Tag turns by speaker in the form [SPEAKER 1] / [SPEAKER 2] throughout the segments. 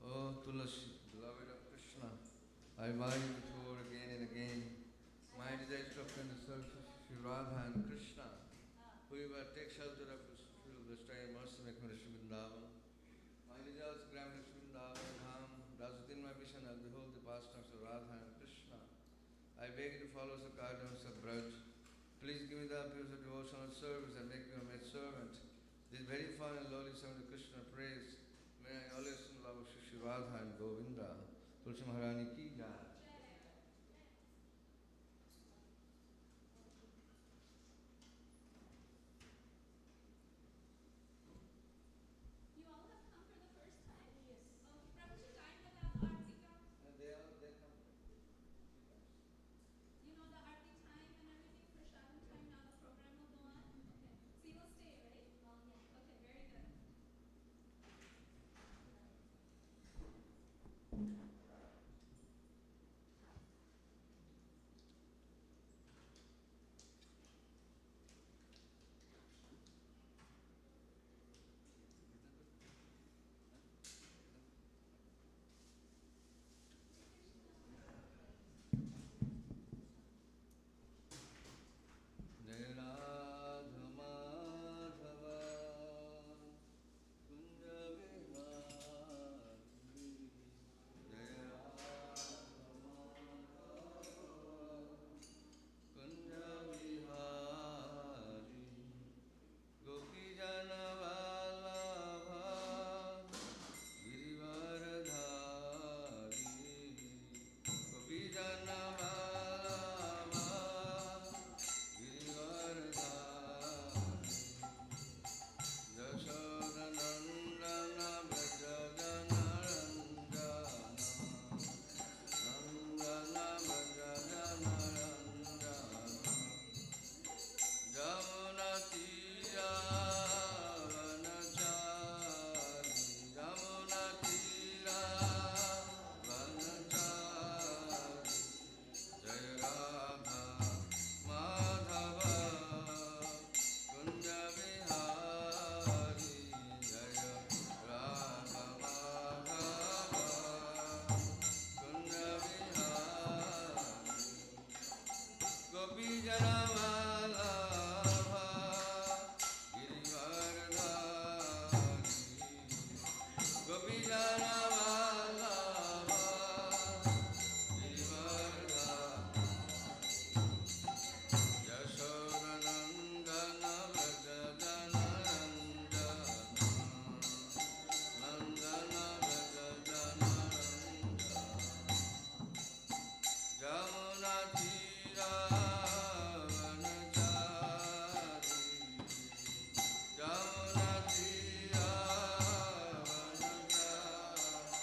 [SPEAKER 1] Oh Tulasi, beloved of Krishna, I bow you before again and again. My desire is to obtain the service of Sri Radha and Krishna. Whoever takes shelter of this will bestow mercy make me Sri Vrindavan. My desire is to grant me Sri Vrindavan Dham. Thus within my vision I'll behold the pastimes of Radha and Krishna. I beg you to follow the guidance of Braj. Please give me the appearance of devotional service and make me a maid servant. This very fine and lowly servant of Krishna praise. May I always love Shri Radha and Govinda. Tulsi Maharani ki jai.
[SPEAKER 2] You all have come for the first time? Yes. Okay, Prabhu, you time the Aarti ka?
[SPEAKER 1] They come.
[SPEAKER 2] You know the Aarti time and everything for Shavan time, now the program will go on? Okay. So you will stay, right? Oh, yeah. Okay, very good.
[SPEAKER 1] Jai Radha Madhava Kunja Vihari Jai Radha Madhava Kunja Vihari Gopi Jana Vallabha Girivaradhari Gopi Jana Vallabha Girivaradhari Yashodanandana Vrajajana Ranjana Nandana Vrajajana Ranjana Jamuna Tira Vanachari Jamuna Tira Vanachari Jai Radha Madhava Kunja Vihari Jai Radha Madhava Kunja Vihari Gopi Jana Vallabha Girivaradhari Gopi Jana Vallabha Girivaradhari Yashodanandana Vrajajana Ranjana Nandana Vrajajana Ranjana Jamuna Tira Vanachari Jamuna Tira Vanachari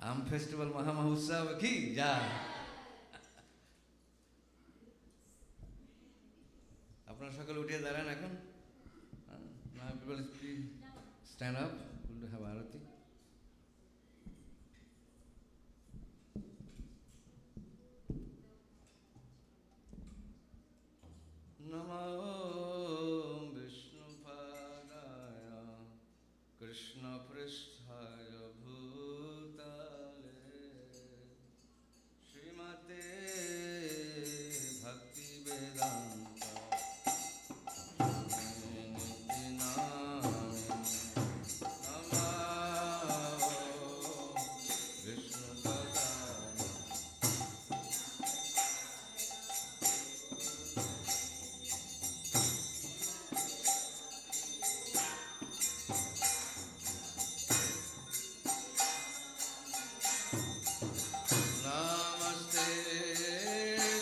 [SPEAKER 1] आम festival महामहोत्सव की जय। আপনারা সকলে উঠে দাঁড়ান এখন। Now people please stand up. We'll have arati. Namo Vishnu Padaya Krishna Pristhaya Bhutale Srimate Bhakti Vedanta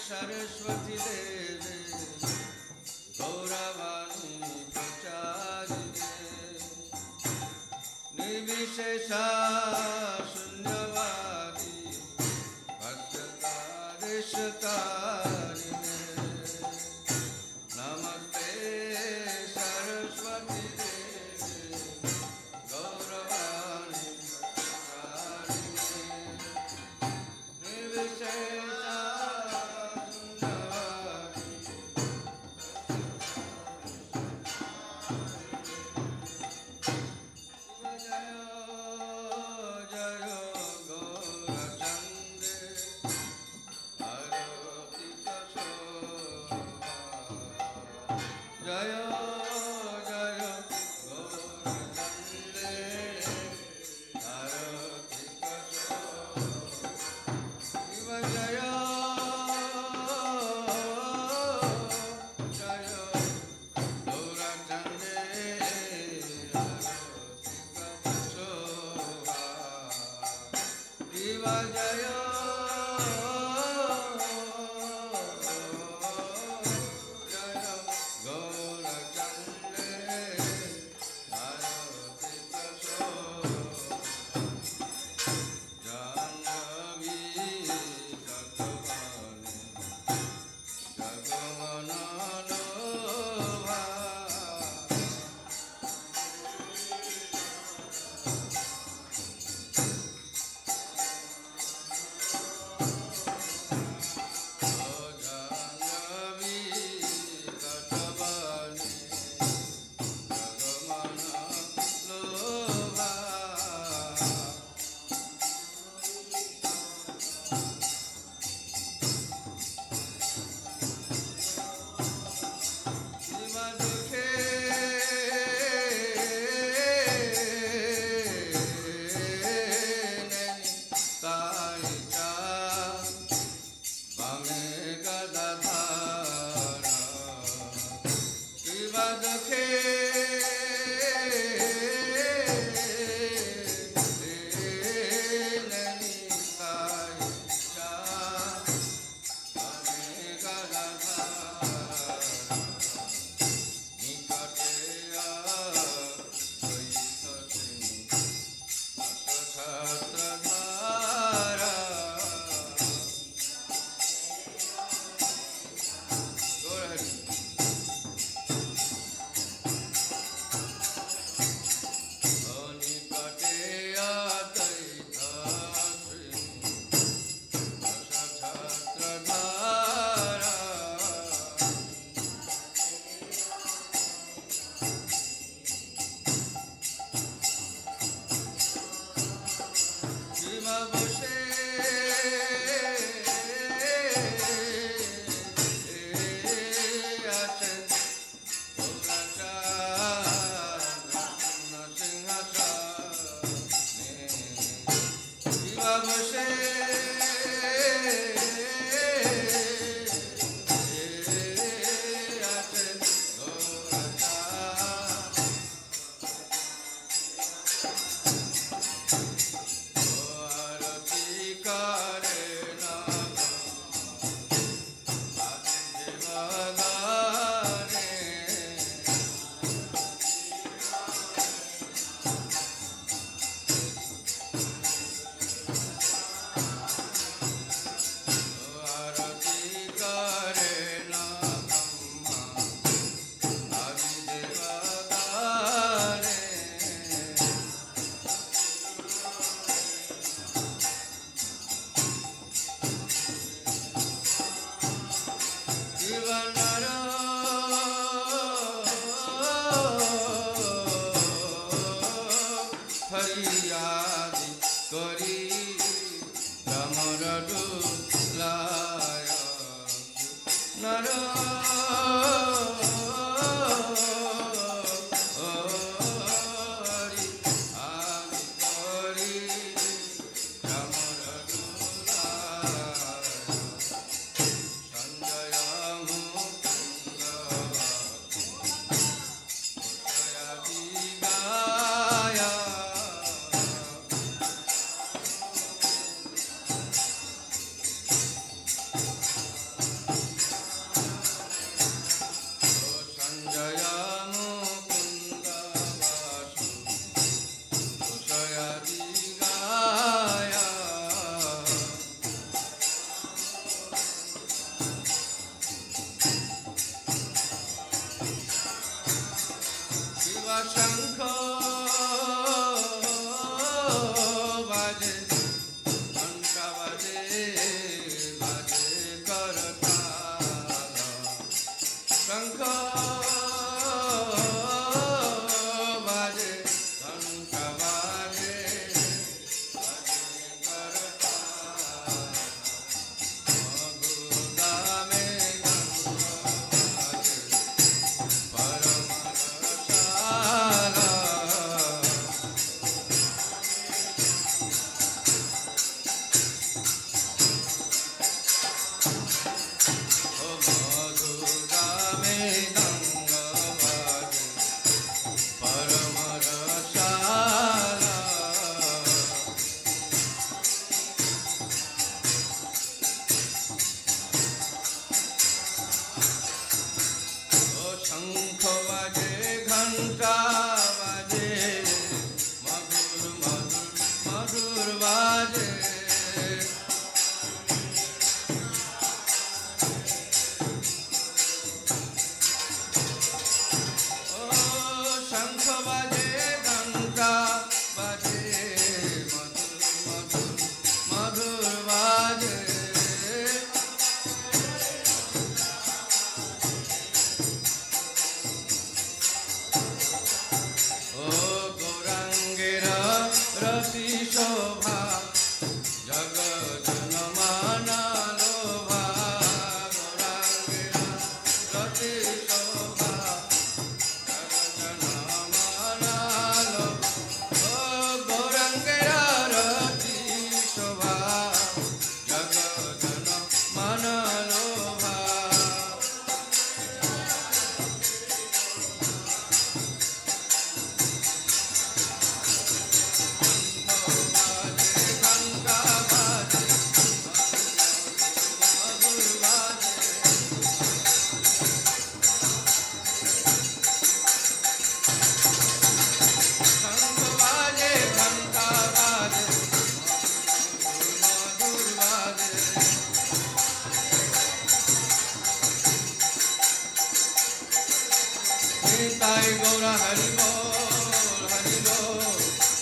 [SPEAKER 1] Saraswati Devi Gauravani Pracharine Nivishesha Sunyavadi Bhaktakarishakarine Namaste Saraswati Devi Gauravani Pracharine Nivishesha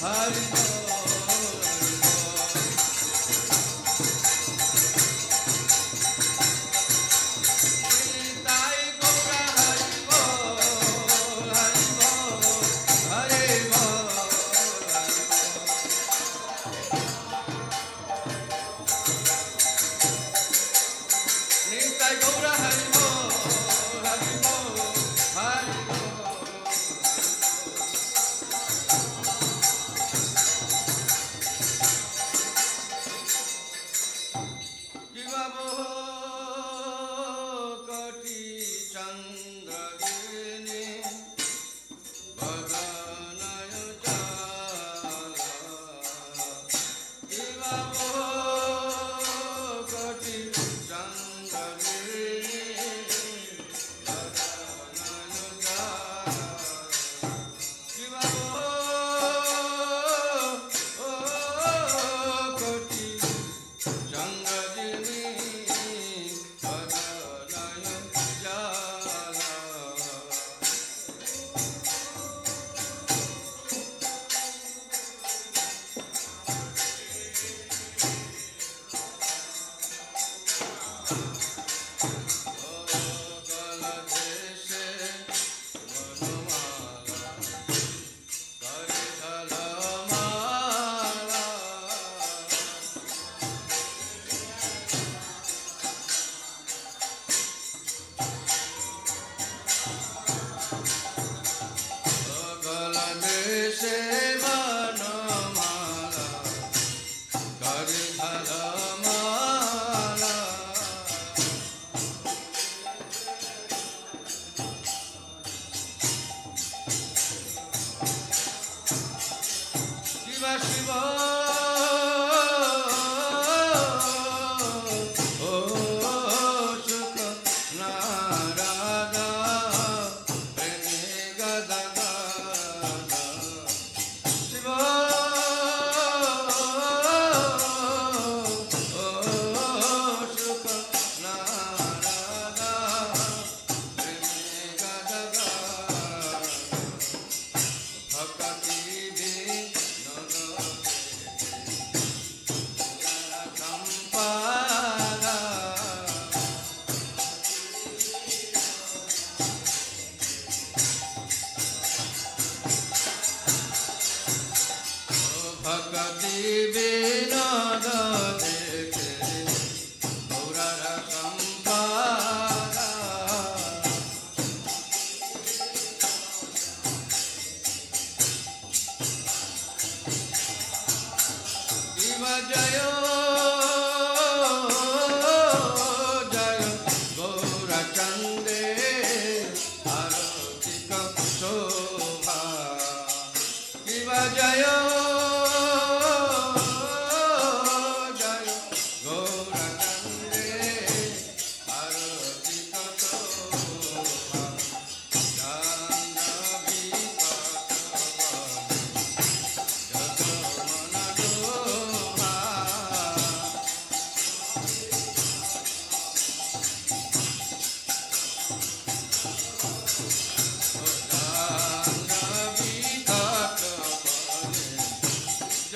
[SPEAKER 1] Hari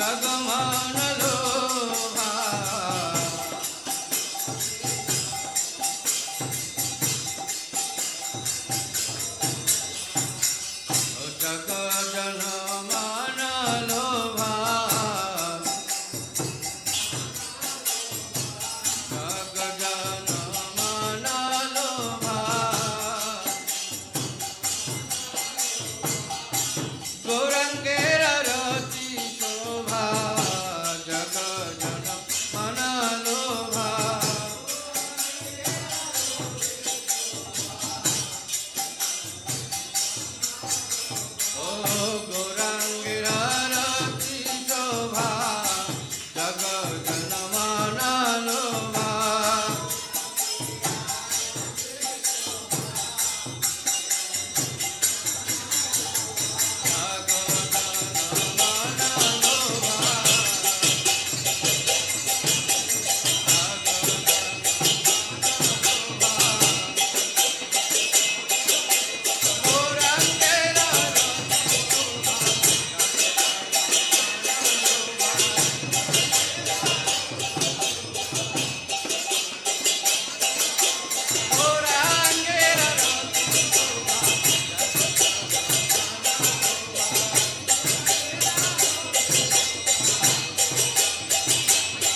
[SPEAKER 1] Jagman लोभा जग जन मन लोभा जग जन मन लोभा गौरंगेर रति शोभा जग जन मन लोभा ओ गौरंगेर रति शोभा जग जन मन लोभा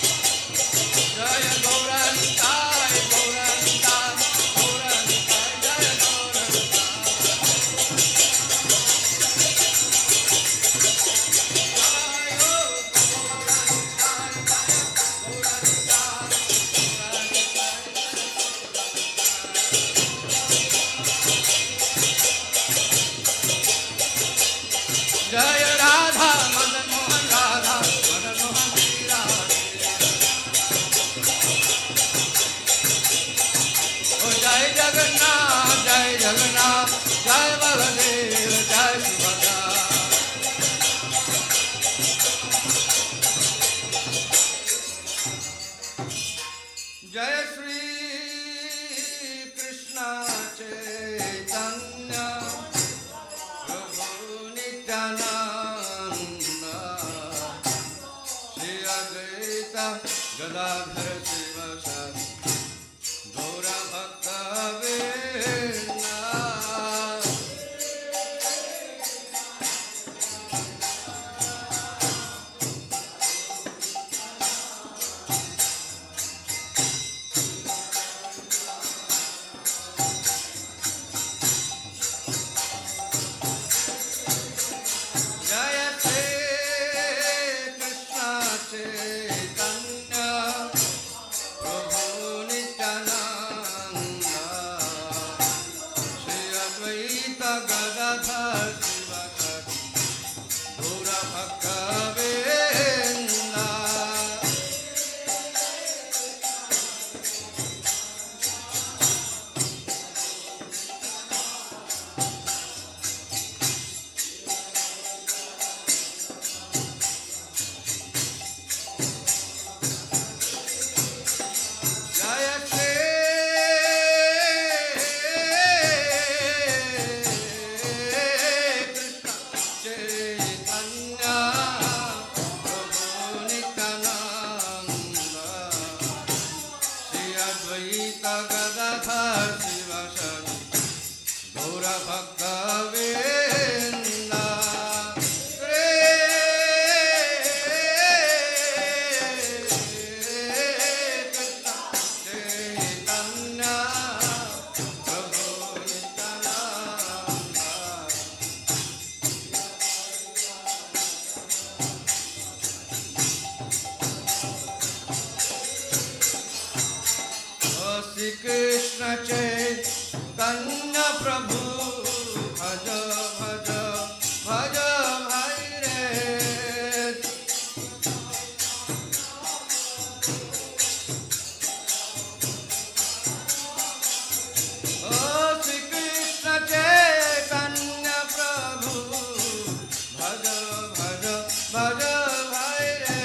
[SPEAKER 1] जय गौरनिताय गौरनिताय गौरनिताय जय जय राधा मदन मोहन राधा मदन मोहन श्री राधे ओ जय जगन्नाथ जय बलदेव जय सुभद्रा जय श्री कृष्ण चैतन्य प्रभु नित्यानंद श्री अद्वैत गदाधर शिवसदि गौर भक्तवृंद जय श्री कृष्ण चैतन्य प्रभु नित्यानंद श्री अद्वैत गदाधर शिवसदि गौर भक्तवृंद जय श्री कृष्ण चैतन्य प्रभु नित्यानंद श्री अद्वैत गदाधर शिवसदि गौर भक्तवृंद श्री कृष्ण चैतन्य प्रभु भज भज भज भाई रे ओ श्री कृष्ण चैतन्य प्रभु भज भज भज भाई रे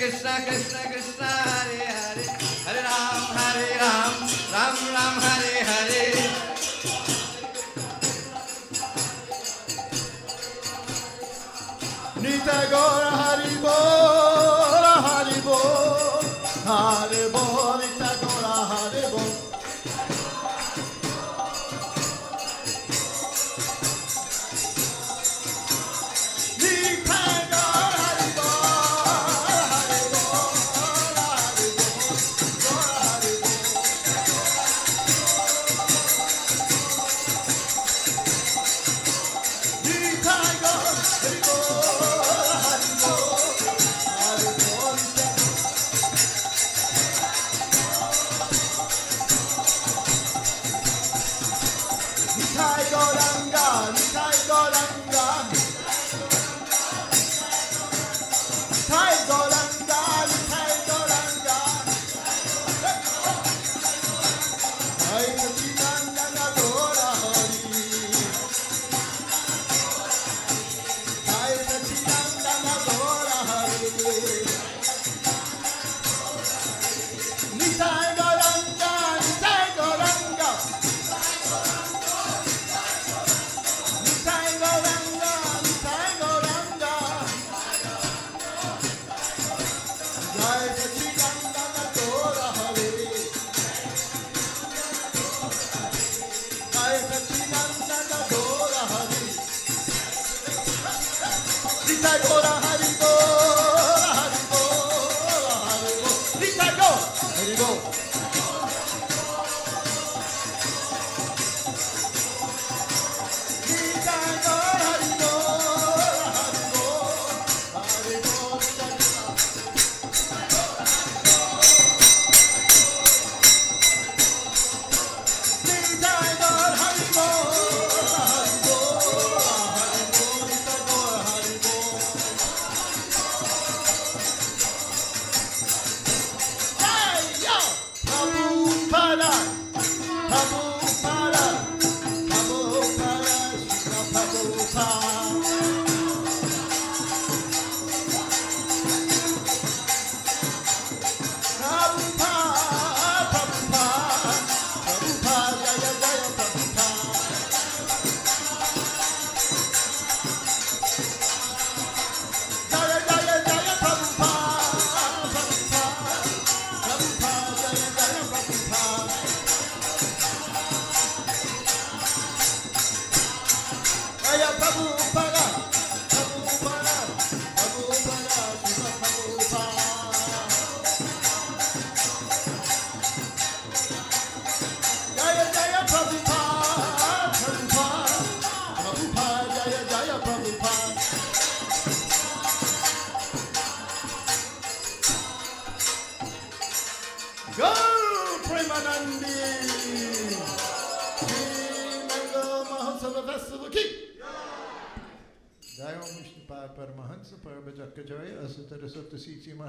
[SPEAKER 1] Krishna Krishna Krishna Hare Hare Hare Ram Ram Ram Hare Hare
[SPEAKER 3] Nita Gora Hari Bol Hari Bol Nita Gora Hari Bol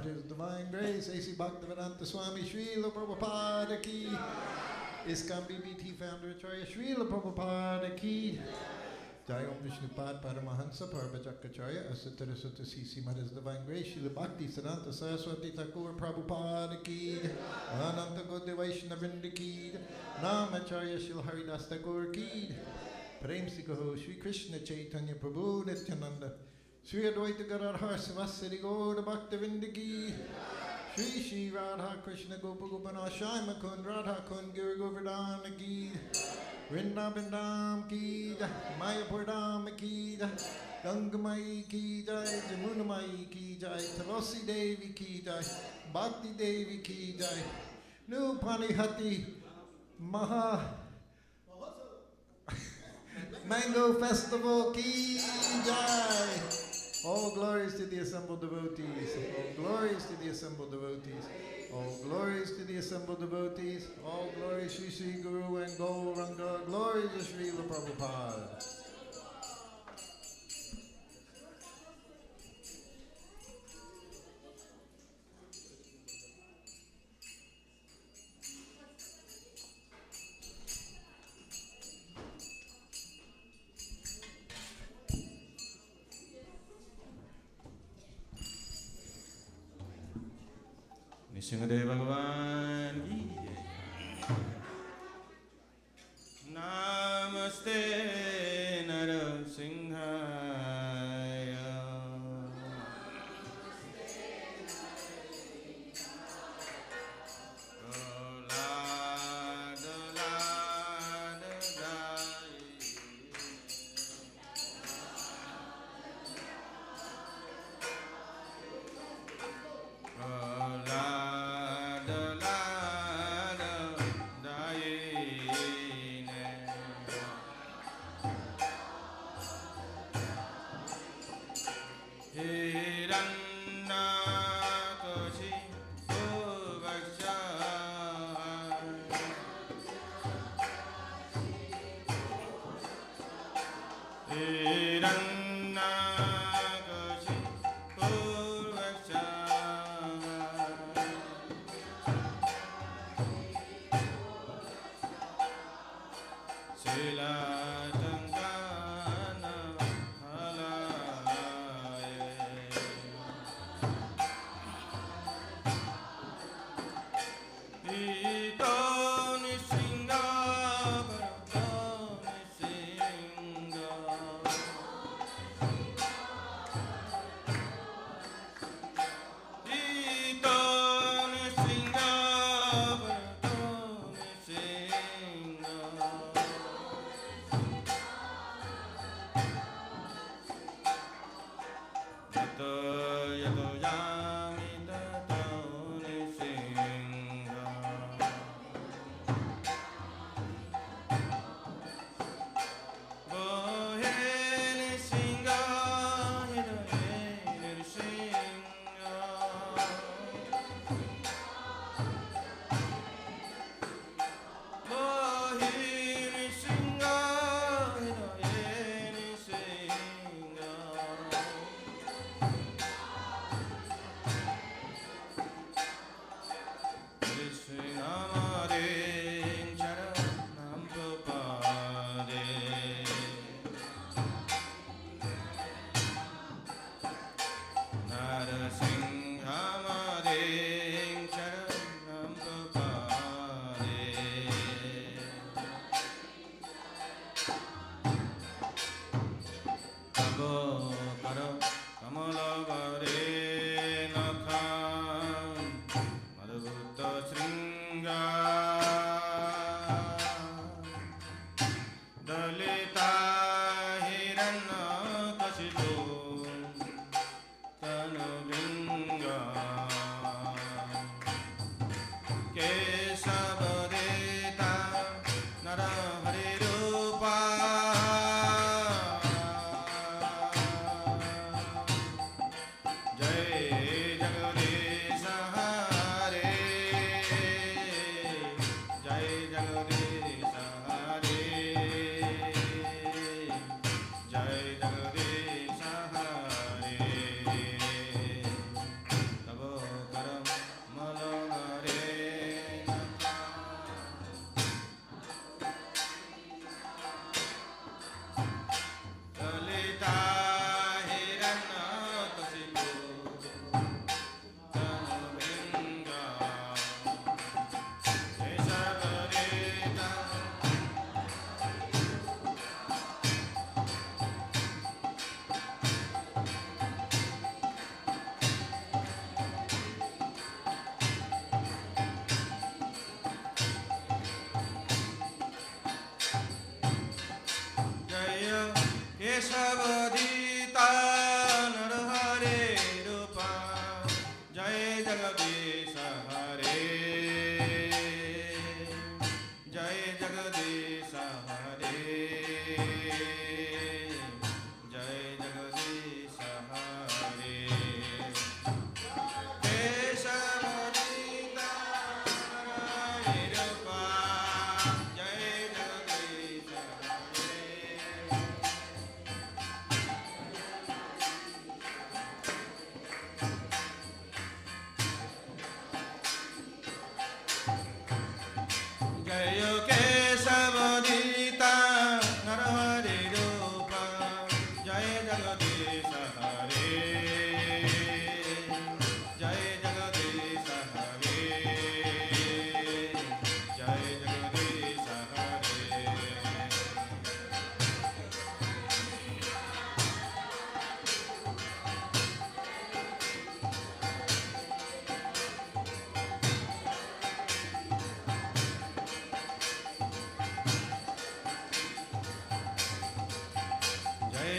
[SPEAKER 3] His Divine Grace, A.C. Bhaktivedanta Swami Srila Prabhupada ki, ISKCON BBT Founder Acharya Srila Prabhupada ki, Jai Om Vishnupad Paramahansa Parabhajakacharya Asatara Sutta C.C. His Divine Grace Srila Bhakti Siddhanta Saraswati Thakur Prabhupada ki, Ananta Gaudiya Vaishnavrinda ki, Namacharya Srila Haridas Thakur ki, Prem Sikaho Shri Krishna Chaitanya Prabhu Nityananda Sri Advaita Gadadhar Sivasari Gaur Bhaktivinda ki, Shri Shri Radha Krishna Gopa Gopana Shai Makund Radha Kund Giri Govardhana ki, Vrindavan Dham ki, Mayapur Dham ki, Gangamai ki jai, Jamunamai ki jai, Tulasi Devi ki jai, Bhakti Devi ki jai, Nu Panihati Maha Mango Festival ki jai. All glories to the assembled devotees. All glories to the assembled devotees. All glories to the assembled devotees. All glories Sri Sri Guru and Gauranga. Glories to Srila Prabhupada.
[SPEAKER 4] Nृसिंहदेव भगवान की जय। नमस्ते नरसिंहाय।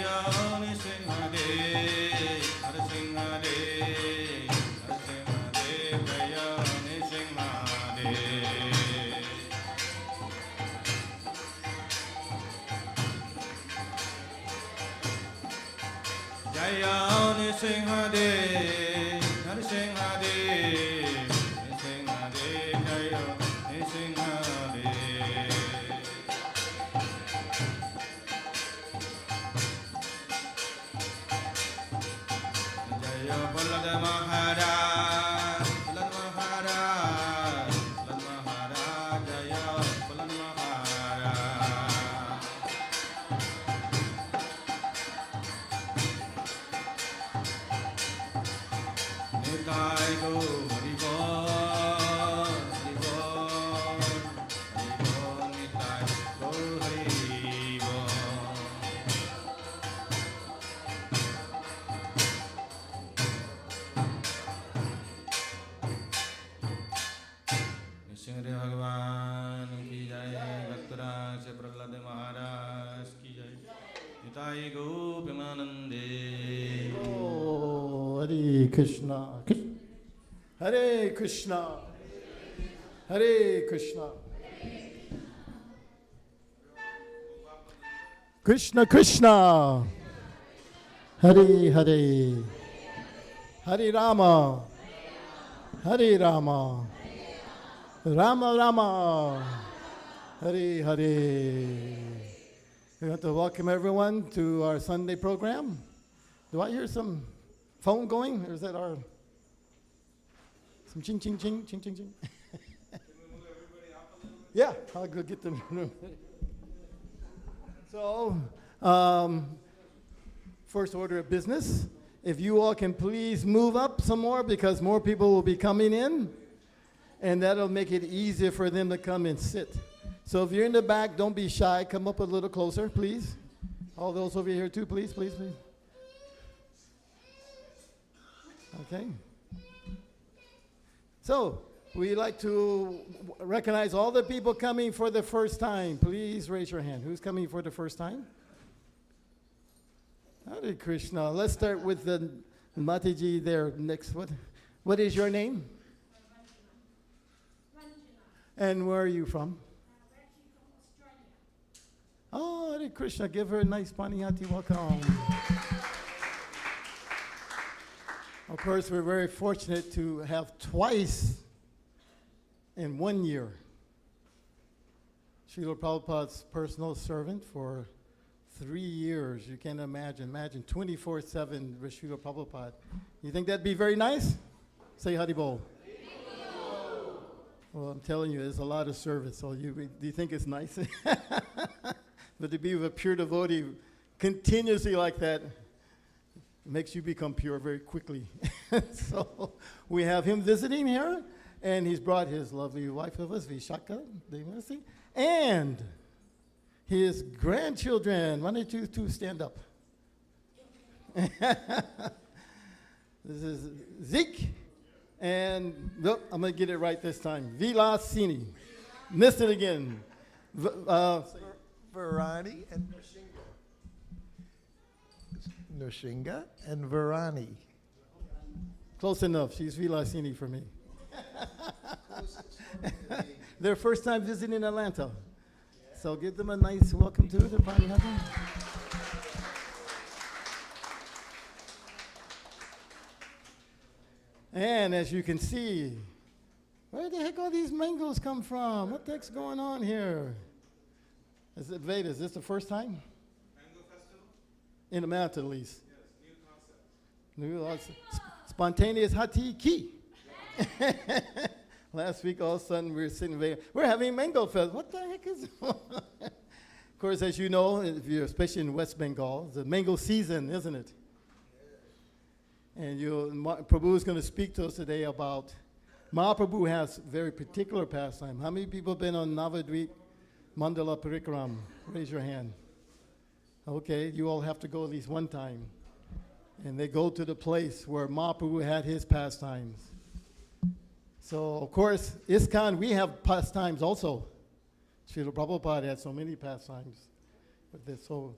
[SPEAKER 4] Jaya Nrsimhadev, Nrsimhadev, Nrsimhadev, Jaya Nrsimhadev. Jaya Nrsimhadev, Nrsimhadev, Nrsimhadev, Jaya Nrsimhadev. Jaya Prahlad Maharaj, Prahlad Maharaj, Prahlad Maharaj, Jaya Prahlad Maharaj. Nitai Gaur Haribol, Haribol, Haribol, Nitai Gaur Haribol. Nrisimhadeva भगवान की जय, भक्तराज से प्रहलाद महाराज की जय, Nitai गोप्यमानंदे।
[SPEAKER 3] Oh, Hare Krishna. Hare Krishna. Hare Krishna. Krishna Krishna. Hare Hare. Hare Rama. Hare Rama. Rama Rama. Hare Hare. We want to welcome everyone to our Sunday program. Do I hear some phone going, or is that our some ching ching ching ching ching ching? Yeah, I'll go get them. So, first order of business. If you all can please move up some more, because more people will be coming in, and that'll make it easier for them to come and sit. So if you're in the back, don't be shy. Come up a little closer, please. All those over here too, please, please, please. Okay. So we like to recognize all the people coming for the first time. Please raise your hand. Who's coming for the first time? Hare Krishna. Let's start with the Mataji there next. What is your name? And where are you from? Oh, Hare Krishna. Give her a nice Panihati welcome. Of course, we're very fortunate to have twice in 1 year Srila Prabhupada's personal servant for 3 years. You can't imagine. Imagine 24/7 with Srila Prabhupada. You think that'd be very nice? Say Haribol. Well, I'm telling you, there's a lot of service. So do you think it's nice? But to be with a pure devotee continuously like that makes you become pure very quickly. So we have him visiting here, and he's brought his lovely wife with us, Vishaka, Devasi, and his grandchildren. Why don't you two stand up? This is Zeke, and nope, I'm going to get it right this time. Vilasini. Missed it again.
[SPEAKER 5] Varani and Nushinga and Varani.
[SPEAKER 3] Close enough. She's Vilasini for me. Their first time visiting Atlanta. So give them a nice welcome to the party. And as you can see, where the heck all these mangoes come from? What the heck's going on here? Is it Veda? Is this the first time?
[SPEAKER 4] Mango Festival?
[SPEAKER 3] In Atlanta, at least.
[SPEAKER 4] Yes, new concept.
[SPEAKER 3] Spontaneous hati ki. Last week, all of a sudden, we were sitting there. We're having mango fest. What the heck is Of course, as you know, if you're especially in West Bengal, it's the mango season, isn't it? And Prabhu is going to speak to us today about Mahaprabhu has very particular pastime. How many people have been on Navadvip Mandala Parikram? Raise your hand. Okay, you all have to go at least one time. And they go to the place where Mahaprabhu had his pastimes. So, of course, ISKCON, we have pastimes also. Srila Prabhupada had so many pastimes with this. So,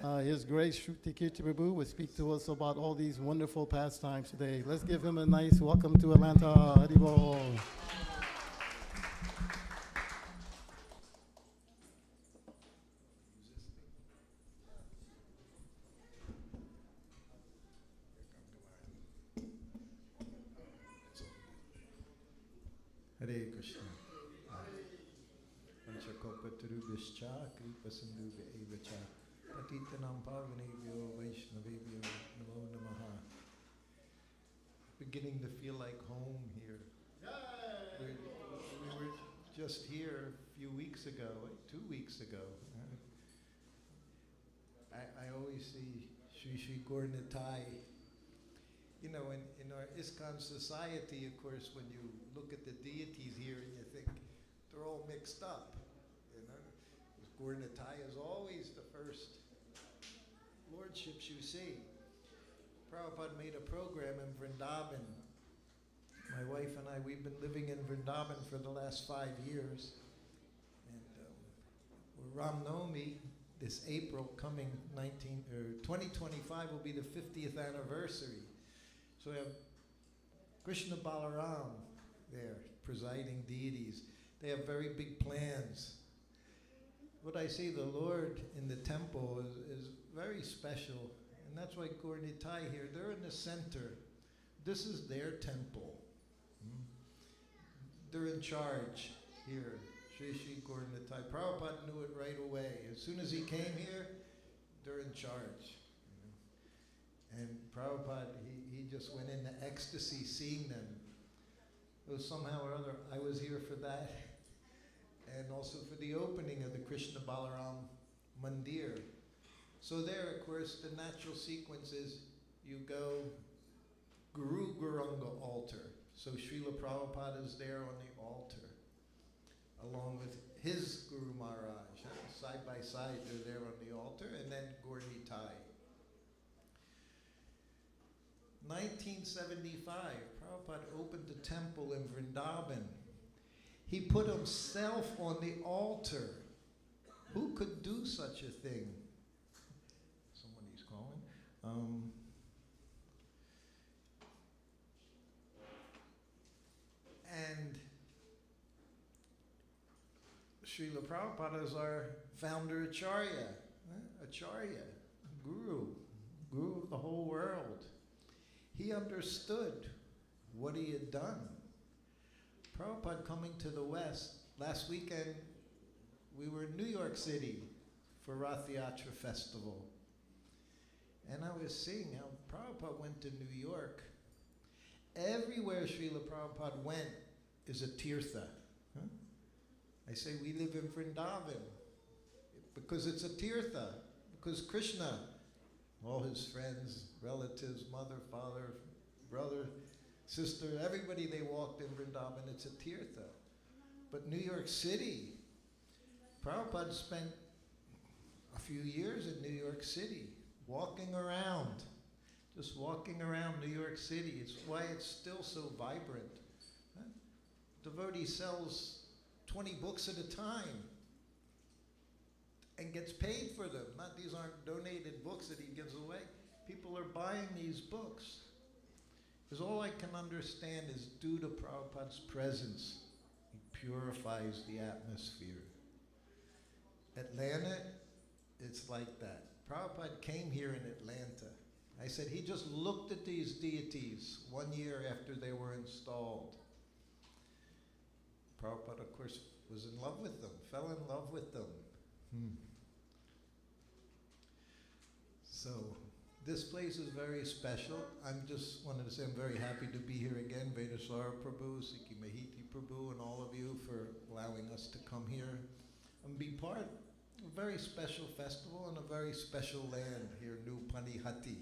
[SPEAKER 6] His Grace Srutakirti Prabhu will speak to us about all these wonderful pastimes today. Let's give him a nice welcome to Atlanta. Haribol.
[SPEAKER 3] Hare Krishna. Panchakopatarubhishcha kripasindhubhya evacha patitanam pavanebhyo vaishnavebhyo namo namaha. Beginning to feel like home here. We were just here a few weeks ago, 2 weeks ago. I always see Sri Gornitai. You know, in our ISKCON society, of course, when you look at the deities here and you think they're all mixed up, you know. Gornitai is always the first lordships you see. Prabhupada made a program in Vrindavan. My wife and I, we've been living in Vrindavan for the last 5 years. And Ram Navami, this April coming 2025 will be the 50th anniversary. So we have Krishna Balaram there, presiding deities. They have very big plans. What I see the Lord in the temple is very special. And that's why Gornitai here, they're in the center. This is their temple. They're in charge here. Sri Gornitai. Prabhupada knew it right away. As soon as he came here, they're in charge. And Prabhupada, he just went into ecstasy seeing them. It was somehow or other, I was here for that. And also for the opening of the Krishna Balaram Mandir. So there, of course, the natural sequence is you go Guru Guranga altar. So Srila Prabhupada is there on the altar, along with his Guru Maharaj. Side by side, they're there on the altar, and then Gornitai. 1975, Prabhupada opened the temple in Vrindavan. He put himself on the altar. Who could do such a thing? Somebody's calling. And Srila Prabhupada is our founder Acharya. Acharya, Guru of the whole world. He understood what he had done. Prabhupada coming to the West, last weekend we were in New York City for Rath Yatra Festival. And I was seeing how Prabhupada went to New York. Everywhere Srila Prabhupada went is a tirtha. Huh? I say we live in Vrindavan because it's a tirtha, because Krishna, all his friends, relatives, mother, father, brother, sister, everybody they walked in Vrindavan, it's a tirtha. But New York City, Prabhupada spent a few years in New York City, walking around, just walking around New York City. It's why it's still so vibrant. Huh? Devotee sells 20 books at a time and gets paid for them. These aren't donated books that he gives away. People are buying these books. Because all I can understand is due to Prabhupada's presence, he purifies the atmosphere. Atlanta, it's like that. Prabhupada came here in Atlanta. I said he just looked at these deities 1 year after they were installed. Prabhupada, of course, was in love with them, fell in love with them. So this place is very special. I'm just wanted to say I'm very happy to be here again. Srila Prabhu, Sikhi Mahiti Prabhu, and all of you for allowing us to come here and be part of a very special festival in a very special land here, New Panihati.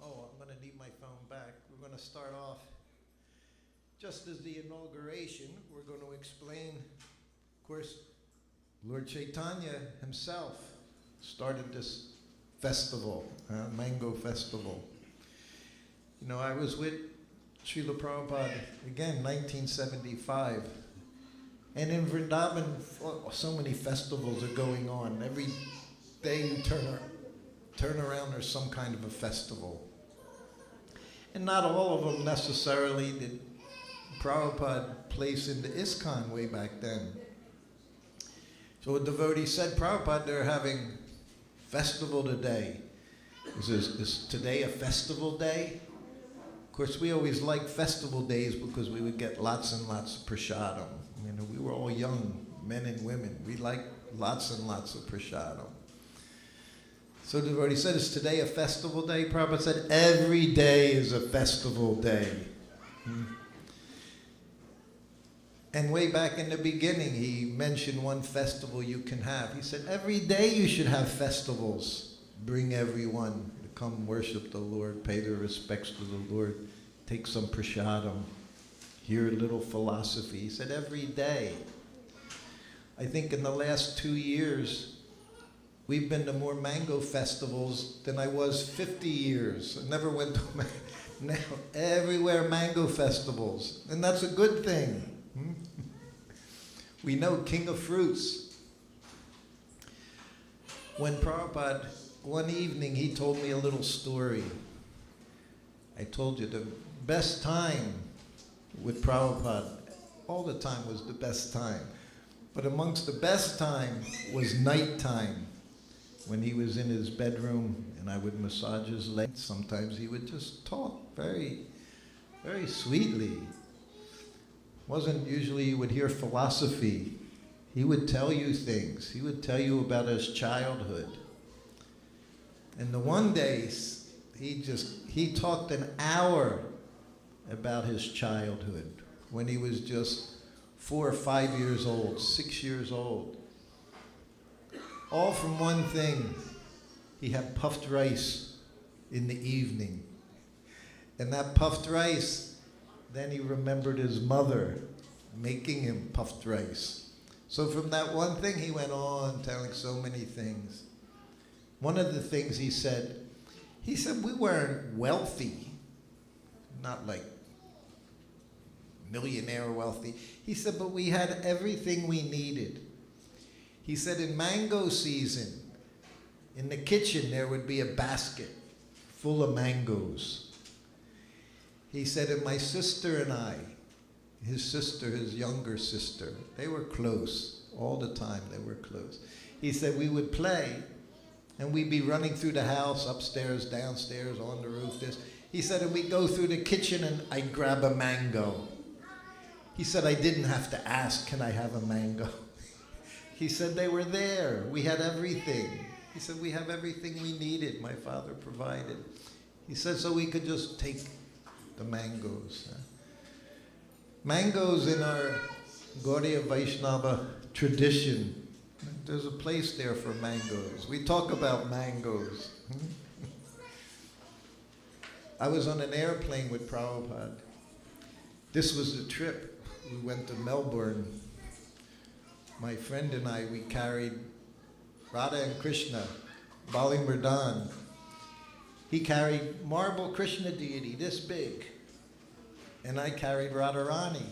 [SPEAKER 3] Oh, I'm going to need my phone back. We're going to start off. Just as the inauguration, we're going to explain, of course, Lord Chaitanya himself started this festival, Mango Festival. You know, I was with Srila Prabhupada, again, 1975. And in Vrindavan, so many festivals are going on. day you turn around, there's some kind of a festival. And not all of them necessarily did Prabhupada place into ISKCON way back then. So a devotee said, Prabhupada, they're having festival today. Is today a festival day? Of course, we always liked festival days because we would get lots and lots of prasadam. You know, we were all young men and women. We liked lots and lots of prasadam. So the devotee said, is today a festival day? Prabhupada said, every day is a festival day. And way back in the beginning, he mentioned one festival you can have. He said, every day you should have festivals. Bring everyone to come worship the Lord, pay their respects to the Lord, take some prasadam, hear a little philosophy. He said, every day. I think in the last 2 years, we've been to more mango festivals than I was 50 years. I never went to now everywhere mango festivals. And that's a good thing. We know King of Fruits. When Prabhupada, one evening he told me a little story. I told you the best time with Prabhupada, all the time was the best time. But amongst the best time was nighttime, when he was in his bedroom and I would massage his legs. Sometimes he would just talk very, very sweetly. Wasn't usually you would hear philosophy. He would tell you things. He would tell you about his childhood. And the one day, he talked an hour about his childhood when he was just 4 or 5 years old, 6 years old. All from one thing. He had puffed rice in the evening. And that puffed rice, then he remembered his mother making him puffed rice. So from that one thing, he went on telling so many things. One of the things he said we weren't wealthy, not like millionaire wealthy. He said, but we had everything we needed. He said in mango season, in the kitchen there would be a basket full of mangoes. He said, and my sister and I, his younger sister, they were close. All the time they were close. He said we would play, and we'd be running through the house, upstairs, downstairs, on the roof, this. He said, and we'd go through the kitchen and I'd grab a mango. He said, I didn't have to ask, can I have a mango? He said they were there. We had everything. He said, we have everything we needed. My father provided. He said, so we could just take the mangoes. Mangoes in our Gaudiya Vaishnava tradition, there's a place there for mangoes. We talk about mangoes. I was on an airplane with Prabhupada. This was the trip. We went to Melbourne. My friend and I, we carried Radha and Krishna, Bali Mridan. He carried marble Krishna deity this big, and I carried Radharani.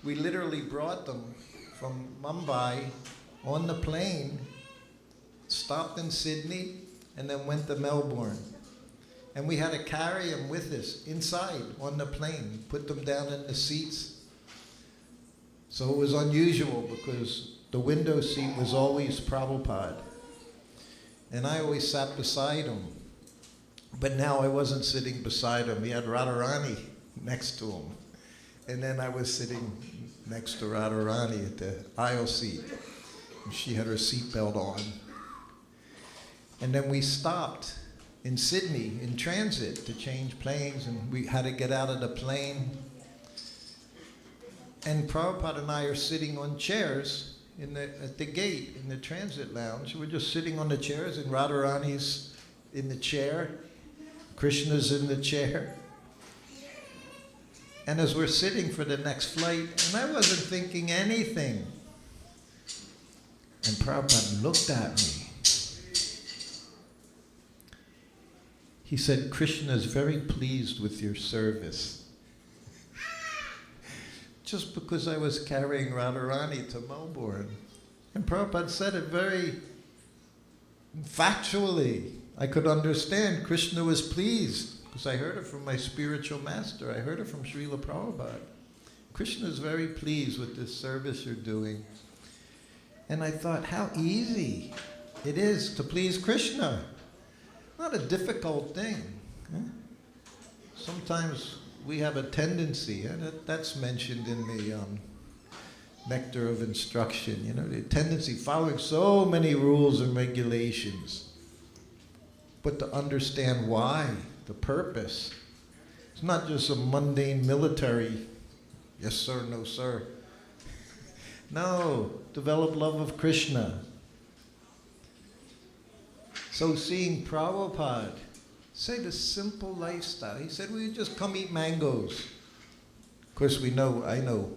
[SPEAKER 3] We literally brought them from Mumbai on the plane, stopped in Sydney, and then went to Melbourne. And we had to carry them with us inside on the plane, put them down in the seats. So it was unusual because the window seat was always Prabhupada. And I always sat beside him. But now I wasn't sitting beside him. He had Radharani next to him. And then I was sitting next to Radharani at the aisle seat. And she had her seatbelt on. And then we stopped in Sydney in transit to change planes, and we had to get out of the plane. And Prabhupada and I are sitting on chairs at the gate in the transit lounge. We're just sitting on the chairs, and Radharani's in the chair. Krishna's in the chair. And as we're sitting for the next flight, and I wasn't thinking anything, and Prabhupada looked at me. He said, Krishna is very pleased with your service. Just because I was carrying Radharani to Melbourne. And Prabhupada said it very Factually, I could understand Krishna was pleased because I heard it from my spiritual master. I heard it from Srila Prabhupada. Krishna is very pleased with this service you're doing. And I thought, how easy it is to please Krishna. Not a difficult thing. Huh? Sometimes we have a tendency, that's mentioned in the Nectar of Instruction, the tendency following so many rules and regulations. But to understand why, the purpose. It's not just a mundane military, yes sir, no sir. No, develop love of Krishna. So seeing Prabhupada say the simple lifestyle, he said, we just come eat mangoes. Of course I know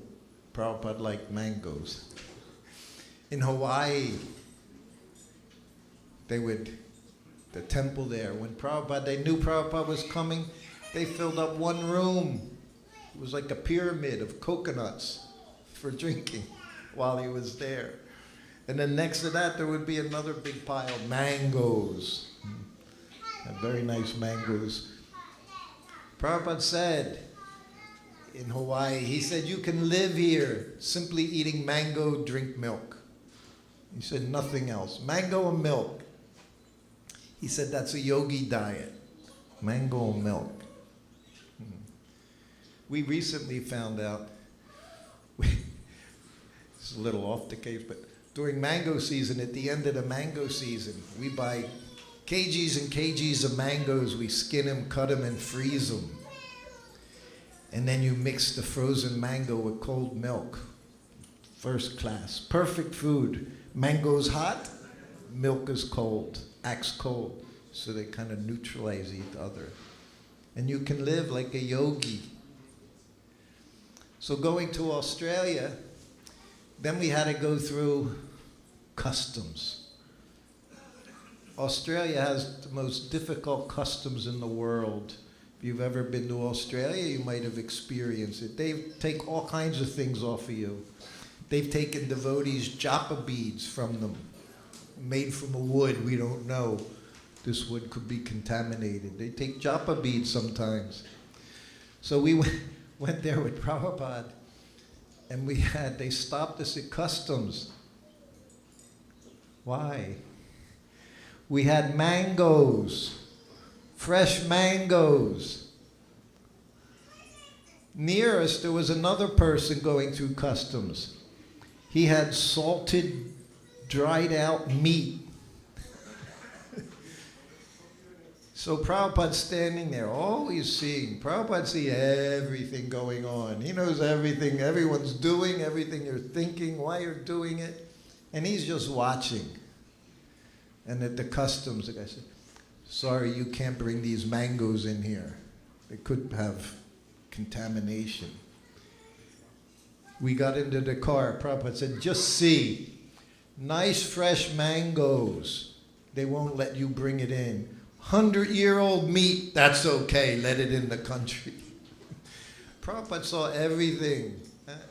[SPEAKER 3] Prabhupada liked mangoes. In Hawaii, the temple there, when they knew Prabhupada was coming, they filled up one room. It was like a pyramid of coconuts for drinking while he was there. And then next to that, there would be another big pile, mangoes. Very nice mangoes. Prabhupada said in Hawaii, he said, you can live here simply eating mango, drink milk. He said nothing else. Mango and milk. He said that's a yogi diet. Mango and milk. We recently found out, it's a little off the case, but during mango season, at the end of the mango season, we buy kgs and kgs of mangoes. We skin them, cut them, and freeze them. And then you mix the frozen mango with cold milk. First class. Perfect food. Mango's hot, milk is cold, acts cold. So they kind of neutralize each other. And you can live like a yogi. So going to Australia, then we had to go through customs. Australia has the most difficult customs in the world. If you've ever been to Australia, you might have experienced it. They take all kinds of things off of you. They've taken devotees' japa beads from them, made from a wood we don't know. This wood could be contaminated. They take japa beads sometimes. So we went there with Prabhupada, and they stopped us at customs. Why? We had mangoes, fresh mangoes. Near us, there was another person going through customs. He had salted, dried out meat. So Prabhupada's standing there, always seeing. Prabhupada sees everything going on. He knows everything everyone's doing, everything you're thinking, why you're doing it. And he's just watching. And at the customs, the guy said, sorry, you can't bring these mangoes in here. They could have contamination. We got into the car. Prabhupada said, just see, nice fresh mangoes. They won't let you bring it in. 100-year-old meat, that's okay, let it in the country. Prabhupada saw everything,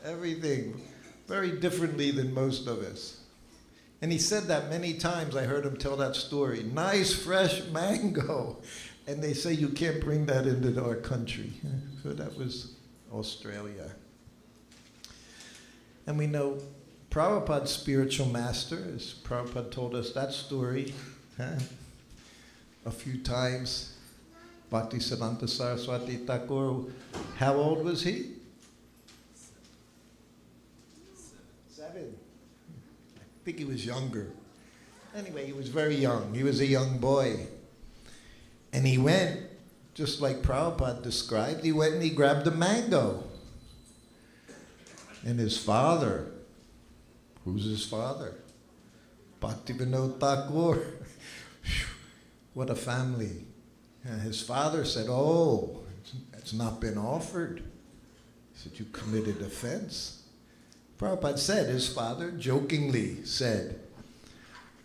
[SPEAKER 3] everything, very differently than most of us. And he said that many times. I heard him tell that story. Nice, fresh mango. And they say you can't bring that into our country. So that was Australia. And we know Prabhupada's spiritual master, as Prabhupada told us that story a few times. Bhaktisiddhanta Saraswati Thakur, how old was he? 7. I think he was younger. Anyway, he was very young. He was a young boy. And he went, just like Prabhupada described, he went and he grabbed a mango. And his father, who's his father? Bhaktivinoda Thakur. What a family. And his father said, oh, it's not been offered. He said, you committed offense. Prabhupada said, his father jokingly said,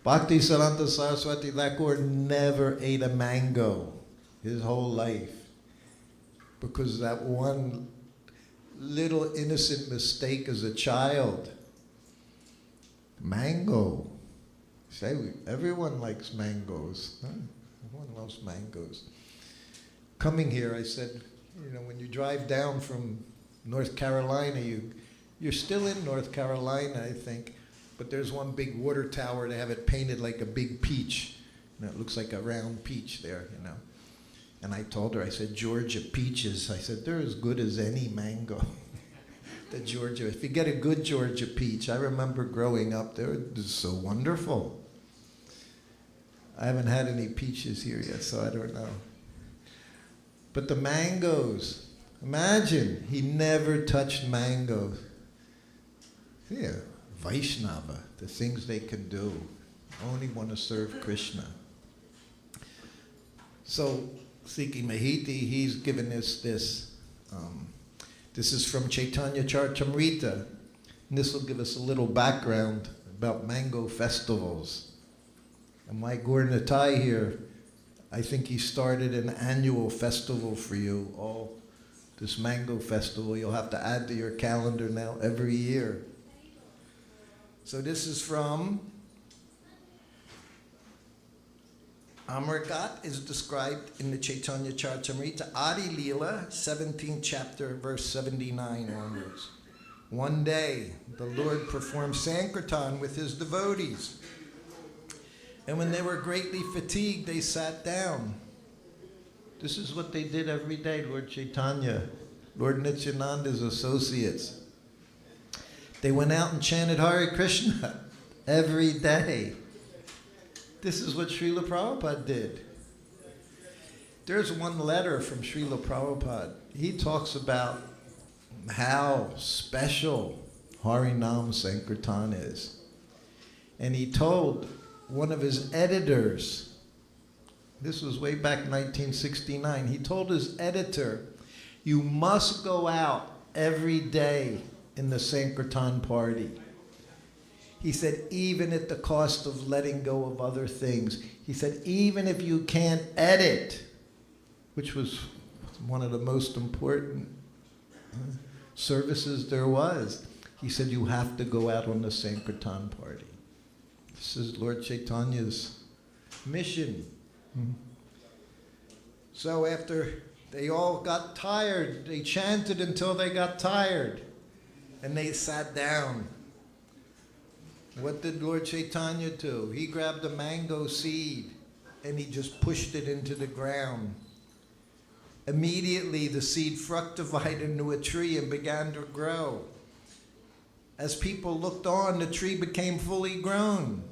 [SPEAKER 3] Bhaktisiddhanta Saraswati Thakur never ate a mango his whole life because of that one little innocent mistake as a child. Mango. He Say, everyone likes mangoes. Huh? Everyone loves mangoes. Coming here, I said, when you drive down from North Carolina, you're still in North Carolina, I think, but there's one big water tower. They have it painted like a big peach. It looks like a round peach there, And I told her, I said, Georgia peaches, I said, they're as good as any mango. The Georgia, if you get a good Georgia peach, I remember growing up, they're just so wonderful. I haven't had any peaches here yet, so I don't know. But the mangoes, imagine, he never touched mangoes. Yeah, Vaishnava, the things they can do. Only want to serve Krishna. So, Sikhi Mahiti, he's given us this. This is from Chaitanya Charitamrita. And this will give us a little background about mango festivals. And my Gurnatai here, I think he started an annual festival for you, this mango festival. You'll have to add to your calendar now every year. So this is from Amargat, is described in the Chaitanya Charitamrita, Adi Leela, 17th chapter, verse 79 onwards. One day, the Lord performed Sankirtan with his devotees. And when they were greatly fatigued, they sat down. This is what they did every day, Lord Chaitanya, Lord Nityananda's associates. They went out and chanted Hare Krishna every day. This is what Srila Prabhupada did. There's one letter from Srila Prabhupada. He talks about how special Harinam Sankirtan is. And he told one of his editors, this was way back in 1969, he told his editor, you must go out every day in the Sankirtan party. He said, even at the cost of letting go of other things. He said, even if you can't edit, which was one of the most important services there was, he said, you have to go out on the Sankirtan party. This is Lord Chaitanya's mission. So after they all got tired, they chanted until they got tired, and they sat down. What did Lord Chaitanya do? He grabbed a mango seed and he just pushed it into the ground. Immediately the seed fructified into a tree and began to grow. As people looked on, the tree became fully grown.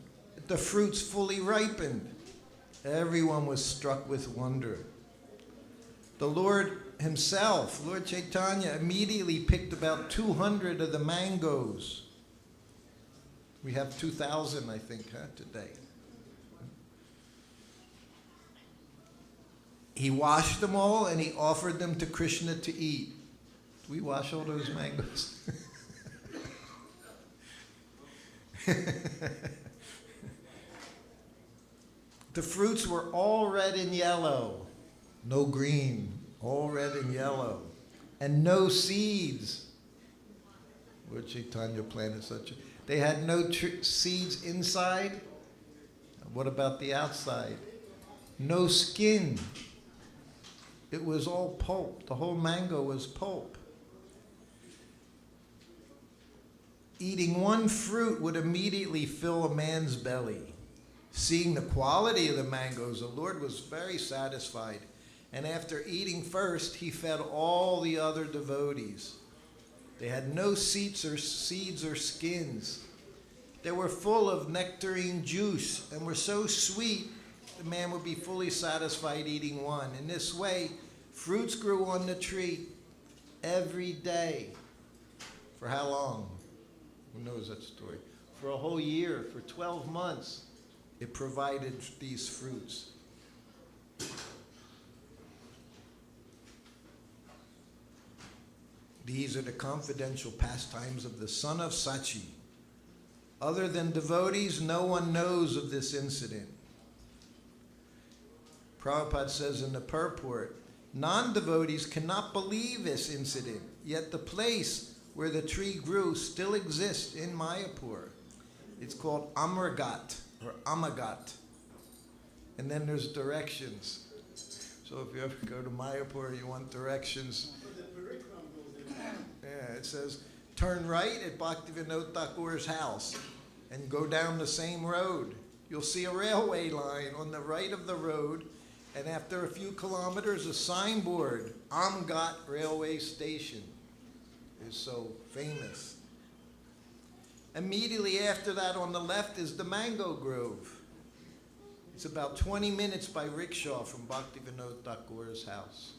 [SPEAKER 3] The fruits fully ripened. Everyone was struck with wonder. The Lord himself, Lord Chaitanya, immediately picked about 200 of the mangoes. We have 2,000, I think, today. He washed them all and he offered them to Krishna to eat. Do we wash all those mangoes? The fruits were all red and yellow. No green, all red and yellow. And no seeds. Lord Chaitanya planted such a... They had no seeds inside. What about the outside? No skin. It was all pulp. The whole mango was pulp. Eating one fruit would immediately fill a man's belly. Seeing the quality of the mangoes, the Lord was very satisfied. And after eating first, he fed all the other devotees. They had no seeds or skins. They were full of nectarine juice and were so sweet, the man would be fully satisfied eating one. In this way, fruits grew on the tree every day. For how long? Who knows that story? For a whole year, for 12 months, it provided these fruits. These are the confidential pastimes of the son of Sachi. Other than devotees, no one knows of this incident. Prabhupada says in the purport, non-devotees cannot believe this incident, yet the place where the tree grew still exists in Mayapur. It's called Amargat, or Amagat. And then there's directions. So if you ever go to Mayapur, you want directions. Yeah, it says, turn right at Bhaktivinoda Thakur's house and go down the same road. You'll see a railway line on the right of the road, and after a few kilometers, a signboard, Amgat Railway Station, is so famous. Immediately after that, on the left, is the Mango Grove. It's about 20 minutes by rickshaw from Bhaktivinoda Thakur's house.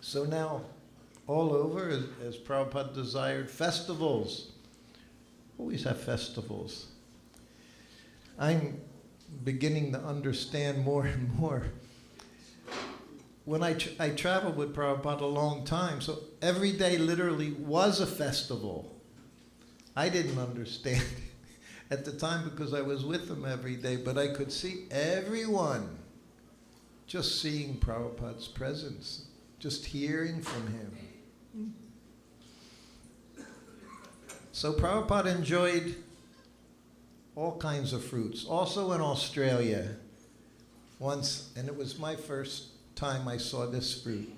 [SPEAKER 3] So now, all over, as Prabhupada desired, festivals. Always have festivals. I'm beginning to understand more and more. When I traveled with Prabhupada a long time, so every day literally was a festival. I didn't understand at the time because I was with him every day, but I could see everyone just seeing Prabhupada's presence, just hearing from him. So Prabhupada enjoyed all kinds of fruits. Also in Australia, once, and it was my first time I saw this fruit.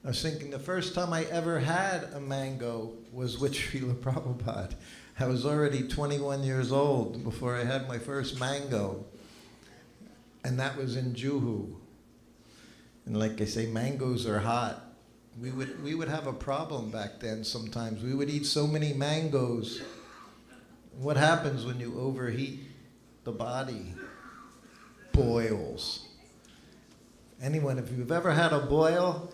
[SPEAKER 3] I was thinking the first time I ever had a mango was with Srila Prabhupada. I was already 21 years old before I had my first mango. And that was in Juhu. And like I say, mangoes are hot. We would have a problem back then sometimes. We would eat so many mangoes. What happens when you overheat the body? Boils. Anyone, if you've ever had a boil,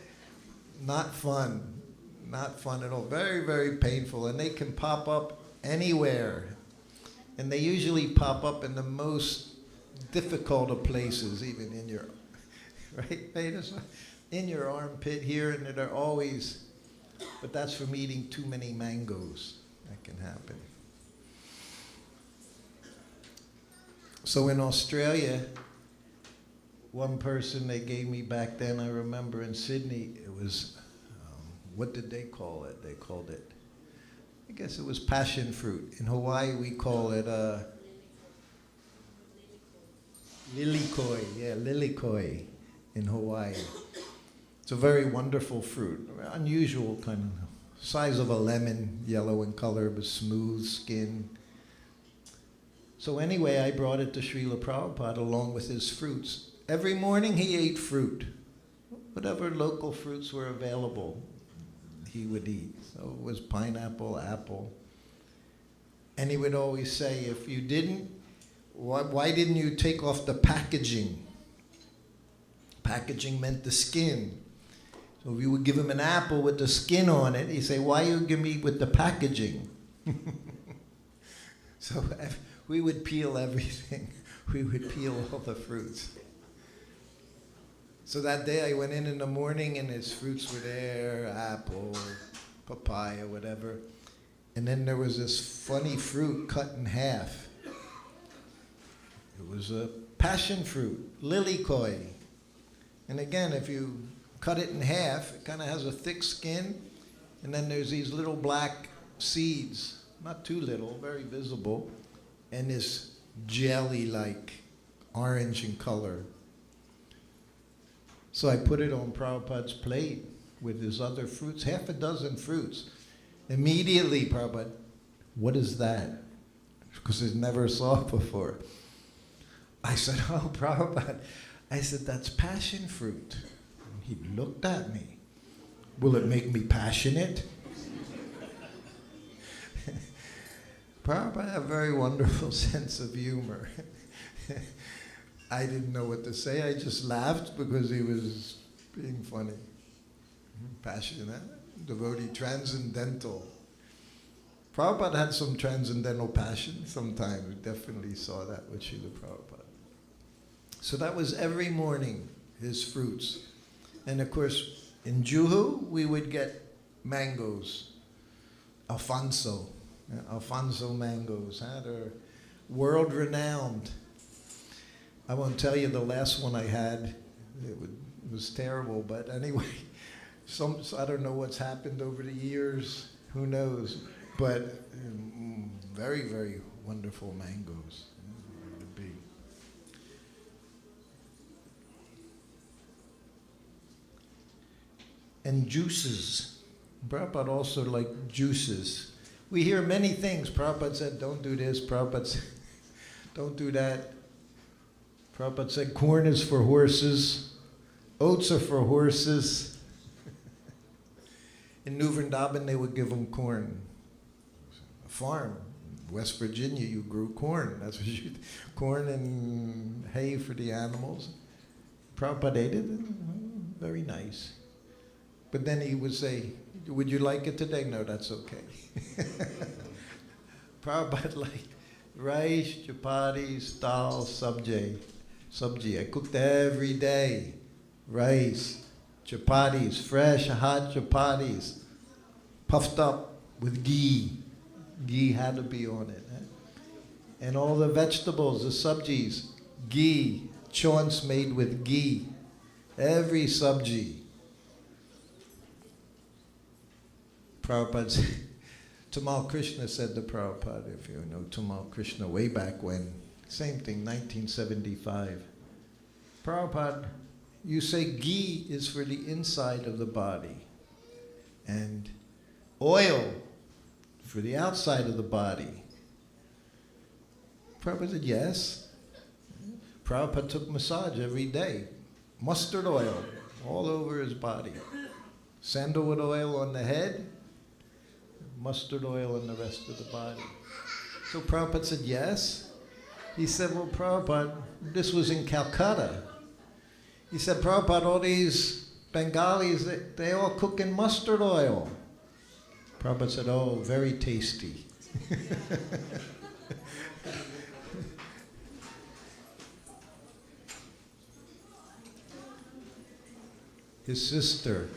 [SPEAKER 3] not fun. Not fun at all. Very, very painful. And they can pop up anywhere. And they usually pop up in the most difficult of places, even in your, right? In your armpit here, and they're always, but that's from eating too many mangoes. That can happen. So in Australia, one person they gave me back then, I remember in Sydney, it was, what did they call it? They called it, I guess it was passion fruit. In Hawaii, we call it lilikoi. Yeah, lilikoi in Hawaii. It's a very wonderful fruit, unusual kind of size of a lemon, yellow in color, but smooth skin. So anyway, I brought it to Srila Prabhupada along with his fruits. Every morning he ate fruit. Whatever local fruits were available, he would eat. So it was pineapple, apple. And he would always say, if you didn't, why didn't you take off the packaging? Packaging meant the skin. So if you would give him an apple with the skin on it, he'd say, why you give me with the packaging? So we would peel everything. We would peel all the fruits. So that day I went in the morning and his fruits were there, apple, papaya, whatever. And then there was this funny fruit cut in half. It was a passion fruit, lilikoi. And again, if you cut it in half, it kind of has a thick skin, and then there's these little black seeds, not too little, very visible, and this jelly-like orange in color. So I put it on Prabhupada's plate with his other fruits, half a dozen fruits. Immediately, Prabhupada, what is that? Because he never saw it before. I said, oh, Prabhupada. I said, that's passion fruit. And he looked at me. Will it make me passionate? Prabhupada had a very wonderful sense of humor. I didn't know what to say. I just laughed because he was being funny. Passionate, devotee, transcendental. Prabhupada had some transcendental passion sometimes. We definitely saw that with Srila Prabhupada. So that was every morning, his fruits. And of course, in Juhu, we would get mangoes, Alfonso mangoes. They're world-renowned. I won't tell you the last one I had. It was terrible, but anyway, I don't know what's happened over the years. Who knows? but very, very wonderful mangoes. To be. And juices. Prabhupada also liked juices. We hear many things. Prabhupada said, don't do this. Prabhupada said, don't do that. Prabhupada said, corn is for horses. Oats are for horses. In New Vrindavan, they would give them corn. A farm. West Virginia, you grew corn. That's what you, corn and hay for the animals. Prabhupada ate it. Very nice. But then he would say, would you like it today? No, that's okay. Prabhupada liked rice, chapatis, dal, sabji. Sabji, I cooked every day. Rice, chapatis, fresh, hot chapatis, puffed up with ghee. Ghee had to be on it. And all the vegetables, the sabjis, ghee, chaunts made with ghee. Every sabji. Prabhupada, Tamal Krishna said to Prabhupada, if you know Tamal Krishna, way back when, same thing, 1975. Prabhupada, you say ghee is for the inside of the body, and oil for the outside of the body. Prabhupada said, yes. Prabhupada took massage every day. Mustard oil all over his body. Sandalwood oil on the head, mustard oil on the rest of the body. So Prabhupada said, yes. He said, well, Prabhupada, this was in Calcutta. He said, Prabhupada, all these Bengalis, they all cook in mustard oil. Prabhupada said, oh, very tasty. His sister.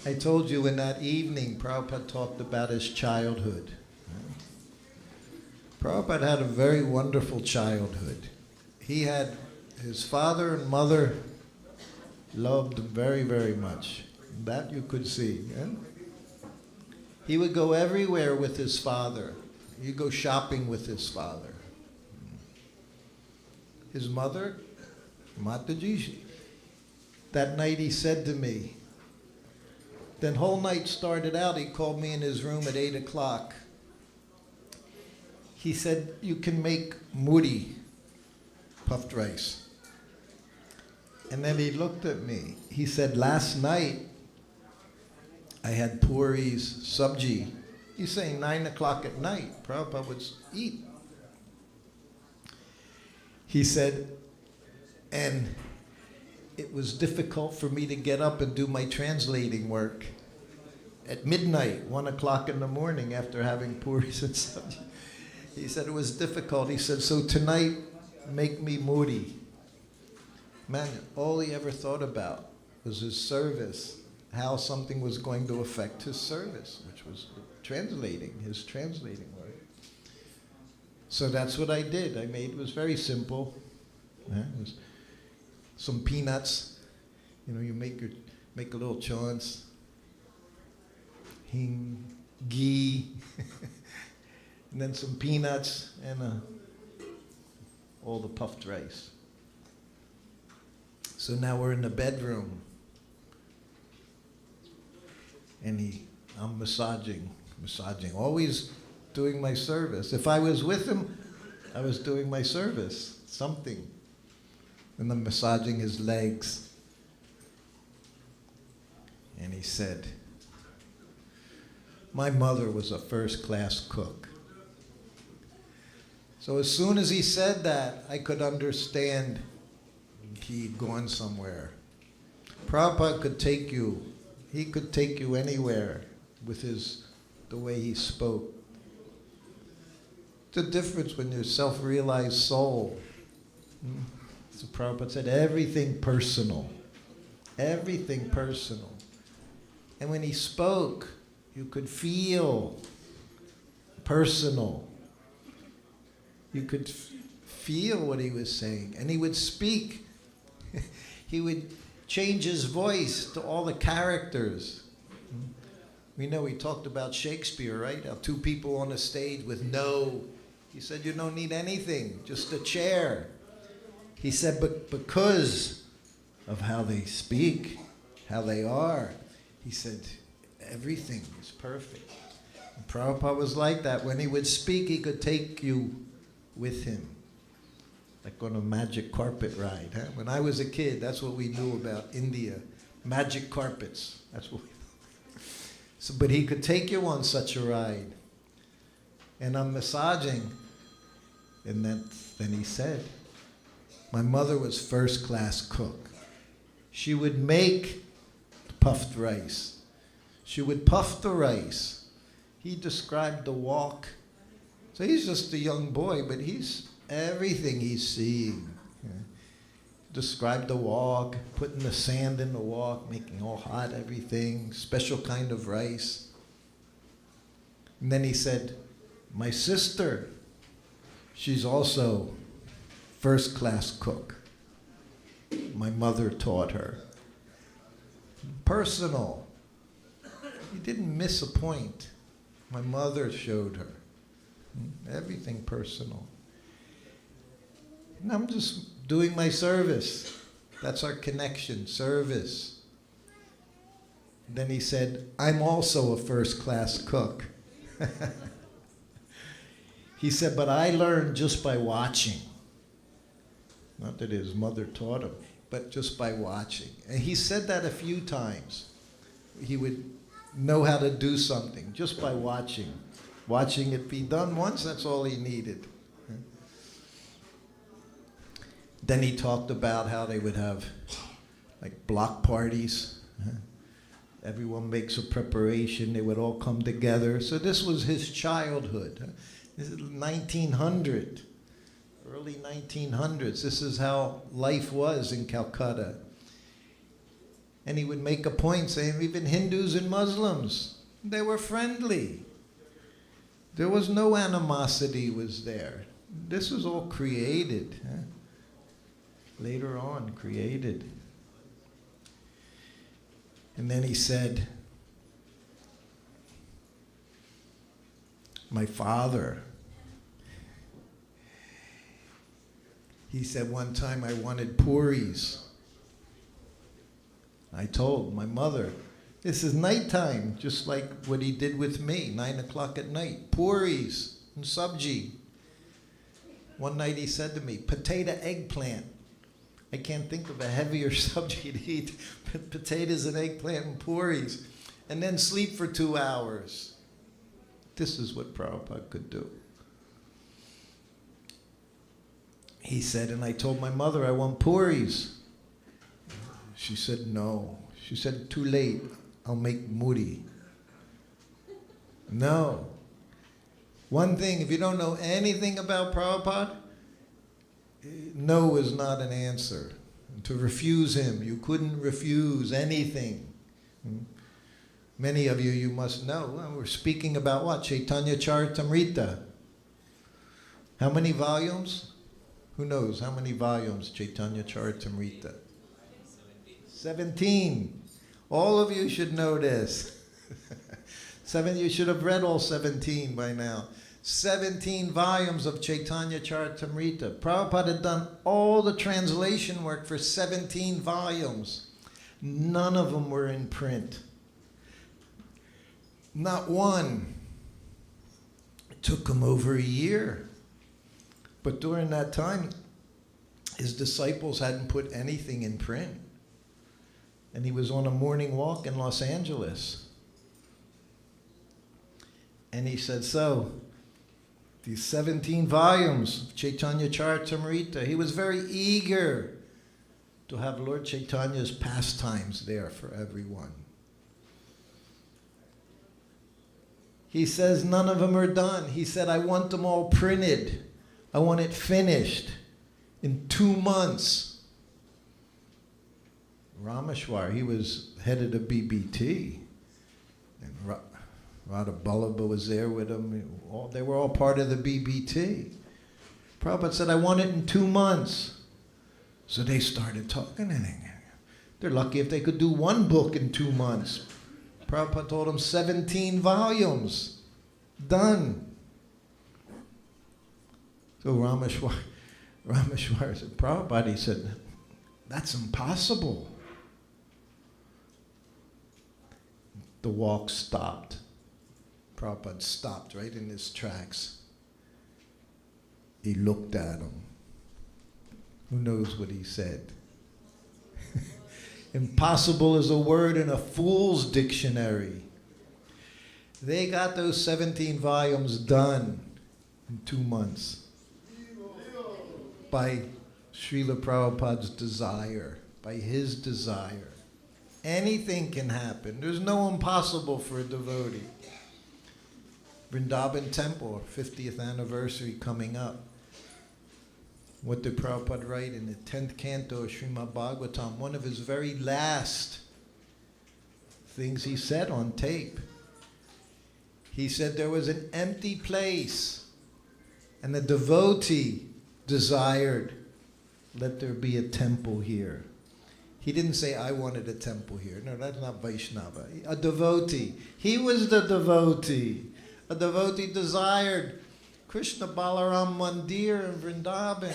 [SPEAKER 3] I told you in that evening, Prabhupada talked about his childhood. Prabhupada had a very wonderful childhood. He had his father and mother loved him very, very much. That you could see. Yeah? He would go everywhere with his father. He'd go shopping with his father. His mother, Mataji, that night he said to me, then whole night started out, he called me in his room at 8 o'clock. He said, you can make muri, puffed rice. And then he looked at me. He said, last night I had puris, sabji. He's saying 9 o'clock at night, Prabhupada would eat. He said, and it was difficult for me to get up and do my translating work at midnight, 1 o'clock in the morning after having puris and sabji. He said it was difficult. He said, so tonight, make me muri. Man, all he ever thought about was his service, how something was going to affect his service, which was his translating work. So that's what I did. It was very simple. Yeah, it was some peanuts, you make a little chance, hing, ghee, and then some peanuts and all the puffed rice. So now we're in the bedroom, and I'm massaging, always doing my service. If I was with him, I was doing my service, something. And I'm massaging his legs. And he said, my mother was a first-class cook. So as soon as he said that, I could understand he'd gone somewhere. Prabhupada could take you. He could take you anywhere with the way he spoke. The difference when you're self-realized soul. So Prabhupada said, everything personal. Everything personal. And when he spoke, you could feel personal. You could feel what he was saying. And he would speak. He would change his voice to all the characters. We know he talked about Shakespeare, right? How two people on a stage with no. He said, you don't need anything, just a chair. He said, but because of how they speak, how they are, he said, everything is perfect. And Prabhupada was like that. When he would speak, he could take you with him, like on a magic carpet ride. Huh? When I was a kid, that's what we knew about India, magic carpets. That's what we knew. So, but he could take you on such a ride. And I'm massaging, and then he said, my mother was first-class cook. She would make puffed rice. She would puff the rice. He described the walk. So he's just a young boy, but he's everything he's seeing. Yeah. Described the walk, putting the sand in the wok, making all hot everything, special kind of rice. And then he said, my sister, she's also first-class cook. My mother taught her. Personal. He didn't miss a point. My mother showed her. Everything personal. And I'm just doing my service. That's our connection, service. Then he said, I'm also a first-class cook. He said, but I learned just by watching. Not that his mother taught him, but just by watching. And he said that a few times. He would know how to do something just by watching. Watching it be done once, that's all he needed. Then he talked about how they would have like block parties. Everyone makes a preparation, they would all come together. So this was his childhood. This is 1900, early 1900s. This is how life was in Calcutta. And he would make a point saying even Hindus and Muslims, they were friendly. There was no animosity was there. This was all created. Later on, created. And then he said, my father, he said one time I wanted puris. I told my mother, this is nighttime, just like what he did with me, 9 o'clock at night, puris and sabji. One night he said to me, potato eggplant. I can't think of a heavier sabji to eat, but potatoes and eggplant and puris, and then sleep for 2 hours. This is what Prabhupada could do. He said, and I told my mother I want puris. She said, no. She said, too late. I'll make muri. No. One thing, if you don't know anything about Prabhupada, no is not an answer. To refuse him, you couldn't refuse anything. Many of you must know. Well, we're speaking about what? Chaitanya Charitamrita. How many volumes? Who knows how many volumes Chaitanya Charitamrita? 17. All of you should know this. You should have read all 17 by now. 17 volumes of Chaitanya Charitamrita. Prabhupada had done all the translation work for 17 volumes. None of them were in print. Not one. It took him over a year. But during that time, his disciples hadn't put anything in print. And he was on a morning walk in Los Angeles. And he said, so, these 17 volumes of Chaitanya Charitamrita, he was very eager to have Lord Chaitanya's pastimes there for everyone. He says none of them are done. He said, I want them all printed. I want it finished in 2 months. Rameshwar, he was head of the BBT. And Radha Ballabha was there with him. They were all part of the BBT. Prabhupada said, I want it in 2 months. So they started talking. And they're lucky if they could do one book in 2 months. Prabhupada told him 17 volumes. Done. So Rameshwar said, Prabhupada, he said, that's impossible. The walk stopped. Prabhupada stopped right in his tracks. He looked at him. Who knows what he said? Impossible is a word in a fool's dictionary. They got those 17 volumes done in 2 months by Srila Prabhupada's desire, by his desire. Anything can happen. There's no impossible for a devotee. Vrindavan Temple, 50th anniversary coming up. What did Prabhupada write in the 10th canto of Srimad Bhagavatam? One of his very last things he said on tape. He said there was an empty place and the devotee desired, let there be a temple here. He didn't say, I wanted a temple here. No, that's not Vaishnava. A devotee. He was the devotee. A devotee desired Krishna Balaram Mandir in Vrindavan.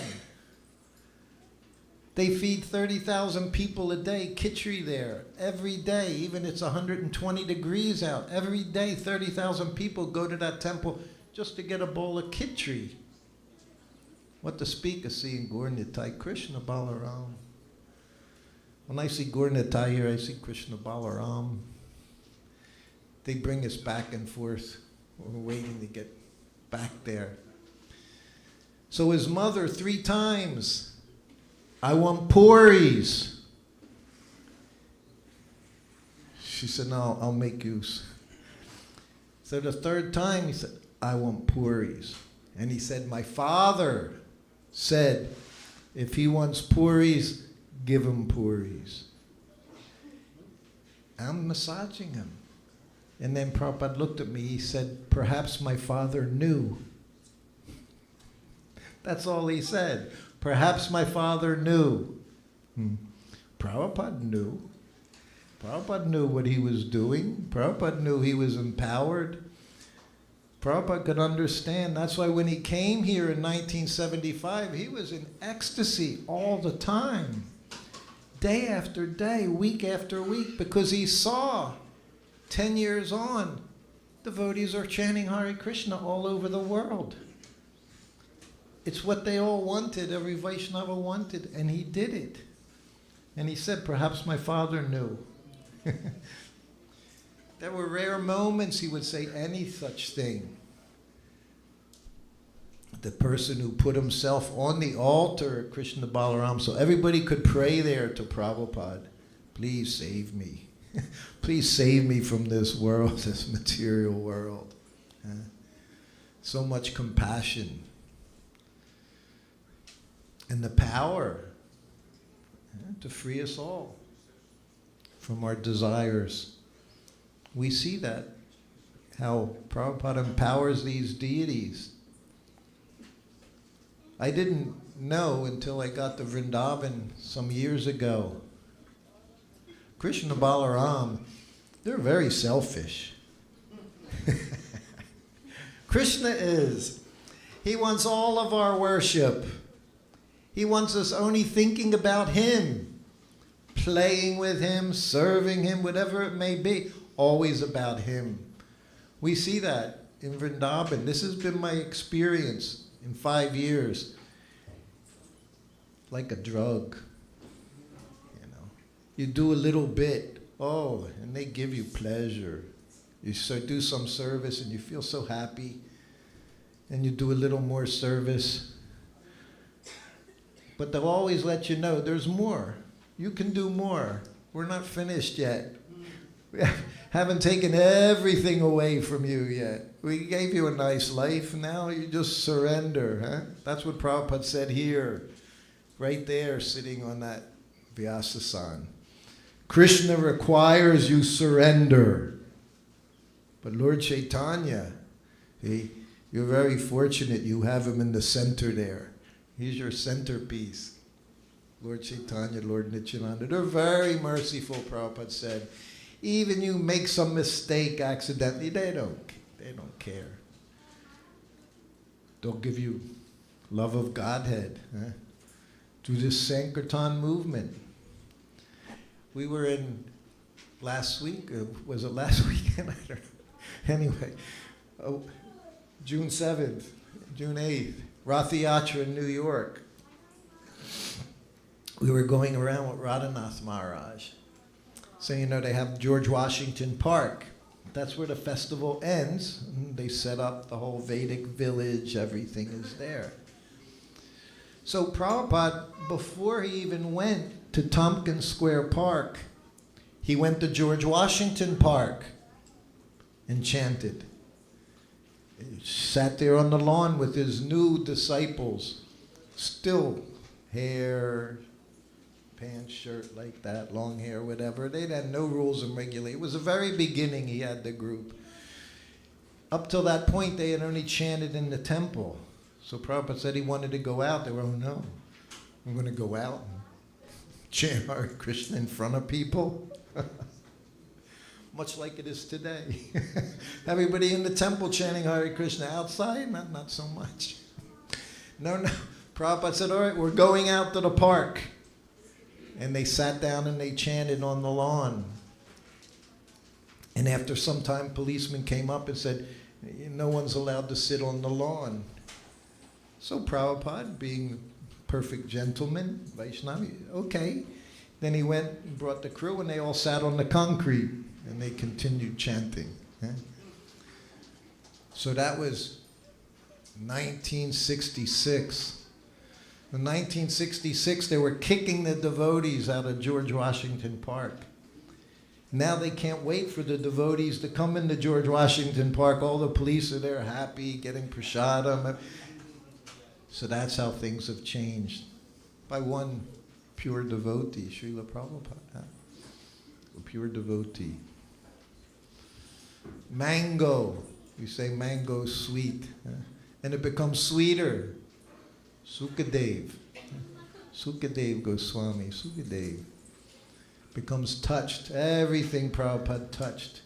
[SPEAKER 3] They feed 30,000 people a day, khichdi there, every day, even it's 120 degrees out. Every day, 30,000 people go to that temple just to get a bowl of khichdi. What the speaker see in Gaur Nitai, Krishna Balaram. When I see Gaur Nitai here, I see Krishna Balaram. They bring us back and forth. We're waiting to get back there. So his mother 3 times, I want puris. She said, no, I'll make you. So the 3rd time he said, I want puris. And he said, my father said, if he wants puris, give him puris. I'm massaging him. And then Prabhupada looked at me, he said, perhaps my father knew. That's all he said. Perhaps my father knew. Prabhupada knew. Prabhupada knew what he was doing. Prabhupada knew he was empowered. Prabhupada could understand. That's why when he came here in 1975, he was in ecstasy all the time. Day after day, week after week, because he saw 10 years on, devotees are chanting Hare Krishna all over the world. It's what they all wanted, every Vaishnava wanted, and he did it. And he said, perhaps my father knew. There were rare moments he would say any such thing. The person who put himself on the altar at Krishna Balaram so everybody could pray there to Prabhupada, please save me. Please save me from this world, this material world. So much compassion. And the power to free us all from our desires. We see that, how Prabhupada empowers these deities. I didn't know until I got to Vrindavan some years ago. Krishna Balaram, they're very selfish. Krishna is. He wants all of our worship. He wants us only thinking about him, playing with him, serving him, whatever it may be, always about him. We see that in Vrindavan. This has been my experience in 5 years. Like a drug. You do a little bit, and they give you pleasure. You do some service and you feel so happy, and you do a little more service. But they'll always let you know there's more. You can do more. We're not finished yet. We haven't taken everything away from you yet. We gave you a nice life, now you just surrender. Huh? That's what Prabhupada said here, right there, sitting on that Vyasasan. Krishna requires you surrender. But Lord Chaitanya, you're very fortunate you have him in the center there. He's your centerpiece. Lord Chaitanya, Lord Nityananda, they're very merciful, Prabhupada said. Even you make some mistake accidentally, they don't care. They'll give you love of Godhead through this Sankirtan movement. We were in last week, was it last weekend? I don't know. Anyway, June 7th, June 8th, Rath Yatra in New York. We were going around with Radhanath Maharaj. So, they have George Washington Park. That's where the festival ends. They set up the whole Vedic village, everything is there. So Prabhupada, before he even went to Tompkins Square Park, he went to George Washington Park and chanted. He sat there on the lawn with his new disciples, still hair, pants, shirt like that, long hair, whatever. They had no rules and regulations. It was the very beginning he had the group. Up till that point, they had only chanted in the temple. So Prabhupada said he wanted to go out. They were, oh no, I'm going to go out and chant Hare Krishna in front of people. Much like it is today. Everybody in the temple chanting Hare Krishna. Outside, not so much. No. Prabhupada said, all right, we're going out to the park. And they sat down and they chanted on the lawn. And after some time, policemen came up and said, no one's allowed to sit on the lawn. So Prabhupada, being a perfect gentleman, Vaishnava, okay. Then he went and brought the crew and they all sat on the concrete and they continued chanting. So that was 1966. In 1966, they were kicking the devotees out of George Washington Park. Now they can't wait for the devotees to come into George Washington Park. All the police are there happy, getting prasadam. So that's how things have changed. By one pure devotee, Srila Prabhupada. A pure devotee. Mango. We say mango sweet. And it becomes sweeter. Sukadev. Sukadev Goswami. Sukadev. Becomes touched. Everything Prabhupada touched.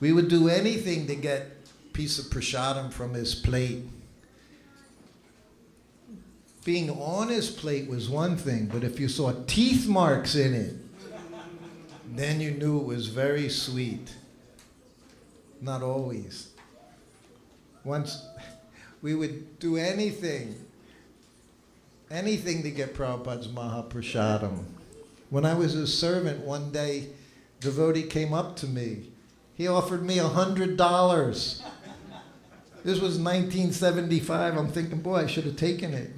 [SPEAKER 3] We would do anything to get a piece of prasadam from his plate. Being on his plate was one thing, but if you saw teeth marks in it, then you knew it was very sweet. Not always. Once we would do anything to get Prabhupada's Mahaprasadam. When I was his servant one day, devotee came up to me. He offered me $100. This was 1975. I'm thinking, boy, I should have taken it.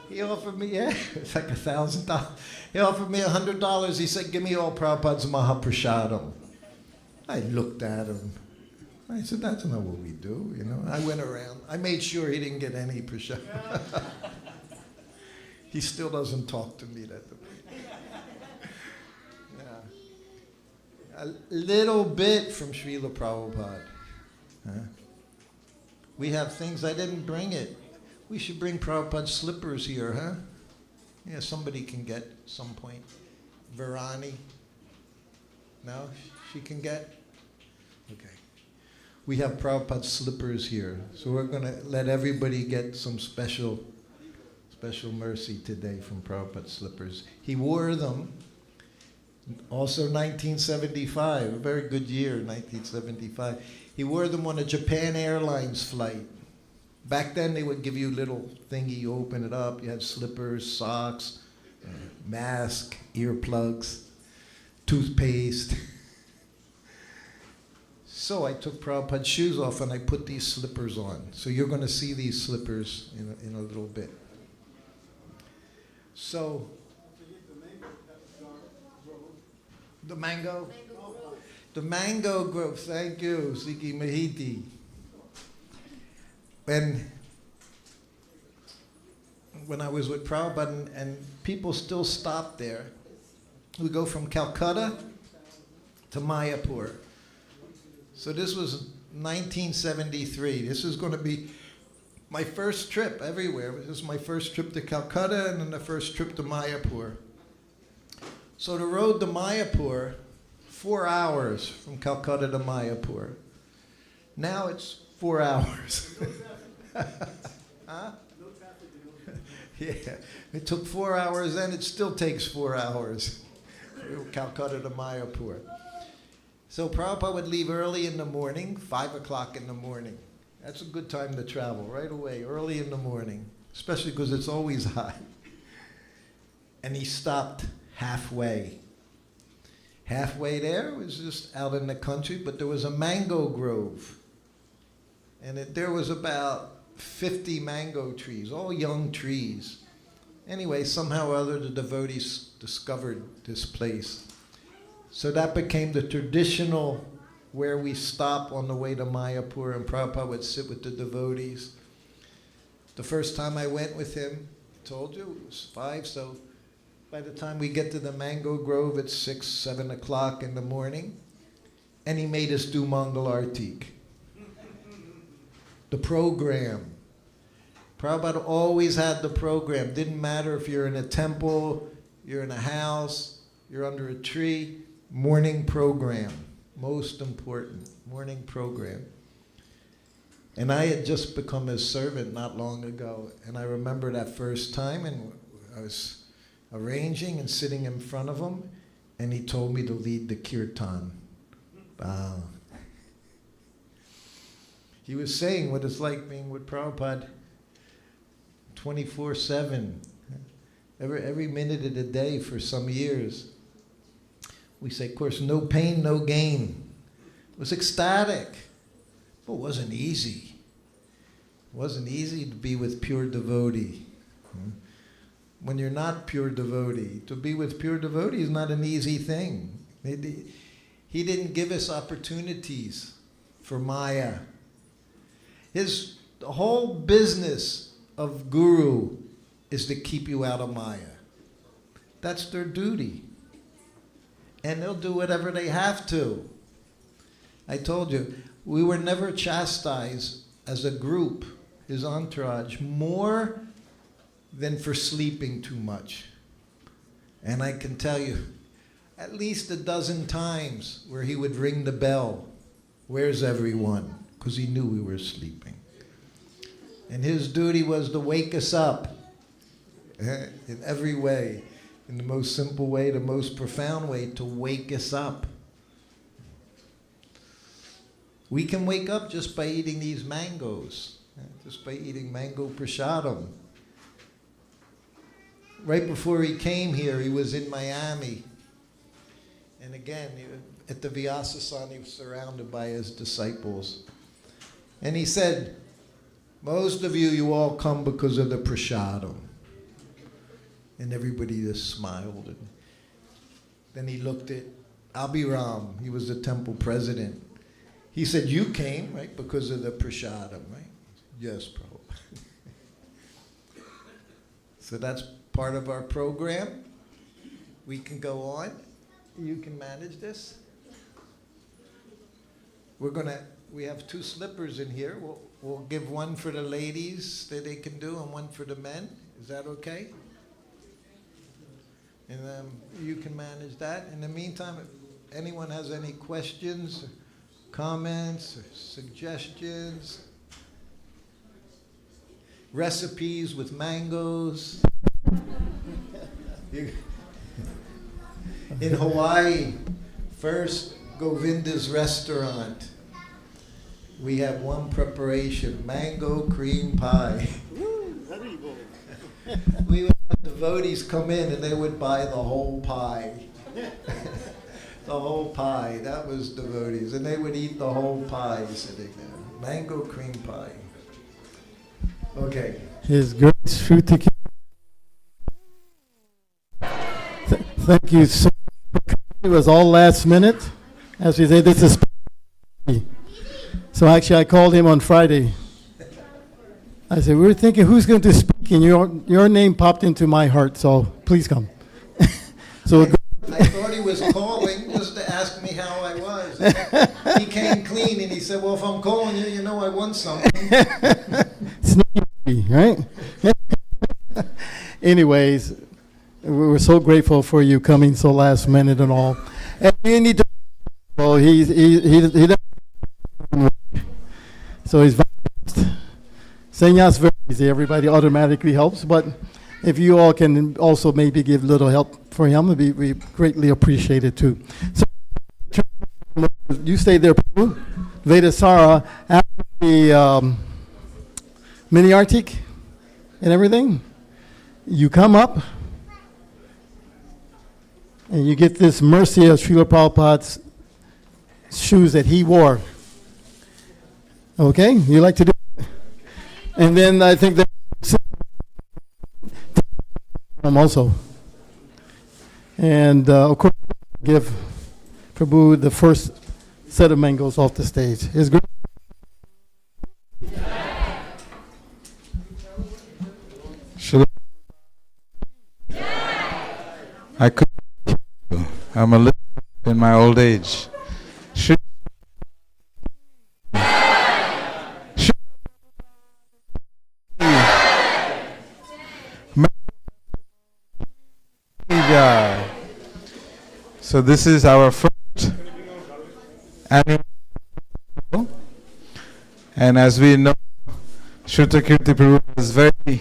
[SPEAKER 3] He offered me, it's like $1,000. He offered me $100. He said, give me all Prabhupada's Mahaprasadam. I looked at him. I said, that's not what we do, I went around. I made sure he didn't get any prasadam. He still doesn't talk to me that way. Yeah. A little bit from Srila Prabhupada. We have things, I didn't bring it. We should bring Prabhupada's slippers here, huh? Yeah, somebody can get some point. Varani? No? She can get? Okay. We have Prabhupada's slippers here. So we're going to let everybody get some special mercy today from Prabhupada's slippers. He wore them. Also 1975, a very good year, 1975. He wore them on a Japan Airlines flight. Back then they would give you a little thingy, you open it up, you had slippers, socks, mask, earplugs, toothpaste. So I took Prabhupada's shoes off and I put these slippers on. So you're going to see these slippers in a little bit. So, the mango? The mango grove, thank you, Siki Mahiti. When I was with Prabhupada and people still stop there, we go from Calcutta to Mayapur. So this was 1973. This is going to be my first trip everywhere. This is my first trip to Calcutta and then the first trip to Mayapur. So the road to Mayapur, 4 hours from Calcutta to Mayapur. Now it's 4 hours. Huh? Yeah, it took 4 hours and it still takes 4 hours. Calcutta to Mayapur. So Prabhupada would leave early in the morning, 5 o'clock in the morning. That's a good time to travel, right away, early in the morning, especially because it's always hot. And he stopped halfway. Halfway there was just out in the country, but there was a mango grove. And there was about 50 mango trees, all young trees. Anyway, somehow or other the devotees discovered this place. So that became the traditional where we stop on the way to Mayapur, and Prabhupada would sit with the devotees. The first time I went with him, I told you, it was 5, so by the time we get to the mango grove, it's 6, 7 o'clock in the morning, and he made us do Mangal Artik. The program. Prabhupada always had the program. Didn't matter if you're in a temple, you're in a house, you're under a tree. Morning program. Most important. Morning program. And I had just become his servant not long ago. And I remember that first time, and I was arranging and sitting in front of him, and he told me to lead the kirtan. Wow. He was saying what it's like being with Prabhupada 24/7, every minute of the day for some years. We say, of course, no pain, no gain. It was ecstatic, but it wasn't easy. It wasn't easy to be with pure devotee. When you're not pure devotee, to be with pure devotee is not an easy thing. He didn't give us opportunities for Maya. The whole business of Guru is to keep you out of Maya. That's their duty. And they'll do whatever they have to. I told you, we were never chastised as a group, his entourage, more than for sleeping too much. And I can tell you, at least a dozen times where he would ring the bell, "Where's everyone?" Because he knew we were sleeping. And his duty was to wake us up in every way. In the most simple way, the most profound way, to wake us up. We can wake up just by eating these mangoes, just by eating mango prasadam. Right before he came here, he was in Miami. And again, at the Vyasasana, he was surrounded by his disciples. And he said, "Most of you all come because of the prasadam." And everybody just smiled. And then he looked at Abhiram. He was the temple president. He said, "You came, right, because of the prasadam, right?" "Yes, Prabhupada." So that's part of our program. We can go on. You can manage this. We have 2 slippers in here. We'll give one for the ladies that they can do and one for the men. Is that okay? And you can manage that. In the meantime, if anyone has any questions, comments, or suggestions, recipes with mangoes. In Hawaii, first Govinda's restaurant, we have one preparation, mango cream pie. We would have devotees come in and they would buy the whole pie. The whole pie, that was devotees. And they would eat the whole pie sitting there. Mango cream pie. Okay.
[SPEAKER 6] His Grace Srutakirti. Thank you so much. It was all last minute. As we say, this is. So actually, I called him on Friday. I said, we were thinking who's going to speak, and your name popped into my heart, so please come. So
[SPEAKER 3] I thought he was calling just to ask me how I was. He came clean and he said, "Well, if I'm calling you, you know I won something."
[SPEAKER 6] Sneaky, right? Anyways, we're so grateful for you coming so last minute and all. And you need to, well, he doesn't, so he's saying yes very easy. Everybody automatically helps, but if you all can also maybe give a little help for him, we greatly appreciate it too. So you stay there, Prabhu. Vedasara, after the mini Arctic and everything, you come up and you get this mercy of Srila Prabhupada's shoes that he wore. Okay, you like to do it? And then I think that also. And of course, give Prabhu the first set of mangoes off the stage. His great.
[SPEAKER 7] I could. I'm a little in my old age. So this is our first annual, and as we know, Srutakirti Prabhu is very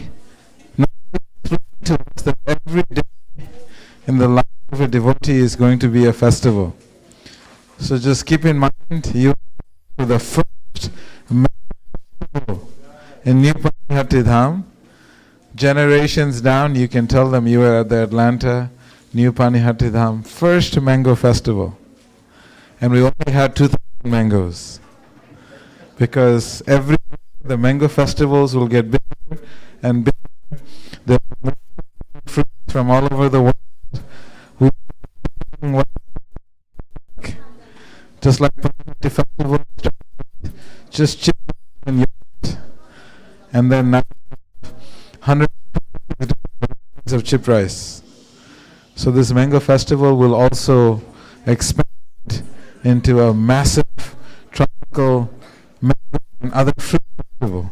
[SPEAKER 7] to us that every day in the life of a devotee is going to be a festival. So just keep in mind, you are the first festival in New Panihati Dham. Generations down, you can tell them you were at the Atlanta New Panihati Dham first mango festival. And we only had 2,000 mangoes. Because every year the mango festivals will get bigger and bigger. There are fruits from all over the world. Just like Panihati festival, just chip and yogurt. And then now 100 of chip rice. So this mango festival will also expand into a massive tropical mango and other fruit festival.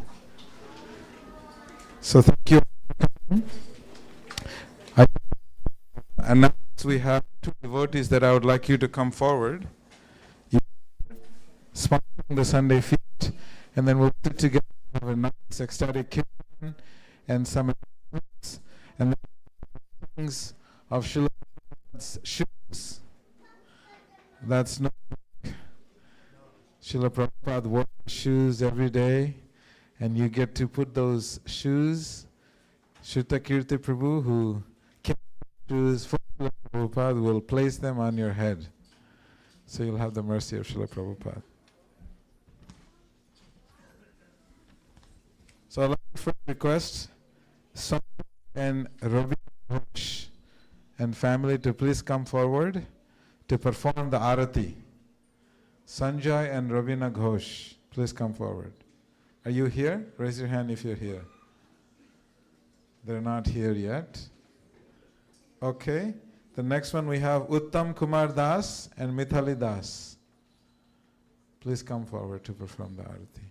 [SPEAKER 7] So thank you. I announce we have 2 devotees that I would like you to come forward. You sponsoring the Sunday feast, and then we'll sit together and have a nice ecstatic kirtan and some and the things of Srila Prabhupada's shoes. That's not Srila Prabhupada wore shoes every day, and you get to put those shoes. Srutakirti Prabhu, who kept shoes for Srila Prabhupada, will place them on your head. So you'll have the mercy of Srila Prabhupada. So I'd like to first request Sanjay and Ravi Ghosh and family to please come forward to perform the arati. Sanjay and Ravina Ghosh, please come forward. Are you here? Raise your hand if you're here. They're not here yet. Okay. The next one we have Uttam Kumar Das and Mithali Das. Please come forward to perform the arati.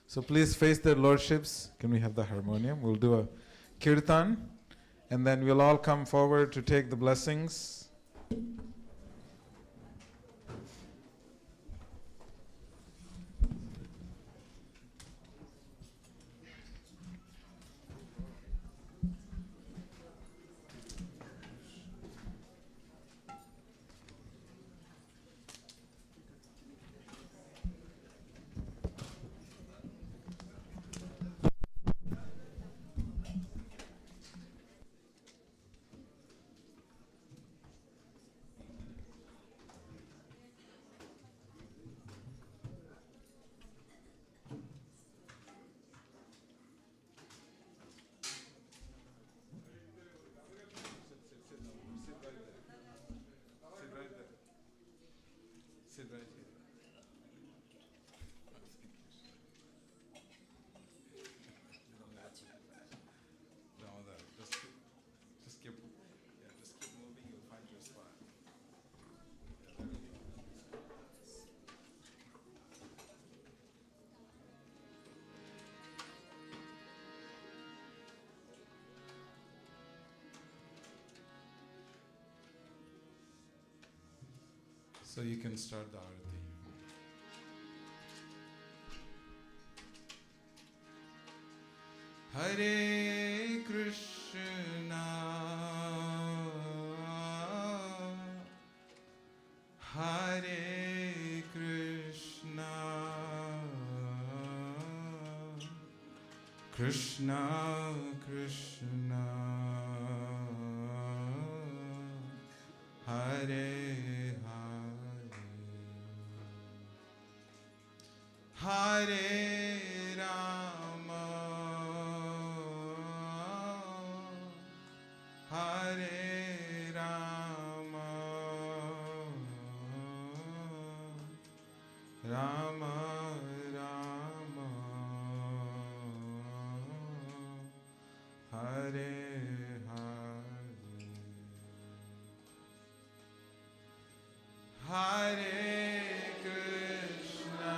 [SPEAKER 7] So please face their lordships. Can we have the harmonium? We'll do a kirtan, and then we'll all come forward to take the blessings. So you can start the arati. Hare Krishna, Hare Krishna, Krishna Krishna, Hare Hare Rama, Hare Rama, Rama Rama, Hare Hare, Hare Krishna,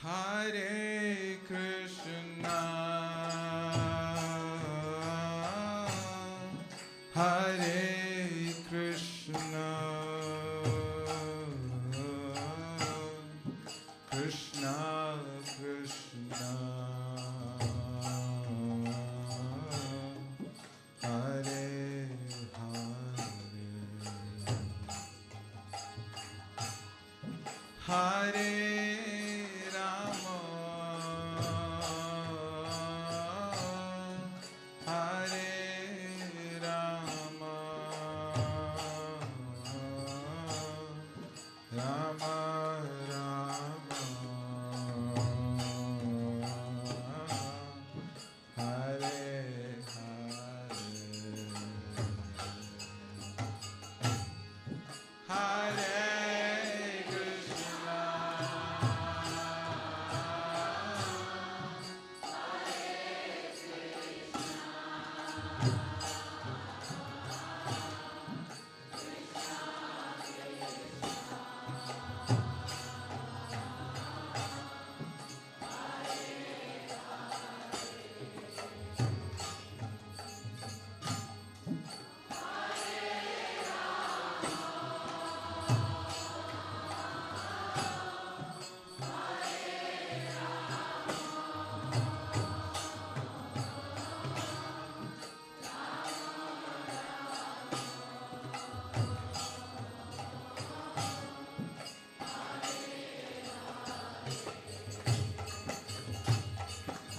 [SPEAKER 7] Hare Krishna, Hare Krishna, Krishna Krishna, Hare Hare, Hare Rama, Hare Rama, Rama Rama, Hare Hare, Hare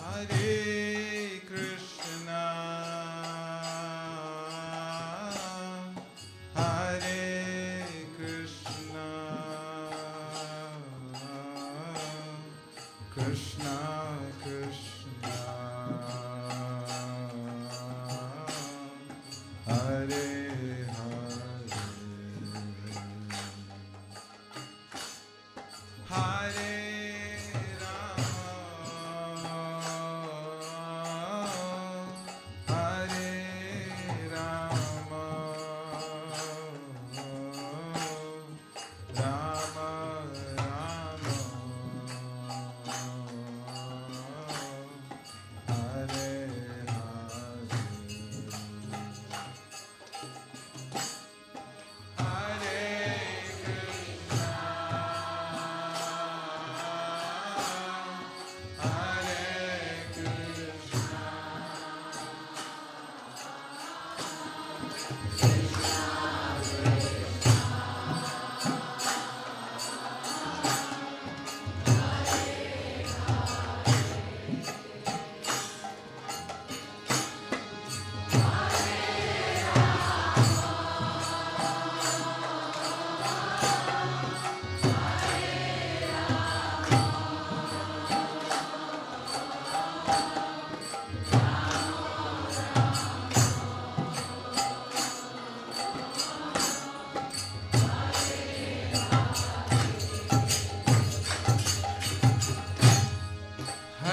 [SPEAKER 7] Hare Krishna, Hare Krishna, Krishna Krishna, Hare Hare, Hare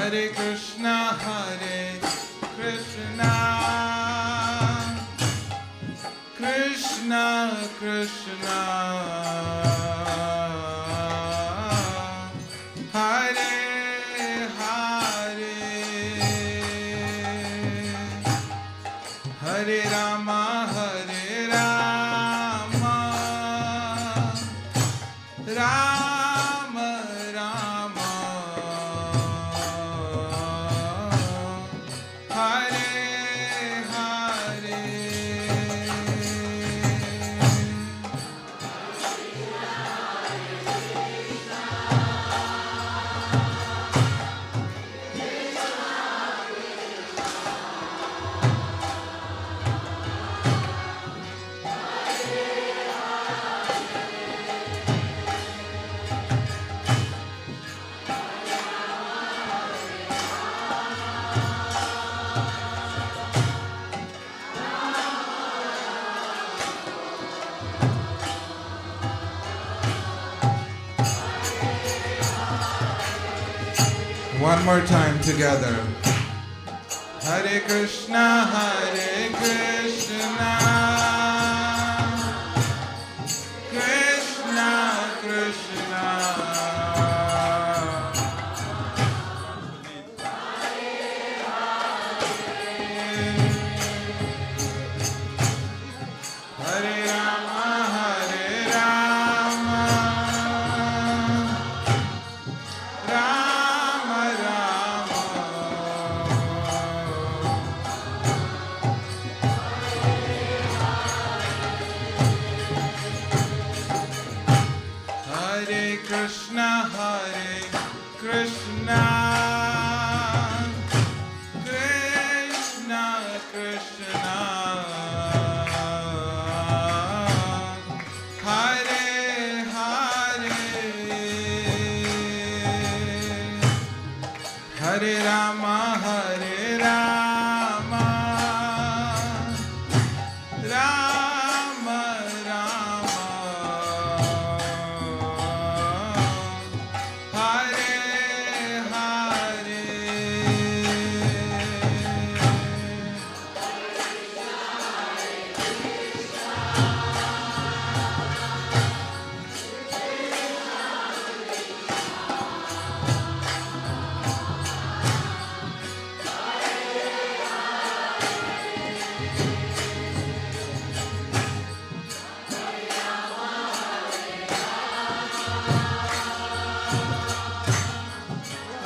[SPEAKER 7] Hare Krishna, Krishna Krishna, Hare Hare, Hare Rama, Rama Rama, Hare Hare. One more time together. Hare Krishna, Krishna Krishna, Hare Rama, Rama Rama, Hare Krishna, Krishna Krishna Krishna, Hare Hare, Hare Rama, Rama Rama, Hare Hare.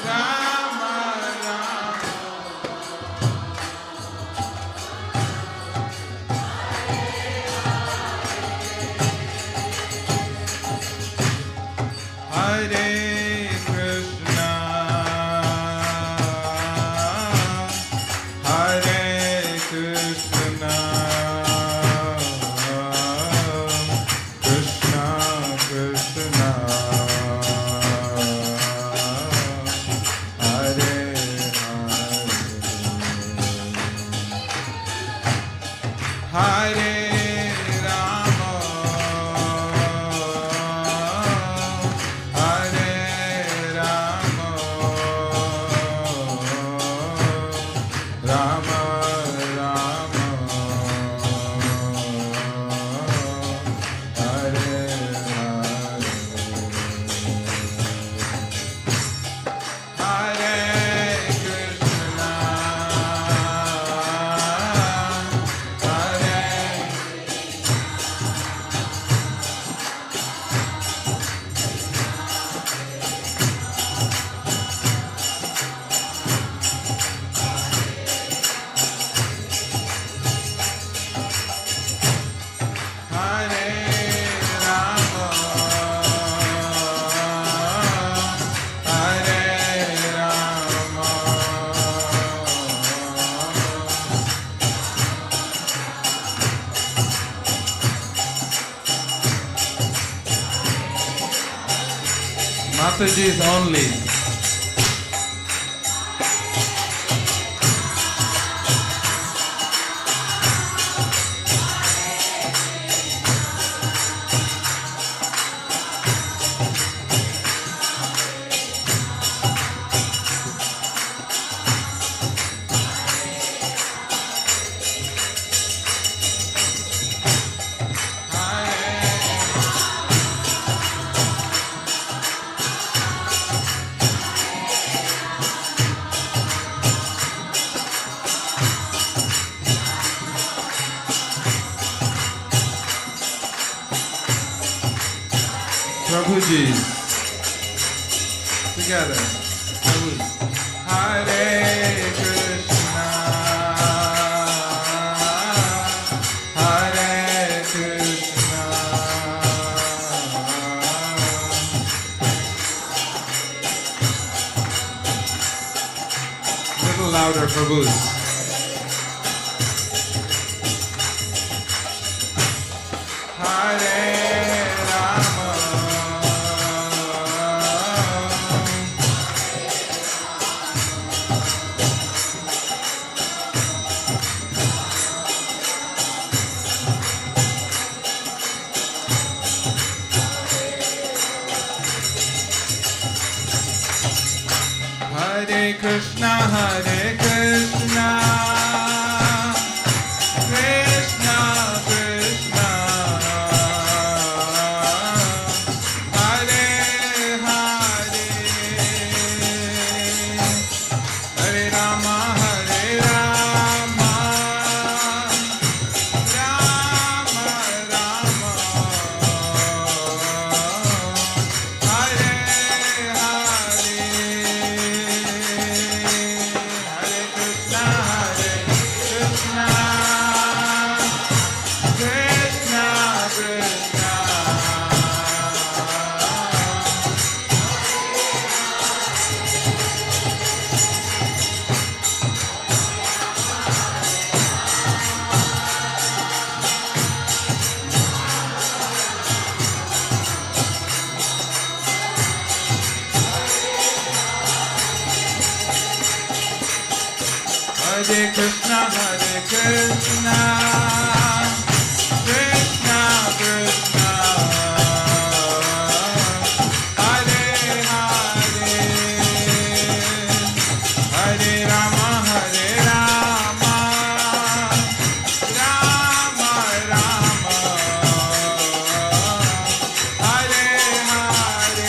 [SPEAKER 7] Rama Rama, Hare Krishna, Krishna Krishna, Hare Hare, Hare Rama, Hare Rama, Rama Rama, Hare Hare, Hare Krishna, Hare Hare Rama, Hare Rama, Mataji's only. Prabhuji. Together. Prabhu. Hare Krishna. Hare Krishna. Little louder, Prabhu. Hare Rama. Hare Krishna, Hare Krishna, Krishna Krishna, Hare Hare, Hare Rama, Hare Rama, Rama Rama, Hare Hare. Hare Krishna, Krishna Krishna. Hare Krishna, Krishna Krishna, Hare Hare, Hare Rama, Rama Rama, Hare Hare.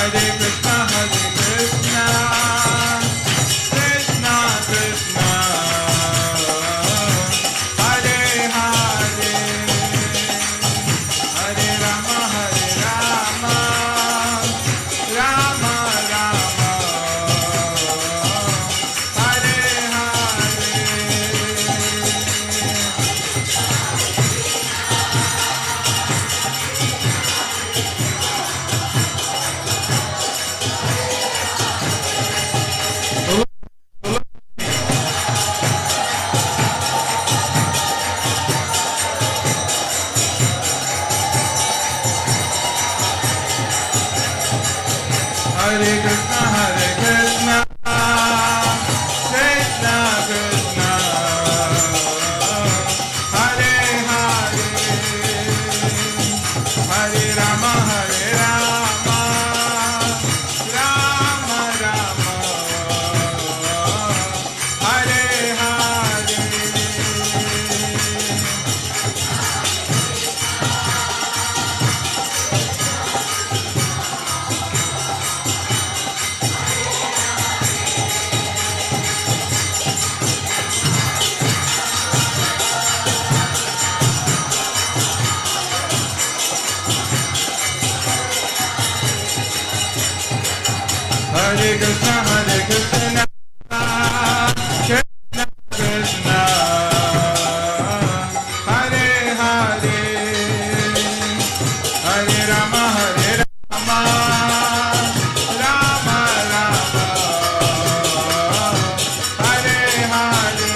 [SPEAKER 7] Hare Krishna, Krishna Krishna, Hare Hare, Hare Rama, Rama Rama, Hare Hare. Hare Krishna, Krishna Krishna, Hare Hare, Hare Rama, Rama Rama, Hare Hare. Hare Krishna, Krishna Krishna, Hare Hare, Hare Rama, Rama Rama, Hare Hare.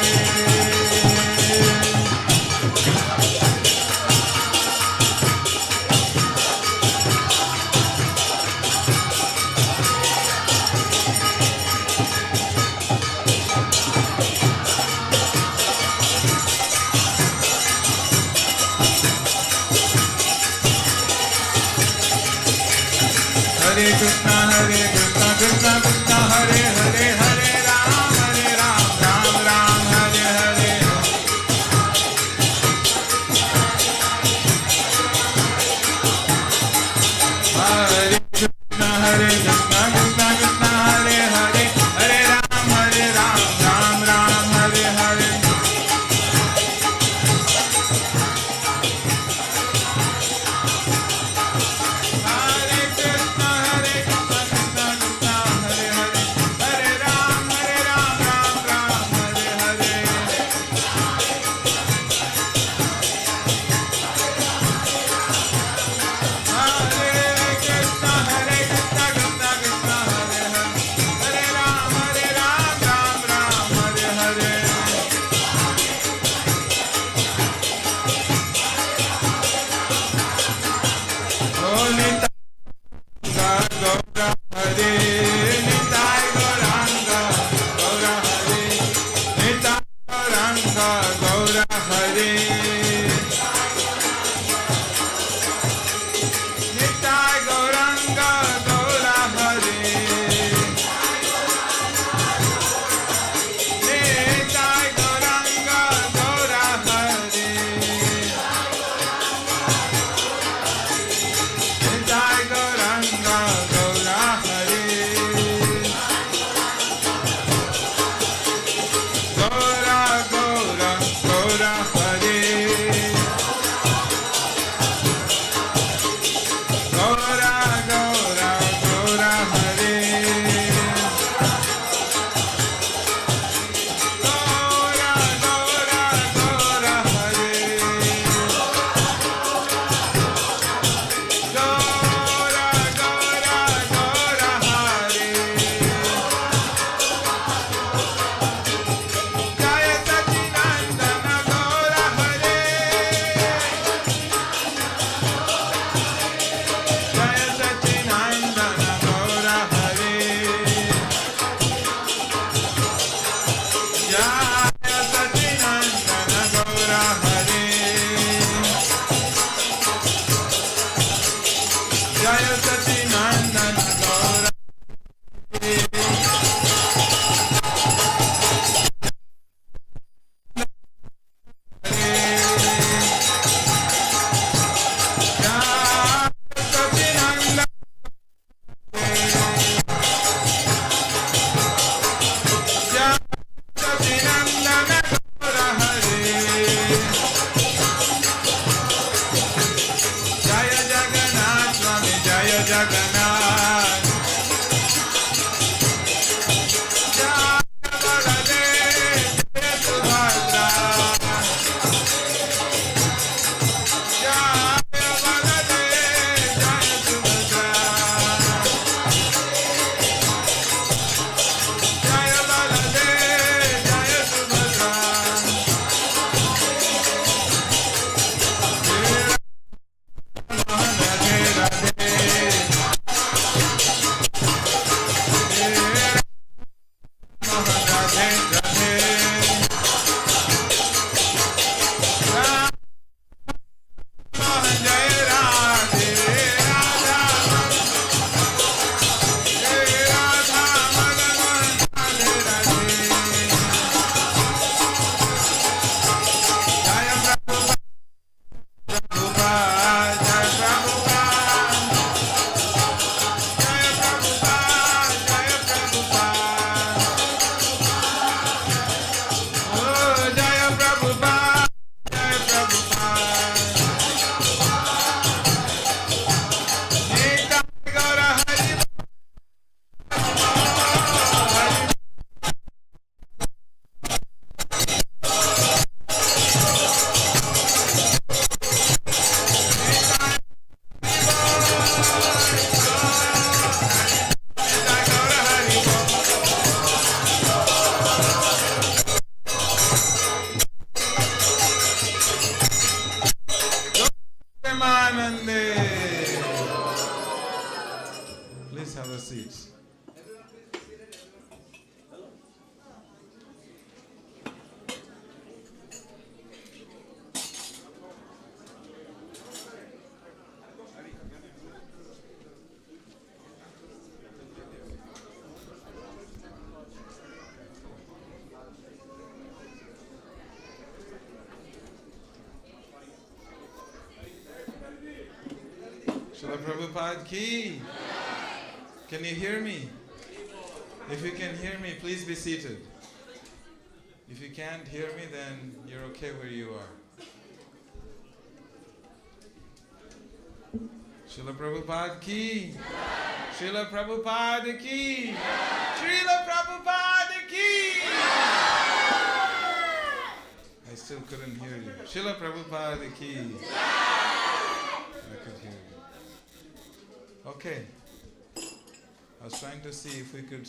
[SPEAKER 7] Srila Prabhupada ki. Can you hear me? If you can hear me, please be seated. If you can't hear me, then you're okay where you are. Srila Prabhupada ki. Srila Prabhupada ki. Srila Prabhupada ki. I still couldn't hear you. Srila Prabhupada ki. I could hear you. Okay. I was trying to see if we could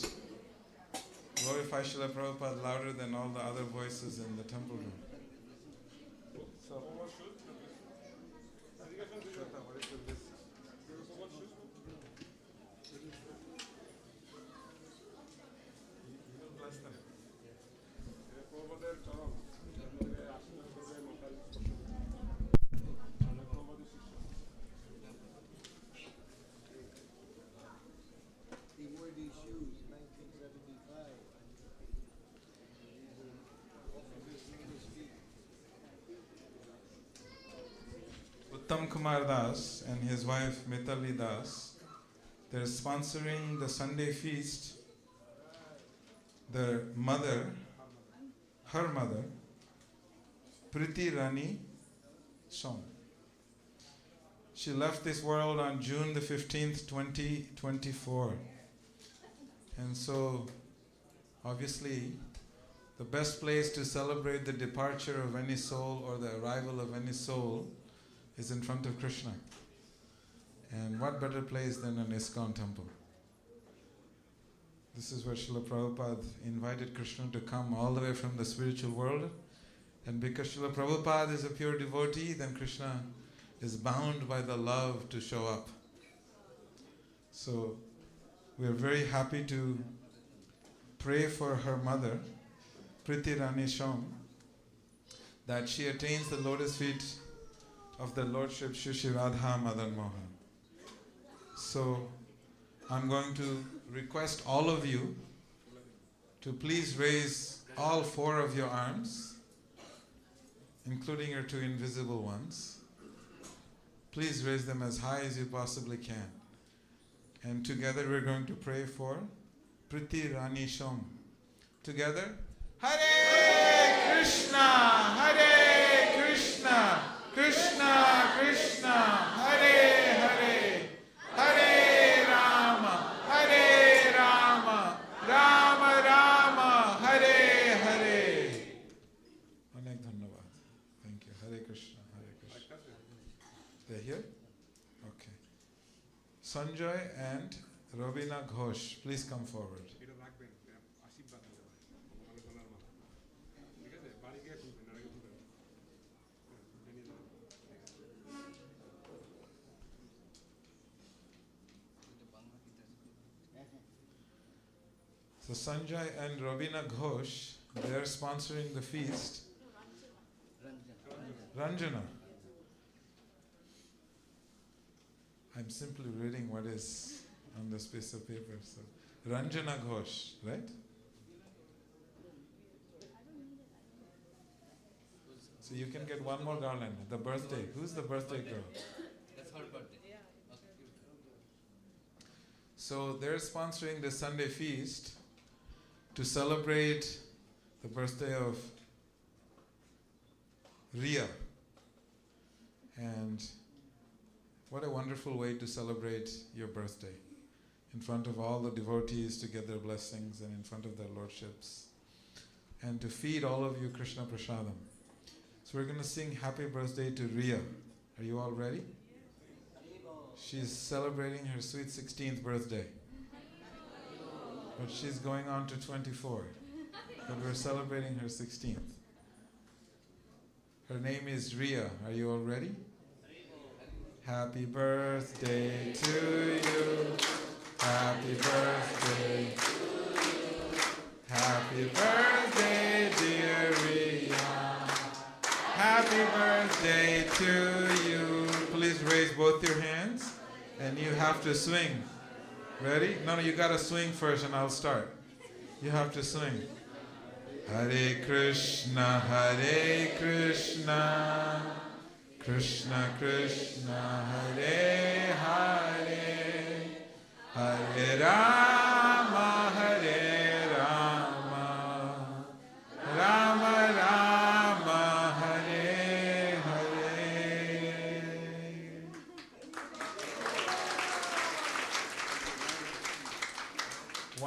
[SPEAKER 7] glorify Srila Prabhupada louder than all the other voices in the temple room.
[SPEAKER 5] He wore these shoes in 1975.
[SPEAKER 7] Uttam Kumar Das and his wife Mitali Das, they're sponsoring the Sunday feast. Their mother, her mother, Priti Rani Som. She left this world on June the 15th, 2024. And so, obviously, the best place to celebrate the departure of any soul or the arrival of any soul is in front of Krishna. And what better place than an ISKCON temple? This is where Srila Prabhupada invited Krishna to come all the way from the spiritual world. And because Srila Prabhupada is a pure devotee, then Krishna is bound by the love to show up. So we are very happy to pray for her mother, Priti Rani Shom, that she attains the lotus feet of the Lordship Shri Radha Madan Mohan. So I'm going to request all of you to please raise all four of your arms, including your two invisible ones. Please raise them as high as you possibly can. And together we're going to pray for Priti Rani Shom. Together, Hare Krishna, Hare Krishna, Krishna Krishna, Hare Hare, Hare Rama, Hare Rama, Rama Rama, Hare Hare. Anek dhanyavad. Thank you. Hare Krishna, Hare Krishna. They're here? Okay. Sanjay and Robina Ghosh, please come forward. So Sanjay and Robina Ghosh, they are sponsoring the feast. Ranjana. I'm simply reading what is on this piece of paper. So Ranjana Ghosh, right? So you can get one more garland. The birthday. Who's the birthday girl?
[SPEAKER 1] That's her birthday.
[SPEAKER 7] So they're sponsoring the Sunday feast to celebrate the birthday of Ria. And what a wonderful way to celebrate your birthday, in front of all the devotees to get their blessings and in front of their lordships, and to feed all of you Krishna Prasadam. So we're going to sing happy birthday to Ria. Are you all ready? She's celebrating her sweet 16th birthday. But she's going on to 24. But we're celebrating her 16th. Her name is Ria. Are you all ready? Happy birthday to you. Happy birthday. Happy birthday, dear Ria. Happy birthday to you. Please raise both your hands and you have to swing. Ready? No, you gotta swing first and I'll start. You have to swing. Hare Krishna, Hare Krishna, Krishna Krishna, Hare Hare.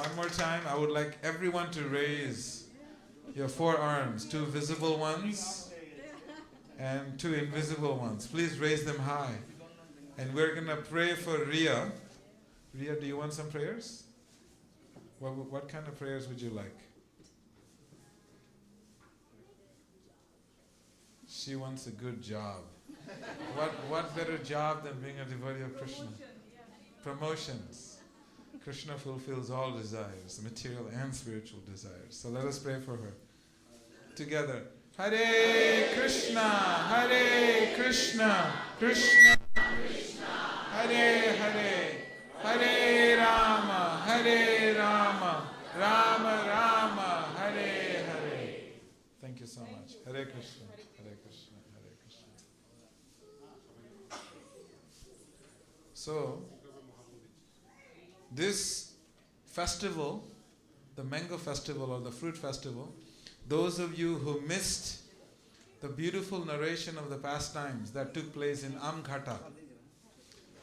[SPEAKER 7] One more time, I would like everyone to raise your forearms, two visible ones and two invisible ones. Please raise them high. And we're going to pray for Ria. Ria, do you want some prayers? What kind of prayers would you like? She wants a good job. What better job than being a devotee of Krishna? Promotions. Krishna fulfills all desires, material and spiritual desires. So let us pray for her. Together. Hare Krishna, Hare Krishna, Krishna Krishna, Hare Hare, Hare Rama, Hare Rama, Rama Rama, Hare Hare. Thank you so much. Hare Krishna, Hare Krishna, Hare Krishna. So, this festival, the mango festival or the fruit festival, those of you who missed the beautiful narration of the pastimes that took place in Amghata.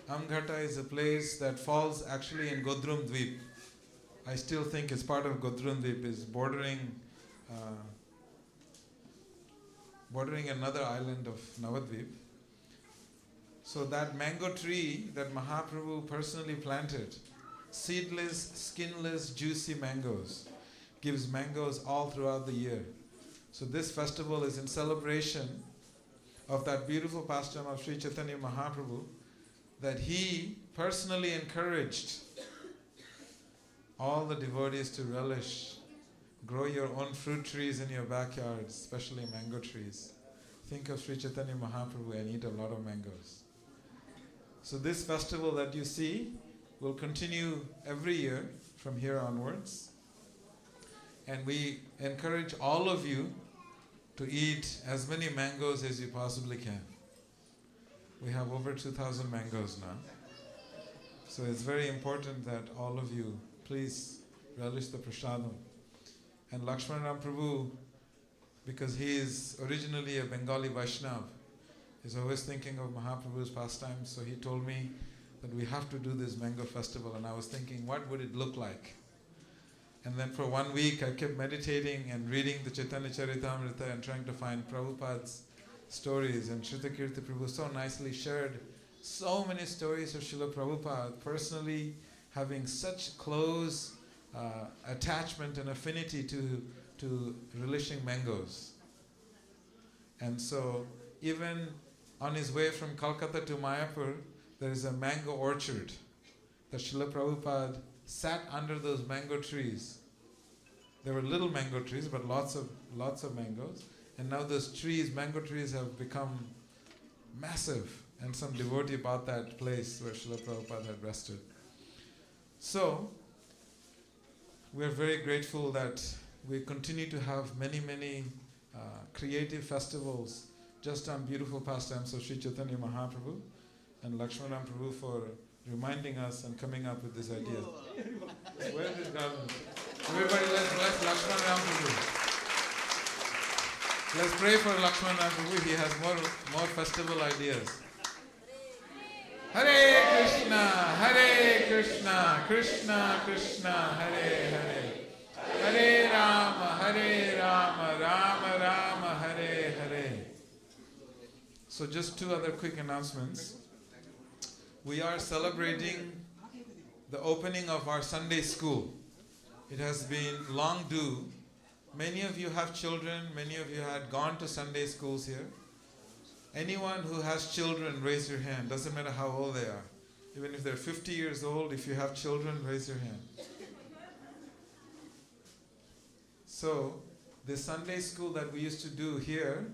[SPEAKER 7] Amghata is a place that falls actually in Godrum Dweep. I still think it's part of Godrum Dweep, is bordering another island of Navadvip. So that mango tree that Mahaprabhu personally planted, seedless, skinless, juicy mangoes, gives mangoes all throughout the year. So this festival is in celebration of that beautiful pastime of Sri Chaitanya Mahaprabhu, that he personally encouraged all the devotees to relish. Grow your own fruit trees in your backyards, especially mango trees. Think of Sri Chaitanya Mahaprabhu and eat a lot of mangoes. So this festival that you see will continue every year from here onwards. And we encourage all of you to eat as many mangoes as you possibly can. We have over 2,000 mangoes now. So it's very important that all of you please relish the prasadam. And Lakshmana Prabhu, because he is originally a Bengali Vaishnav, is always thinking of Mahaprabhu's pastimes, so he told me that we have to do this mango festival, and I was thinking, what would it look like? And then for 1 week I kept meditating and reading the Chaitanya Charitamrita and trying to find Prabhupada's stories, and Srutakirti Prabhu so nicely shared so many stories of Srila Prabhupada, personally having such close attachment and affinity to relishing mangoes. And so even on his way from Calcutta to Mayapur, there is a mango orchard that Srila Prabhupada sat under those mango trees. There were little mango trees, but lots of mangoes. And now those trees, mango trees, have become massive. And some devotee bought that place where Srila Prabhupada had rested. So, we are very grateful that we continue to have many creative festivals just on beautiful pastimes of Sri Chaitanya Mahaprabhu and Lakshmana Prabhu for reminding us and coming up with this idea. Where is this garland? Everybody, let's bless Lakshmana Prabhu. Let's pray for Lakshmana Prabhu. He has more festival ideas. Hare Krishna, Krishna Krishna, Hare Hare. Hare Rama, Rama Rama, Hare Hare. So just two other quick announcements. We are celebrating the opening of our Sunday school. It has been long due. Many of you have children, many of you had gone to Sunday schools here. Anyone who has children, raise your hand. Doesn't matter how old they are. Even if they're 50 years old, if you have children, raise your hand. So, the Sunday school that we used to do here,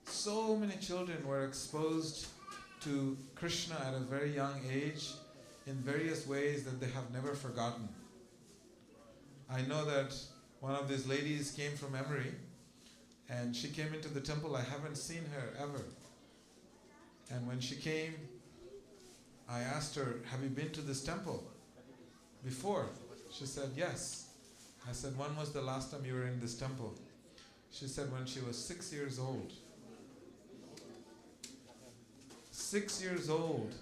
[SPEAKER 7] so many children were exposed to Krishna at a very young age in various ways that they have never forgotten. I know that one of these ladies came from Emory, and she came into the temple. I haven't seen her ever. And when she came, I asked her, have you been to this temple before? She said, yes. I said, when was the last time you were in this temple? She said, when she was 6 years old. 6 years old.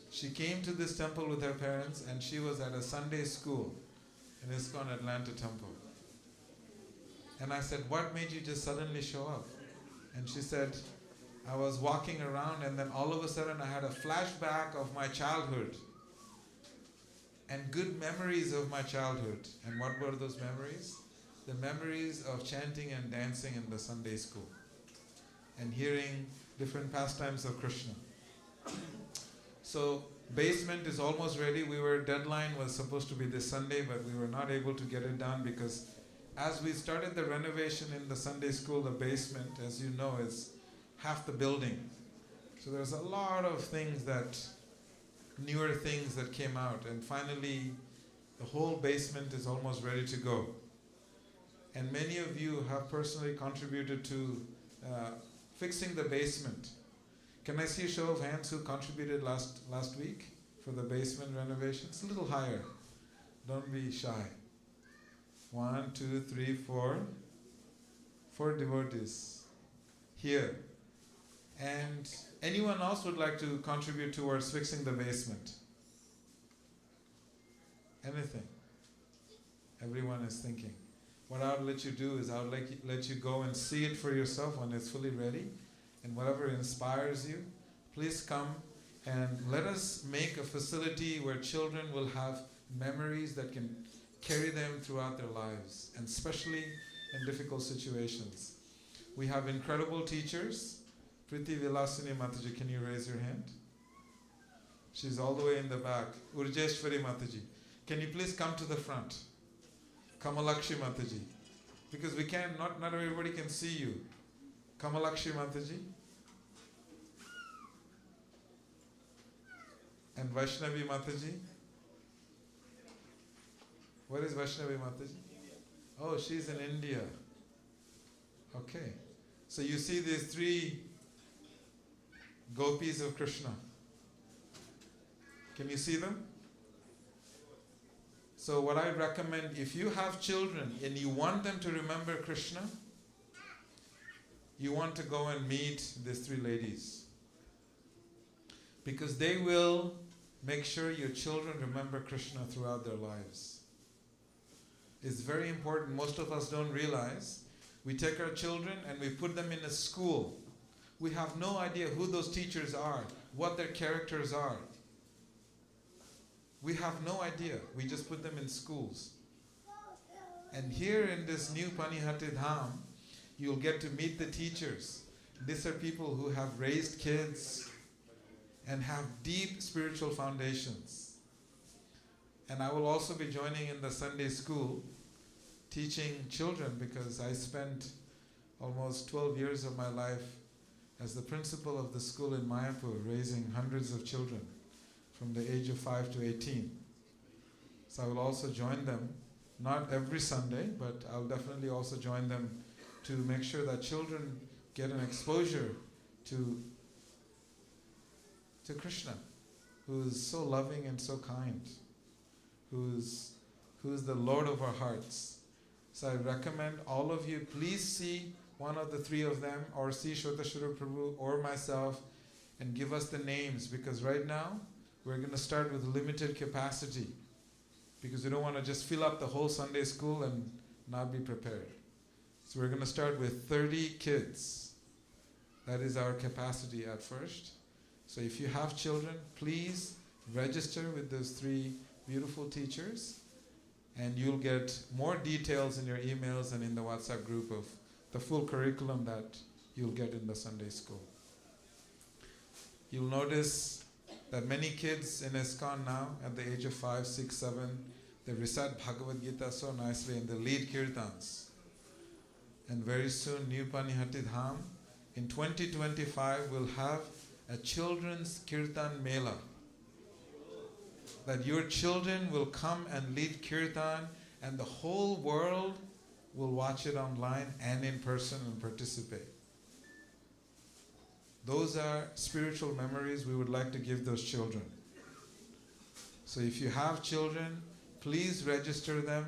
[SPEAKER 7] She came to this temple with her parents, and she was at a Sunday school. in ISKCON Atlanta Temple. And I said, what made you just suddenly show up? And she said, I was walking around and then all of a sudden I had a flashback of my childhood and good memories of my childhood. And what were those memories? The memories of chanting and dancing in the Sunday school and hearing different pastimes of Krishna. So basement is almost ready. Deadline was supposed to be this Sunday, but we were not able to get it done because as we started the renovation in the Sunday school, the basement, as you know, is half the building. So there's a lot of newer things that came out, and finally the whole basement is almost ready to go. And many of you have personally contributed to fixing the basement. Can I see a show of hands who contributed last week for the basement renovation? It's a little higher. Don't be shy. 1, 2, 3, 4. 4 devotees here. And anyone else would like to contribute towards fixing the basement? Anything? Everyone is thinking. What I would let you do is I would let you go and see it for yourself when it's fully ready. And whatever inspires you, please come and let us make a facility where children will have memories that can carry them throughout their lives, and especially in difficult situations. We have incredible teachers. Priti Vilasini Mataji, can you raise your hand? She's all the way in the back. Urjeshwari Mataji, can you please come to the front? Kamalakshi Mataji, because not everybody can see you. Kamalakshi Mataji. And Vaishnavi Mataji. Where is Vaishnavi Mataji? Oh, she's in India. Okay. So you see these 3 gopis of Krishna. Can you see them? So what I recommend, if you have children and you want them to remember Krishna, you want to go and meet these 3 ladies. Because they will make sure your children remember Krishna throughout their lives. It's very important. Most of us don't realize. We take our children and we put them in a school. We have no idea who those teachers are, what their characters are. We have no idea. We just put them in schools. And here in this new Panihati Dham, you'll get to meet the teachers. These are people who have raised kids and have deep spiritual foundations. And I will also be joining in the Sunday school, teaching children, because I spent almost 12 years of my life as the principal of the school in Mayapur, raising hundreds of children from the age of 5 to 18. So I will also join them, not every Sunday, but I'll definitely also join them to make sure that children get an exposure to Krishna, who is so loving and so kind, who is the Lord of our hearts. So I recommend all of you, please see one of the 3 of them, or see Srila Prabhu or myself, and give us the names, because right now we're going to start with limited capacity, because we don't want to just fill up the whole Sunday school and not be prepared. So we're going to start with 30 kids. That is our capacity at first. So if you have children, please register with those 3 beautiful teachers, and you'll get more details in your emails and in the WhatsApp group of the full curriculum that you'll get in the Sunday school. You'll notice that many kids in ISKCON now, at the age of 5, 6, 7, they recite Bhagavad Gita so nicely and they lead kirtans. And very soon, New Panihati Dham, in 2025, we'll have a children's kirtan mela. That your children will come and lead kirtan, and the whole world will watch it online and in person and participate. Those are spiritual memories we would like to give those children. So if you have children, please register them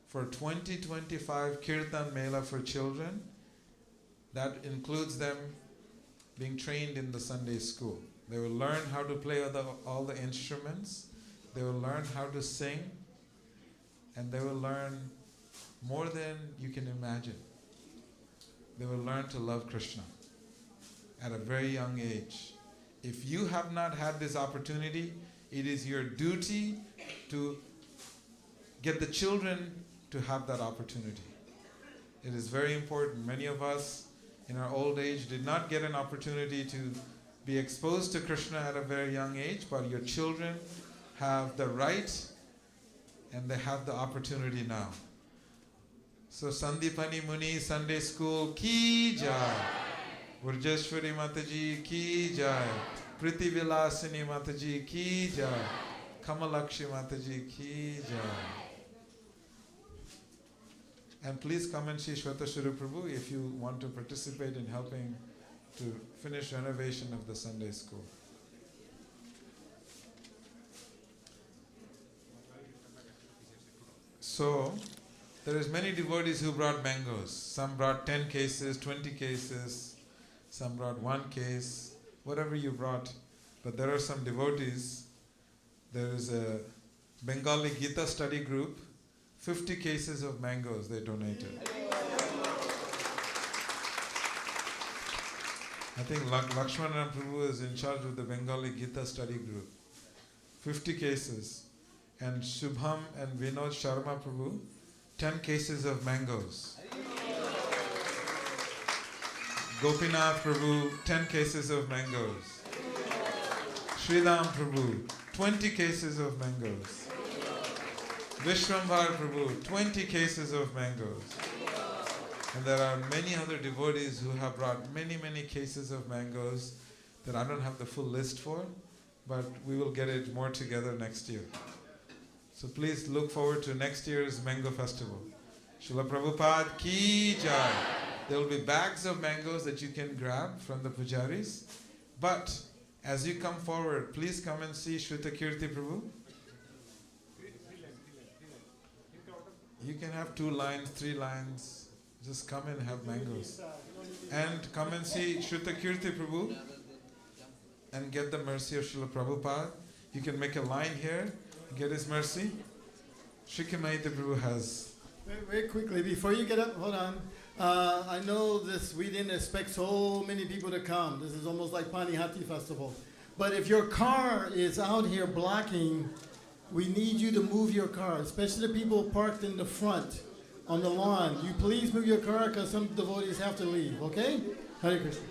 [SPEAKER 7] for 2025 Kirtan Mela for children. That includes them being trained in the Sunday school. They will learn how to play all the instruments. They will learn how to sing. and they will learn more than you can imagine. They will learn to love Krishna at a very young age. If you have not had this opportunity, it is your duty to get the children to have that opportunity. It is very important. Many of us in our old age did not get an opportunity to be exposed to Krishna at a very young age, but your children have the right and they have the opportunity now. So Sandipani Muni Sunday School ki jai, Urjeshwari Mataji ki jai, Priti Vilasini Mataji ki jai, Kamalakshi Mataji ki jai. And please come and see Srila Prabhupada if you want to participate in helping to finish renovation of the Sunday school. So, there is many devotees who brought mangoes. Some brought 10 cases, 20 cases, some brought 1 case, whatever you brought. But there are some devotees. There is a Bengali Gita study group, 50 cases of mangoes they donated. I think Lakshmana Prabhu is in charge of the Bengali Gita study group. 50 cases. And Shubham and Vinod Sharma Prabhu, 10 cases of mangoes. Gopinath Prabhu, 10 cases of mangoes. Sridham Prabhu, 20 cases of mangoes. Vishwambar Prabhu, 20 cases of mangoes. And there are many other devotees who have brought many, many cases of mangoes that I don't have the full list for, but we will get it more together next year. So please look forward to next year's Mango Festival. Srila Prabhupada ki jai. There will be bags of mangoes that you can grab from the pujaris. But as you come forward, please come and see Srutakirti Prabhu. You can have 2 lines, 3 lines. Just come and have mangoes. And come and see Srutakirti Prabhu and get the mercy of Srila Prabhupada. You can make a line here, get his mercy. Shrikimaita Prabhu has.
[SPEAKER 6] Very quickly, before you get up, hold on. I know this, we didn't expect so many people to come. This is almost like Panihati Festival. But if your car is out here blocking, we need you to move your car, especially the people parked in the front on the lawn. You please move your car because some devotees have to leave, okay? Hare Krishna.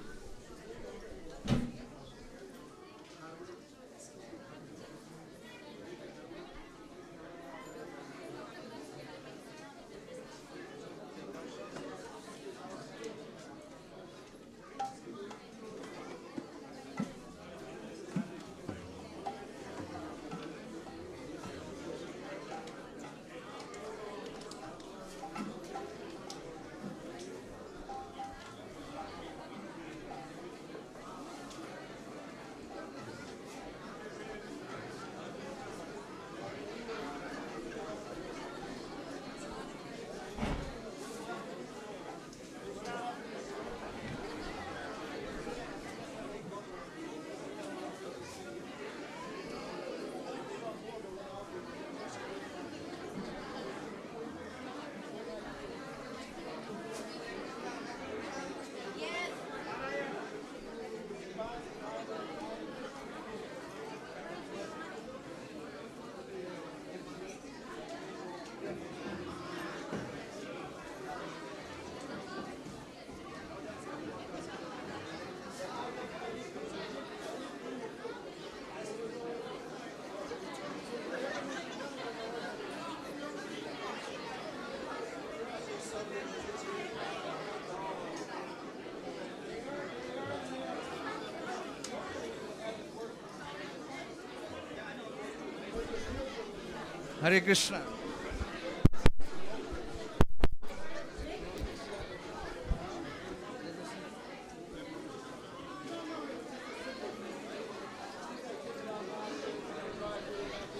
[SPEAKER 1] Hare Krishna.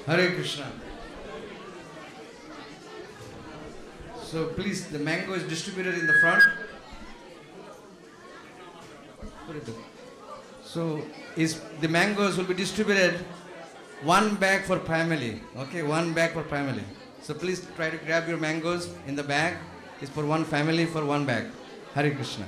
[SPEAKER 1] Hare Krishna. So please, the mango is distributed in the front. So the mangoes will be distributed 1 bag for family. Okay, 1 bag for family. So please try to grab your mangoes in the bag. It's for one family, for one bag. Hare Krishna.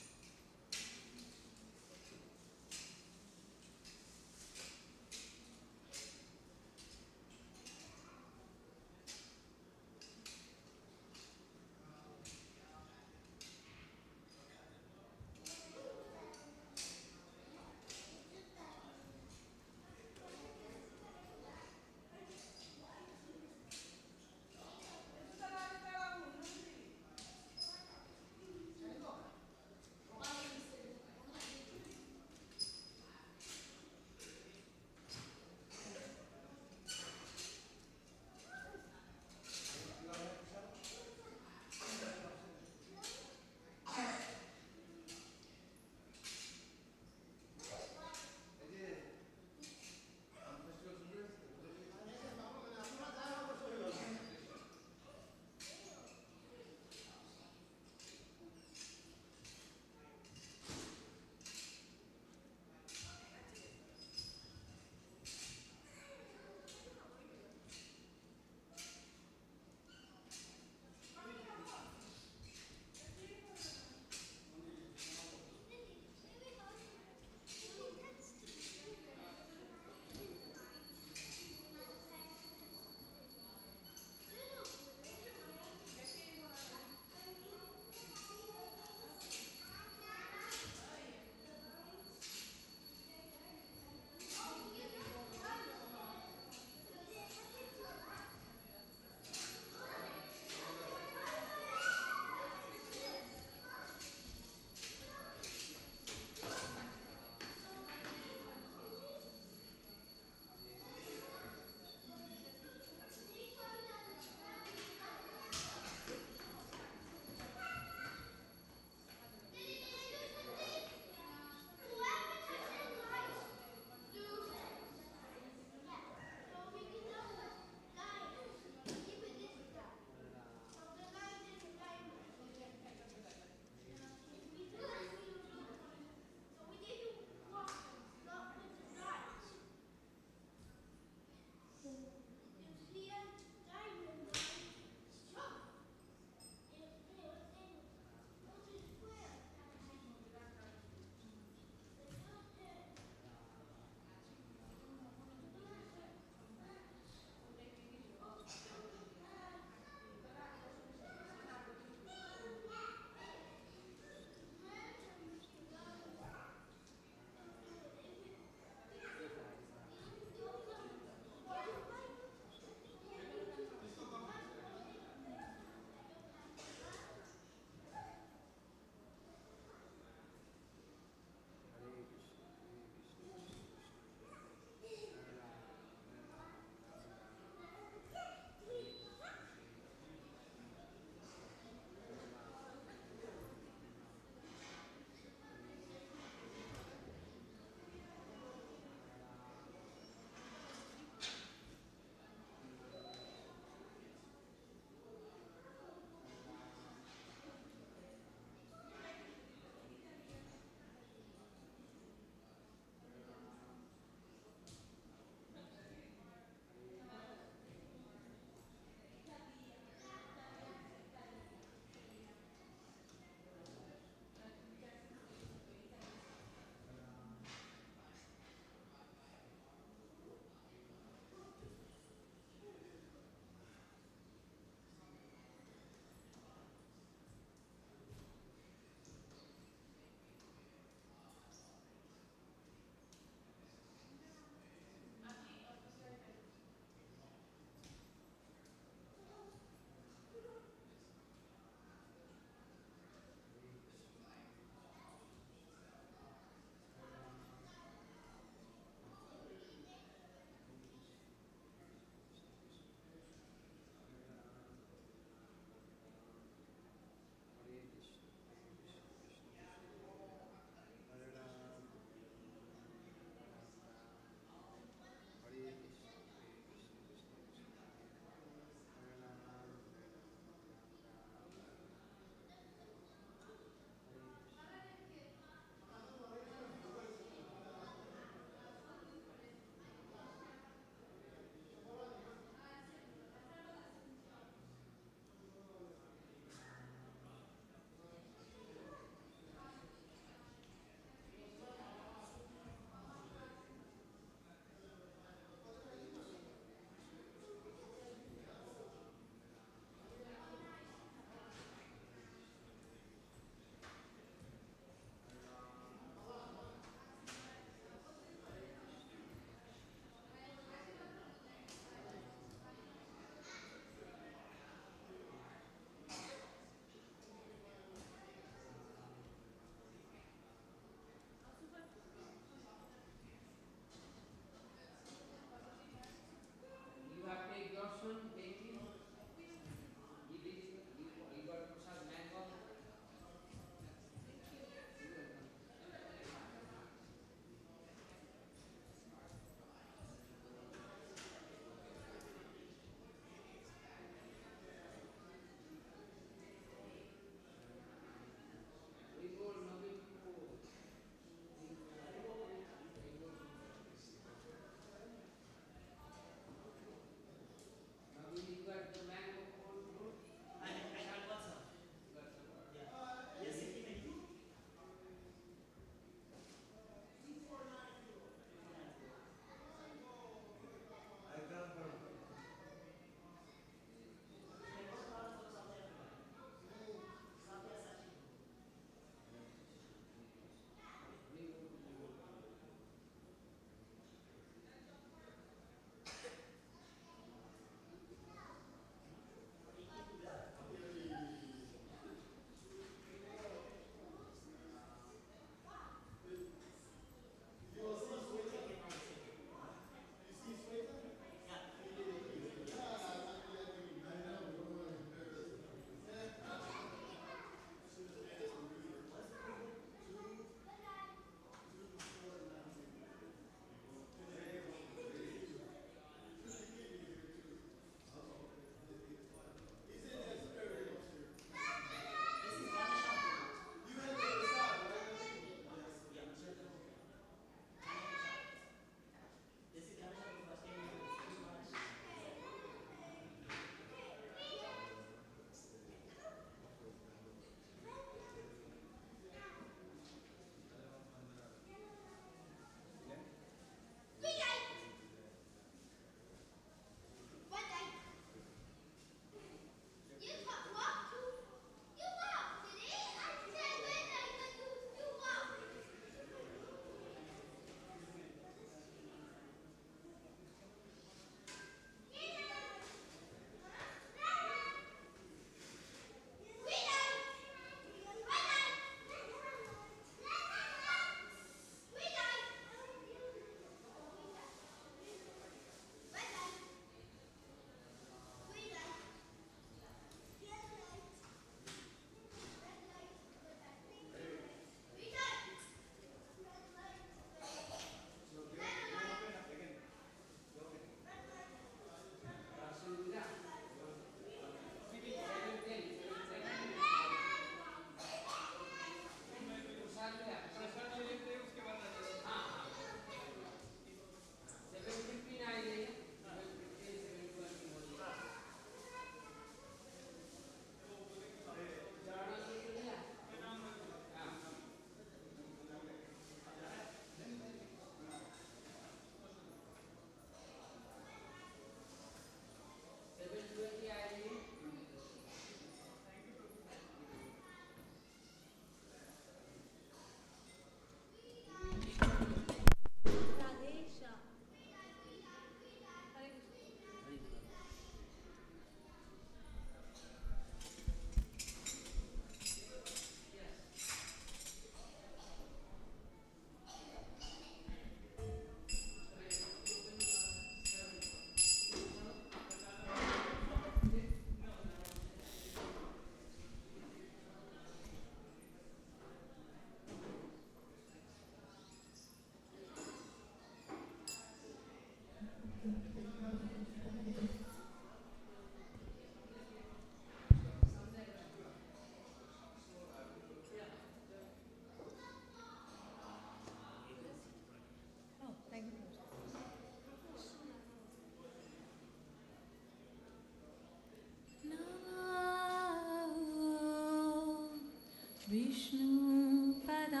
[SPEAKER 2] Vishnupadaya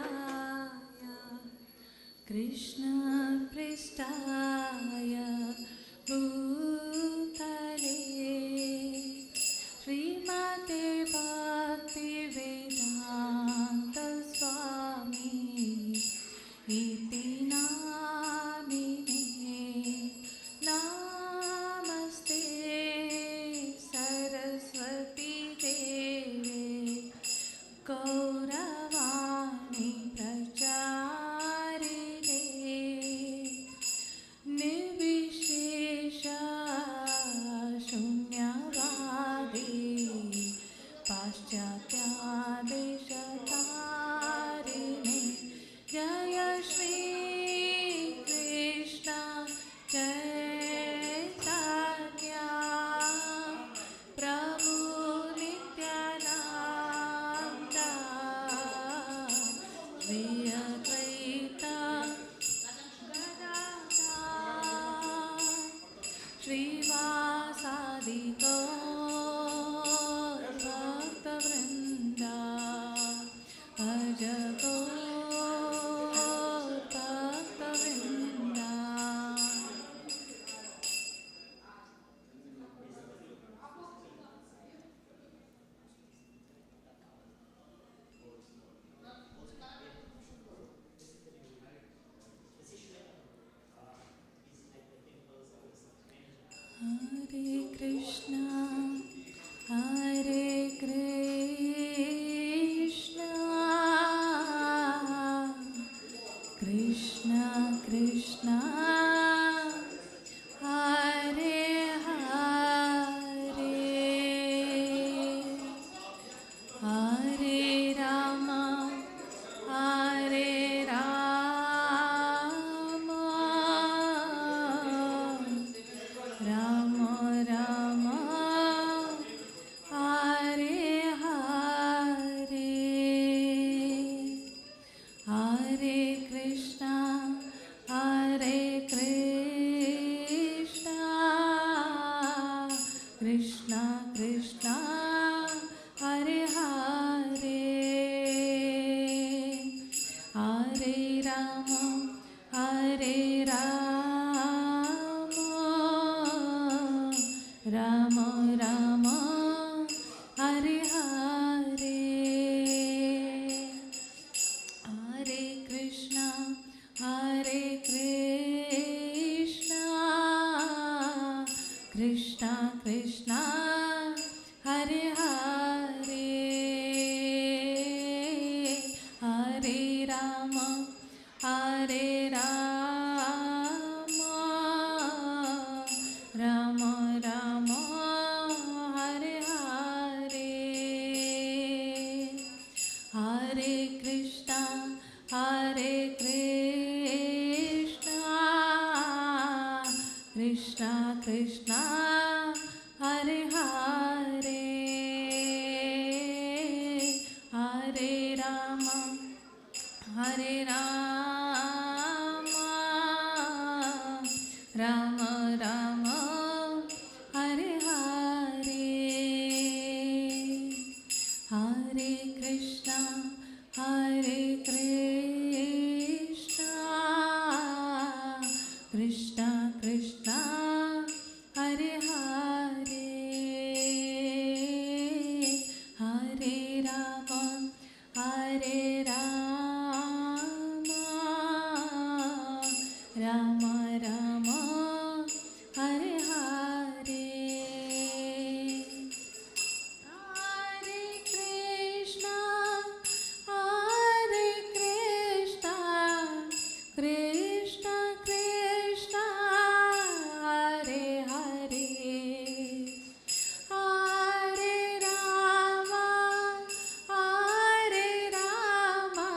[SPEAKER 2] Krishna Pristaya Bhutale Srimate Bhaktivedanta Swami Iti Namine Namaste Saraswati Deve Gauravani Pracharine Nivishesha Shunyavadi Paschatya Deshatarine Jaya Shri Krishna Chaitanya Prabhu Nityananda Shri Advaita Gadadhar Srivasadi Gaur Bhakta Vrinda Bhaja Gaur Bhakta Vrinda. Hare Krishna, Hare Krishna, Krishna Krishna, Hare Hare, Hare Rama, Hare Rama, Rama Rama, Hare Hare, Hare Krishna, Hare Krishna, Krishna Krishna, Hare Hare, Hare Rama, Hare Rama, Rama Rama, Hare Hare, Hare Krishna, Hare Krishna, Krishna Krishna, Hare Hare, Hare Rama, Hare Rama, Rama Rama, Hare Hare, Hare Krishna, Hare Krishna, Krishna Krishna, Hare Hare, Hare Rama, Hare Rama, Rama Rama, Hare Hare, Hare Krishna, Hare Krishna, Krishna Krishna, Hare Hare, Hare Rama, Hare Rama, Rama Rama, Hare Hare, Hare Krishna, Hare Krishna, Krishna Krishna, Hare Hare, Hare Rama, Hare Rama,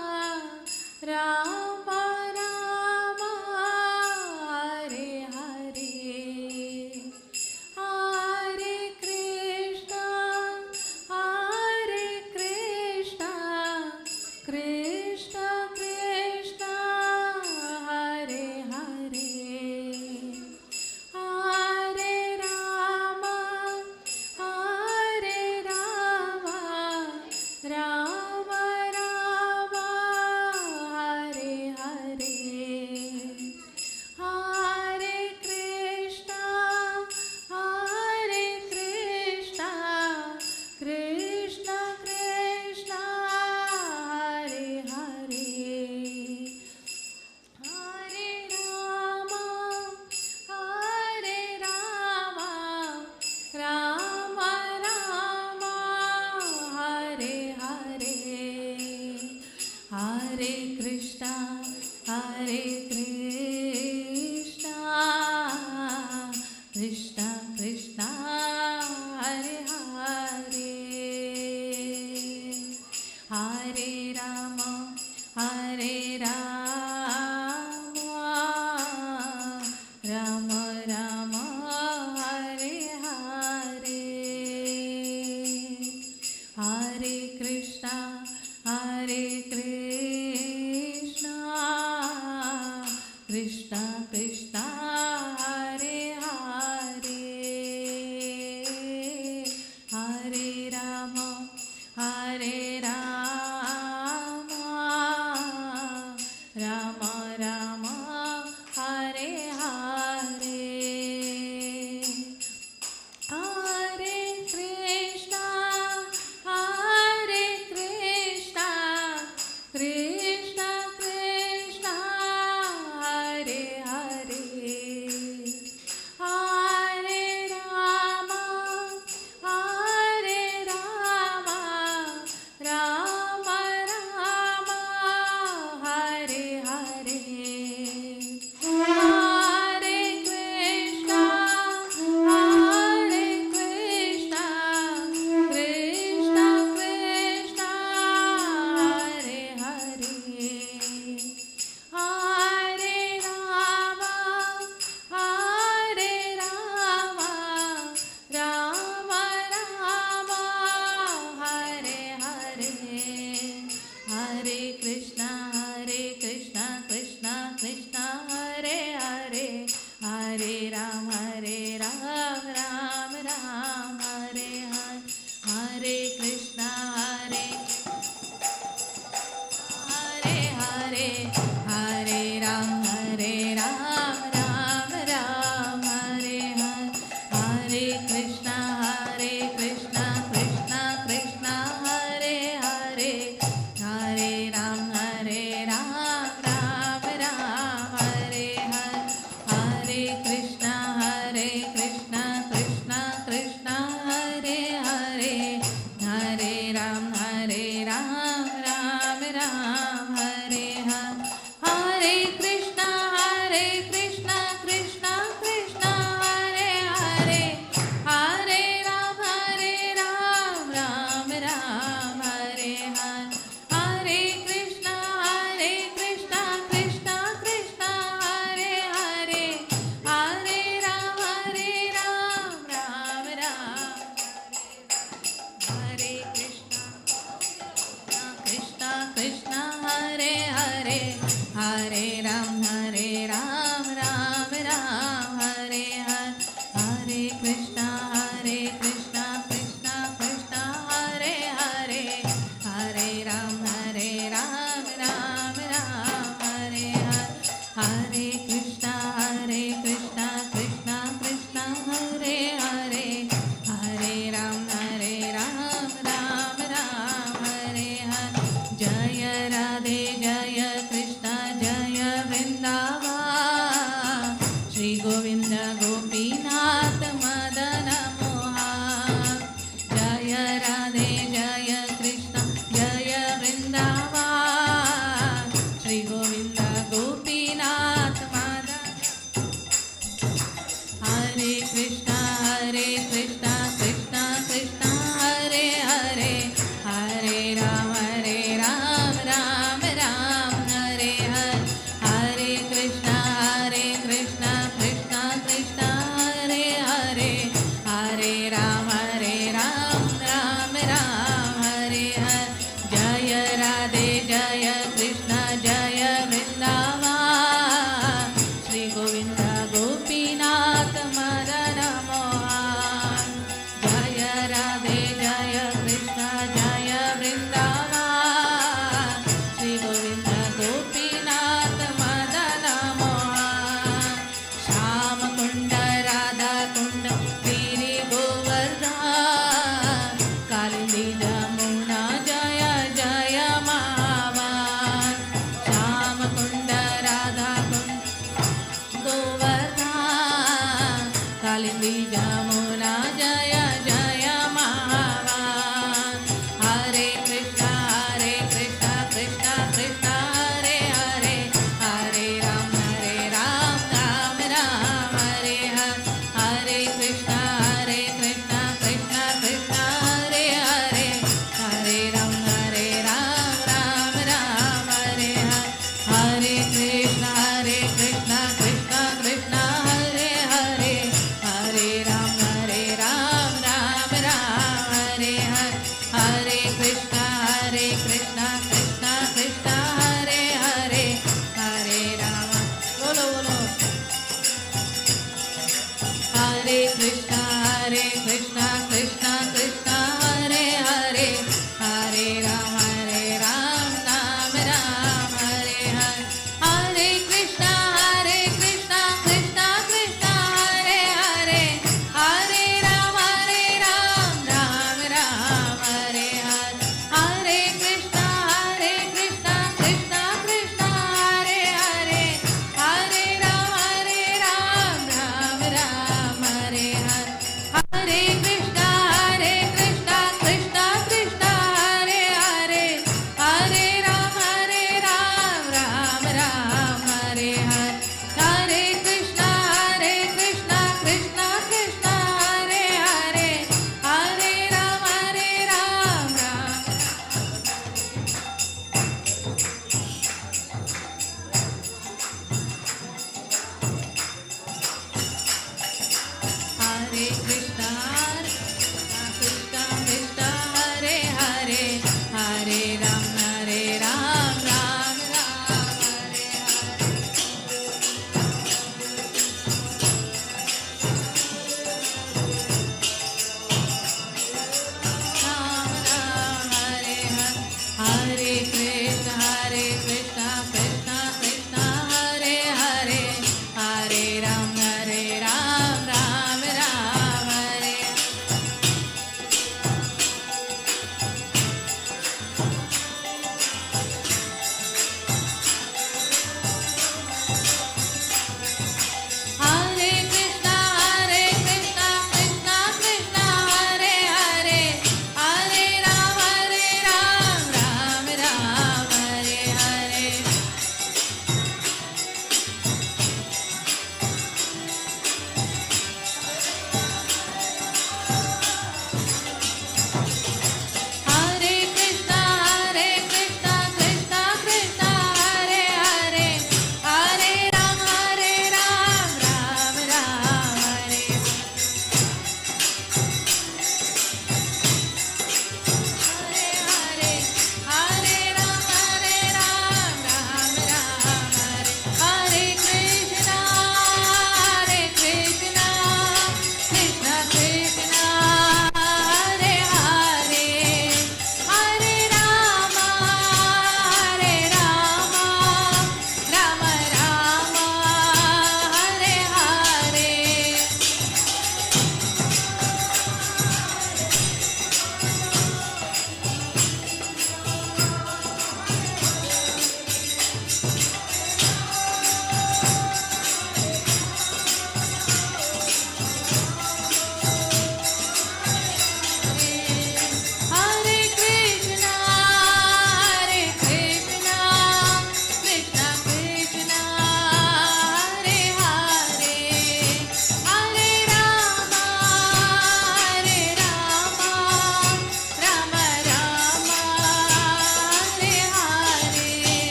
[SPEAKER 8] Shama Krishna Krishna Krishna Hare Hare Hare Rama bolo bolo Hare Krishna Krishna Krishna Hare Hare Hare Ram Ram Ram Hare Hare Hare Krishna Krishna Krishna Hare Hare Hare Ram Ram Ram Hare Hare Hare Krishna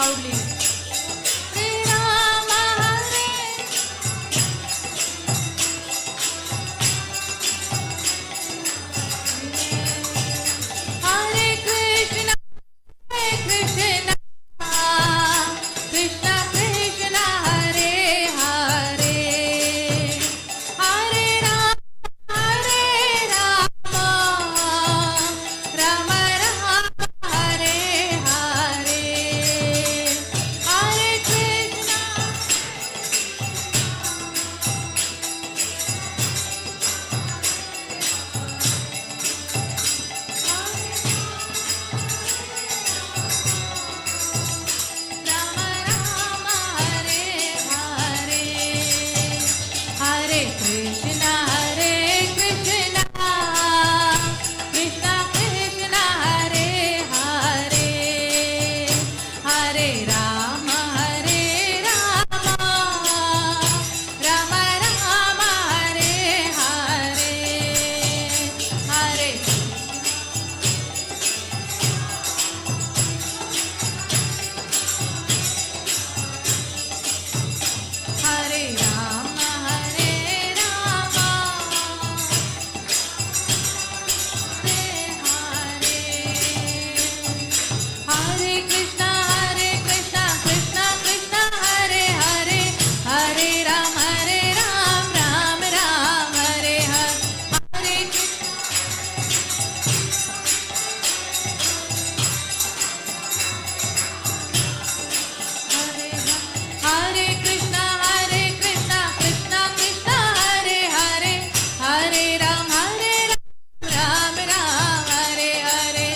[SPEAKER 8] loudly. Hare Rama, Hare Krishna, Hare Krishna, Krishna Krishna, Hare Hare, Hare Rama, Rama Rama, Hare Hare, Hare Krishna. Rama Rama, Hare Hare, Hare Krishna, Krishna Krishna, Hare Hare, Hare Rama, Rama Rama, Hare Hare, Hare Hare Rama, Hare Krishna, Krishna Krishna, Hare Hare, Hare Ram, Ram Ram, Hare Hare, Hare Krishna. Hare Krishna, Krishna Krishna, Hare Hare, Hare Ram, Ram Ram, Hare Hare.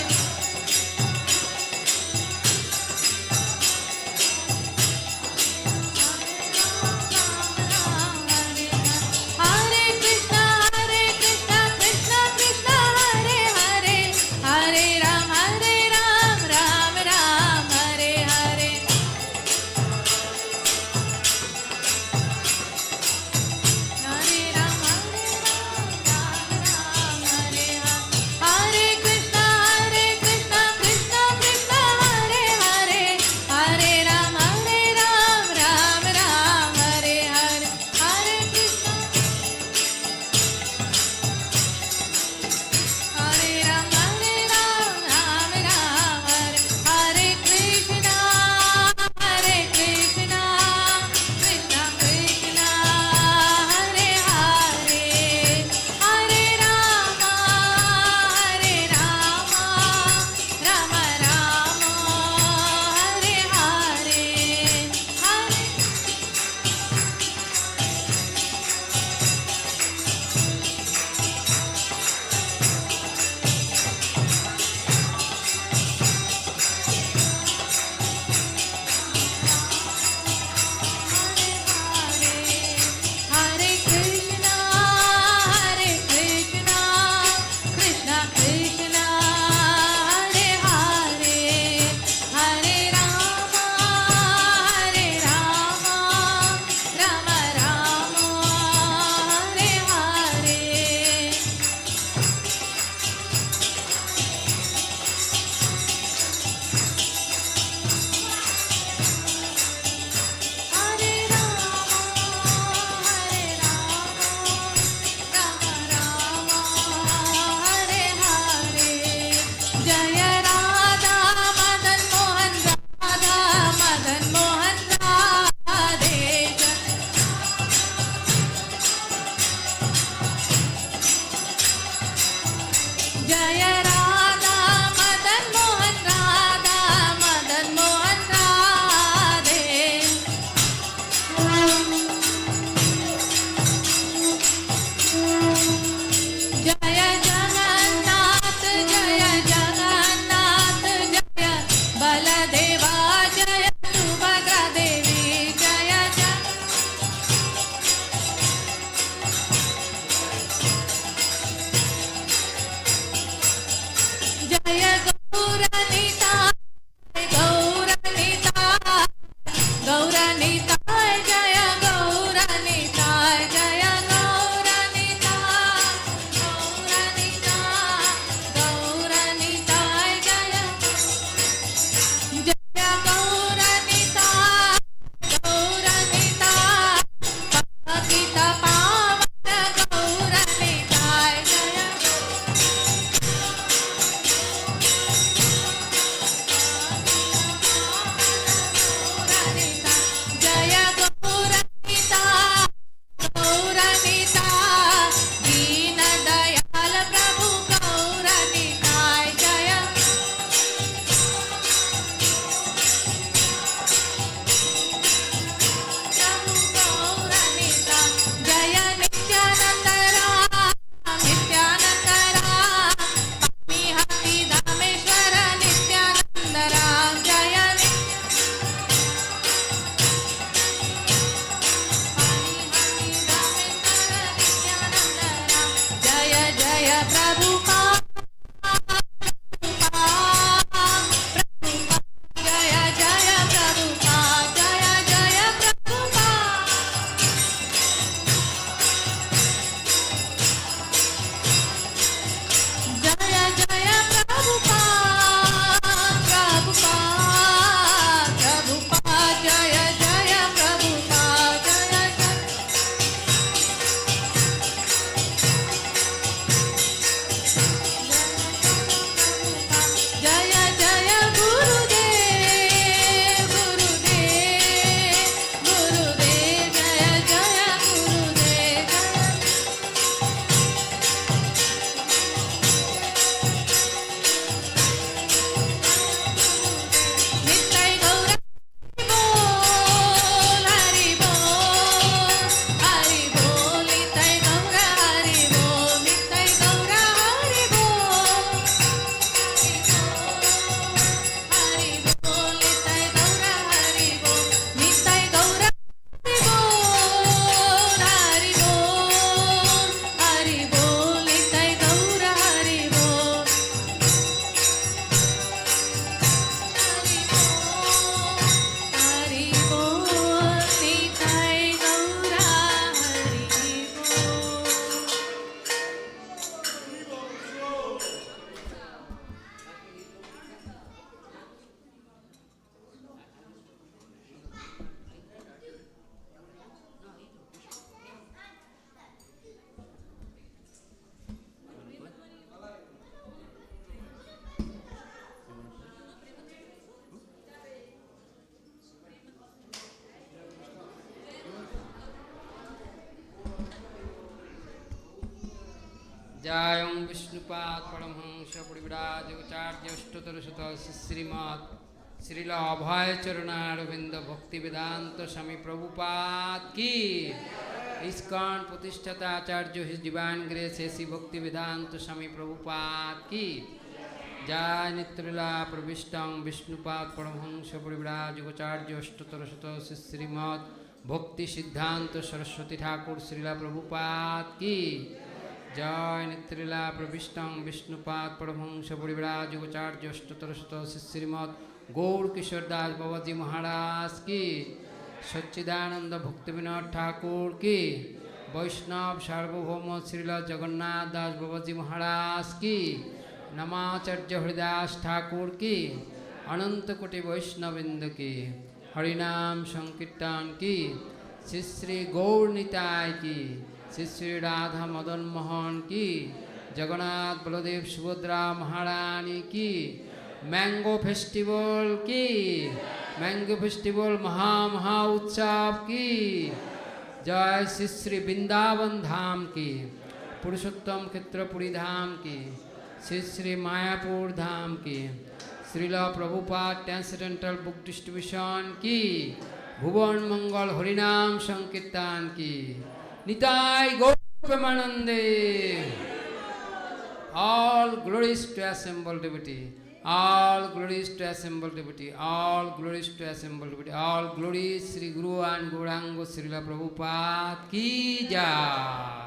[SPEAKER 9] Jayam Vishnupad Paramhamsa Parivraj Acharya Ashtottara Sutta Srimad Srila Abhay Charanaravindra Bhakti Vedanta Swami Prabhupada Ki ISKCON Pratishtata Acharya His Divine Grace A.C. Bhakti Vedanta Swami Prabhupada Ki Jai Nitrila Pravishtam Vishnupad Paramhamsa Parivraj Acharya Ashtottara Sutta Srimad Bhakti Siddhanta Saraswati Thakur Srila Prabhupada Ki Jai Nitrila Pravishtam Vishnupad Paramhamsa Parivraj Acharya Ashtottara Sutta Srimad Gaur Kishore Das Babaji Maharaj Ki Satchidananda Bhaktivinoda Thakur Ki Vaishnav Sarvabhauma Srila Jagannath Das Babaji Maharaj Ki Namacharya Haridas Thakur Ki Ananta Koti Vaishnavindra Ki Harinam Sankirtan Ki Shri Shri Gaur Nitai Ki Shri Shri Radha Madan Mohan Ki Jagannath Baladev Subhadra Maharani Ki Mango Festival Ki Mango Festival Maha Maha Utsav Ki Jai Shri Shri Vrindavan Dham Ki Purushottam Khetrapuri Dham Ki Shri Shri Mayapur Dham Ki Srila Prabhupada Transcendental Book Distribution Ki Bhuvan Mangal Harinam Sankirtan Ki Nitai Gaur Premanande. All glories to assembled devotee. All glories to assembled devotee. All glories to assembled devotee. All glories Sri Guru and Gauranga Srila Prabhupada Ki Jai.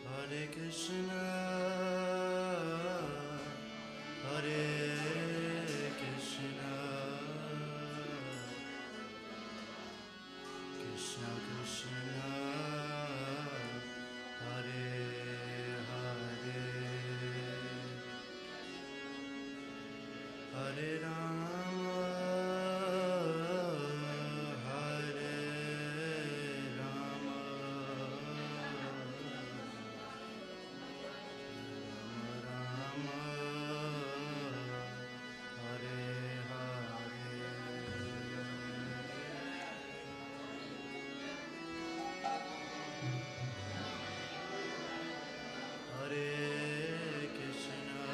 [SPEAKER 10] Hare Krishna, Hare Krishna, Krishna Krishna, Hare Hare, Hare Rama, Hare Rama, Rama Hare Hare Krishna,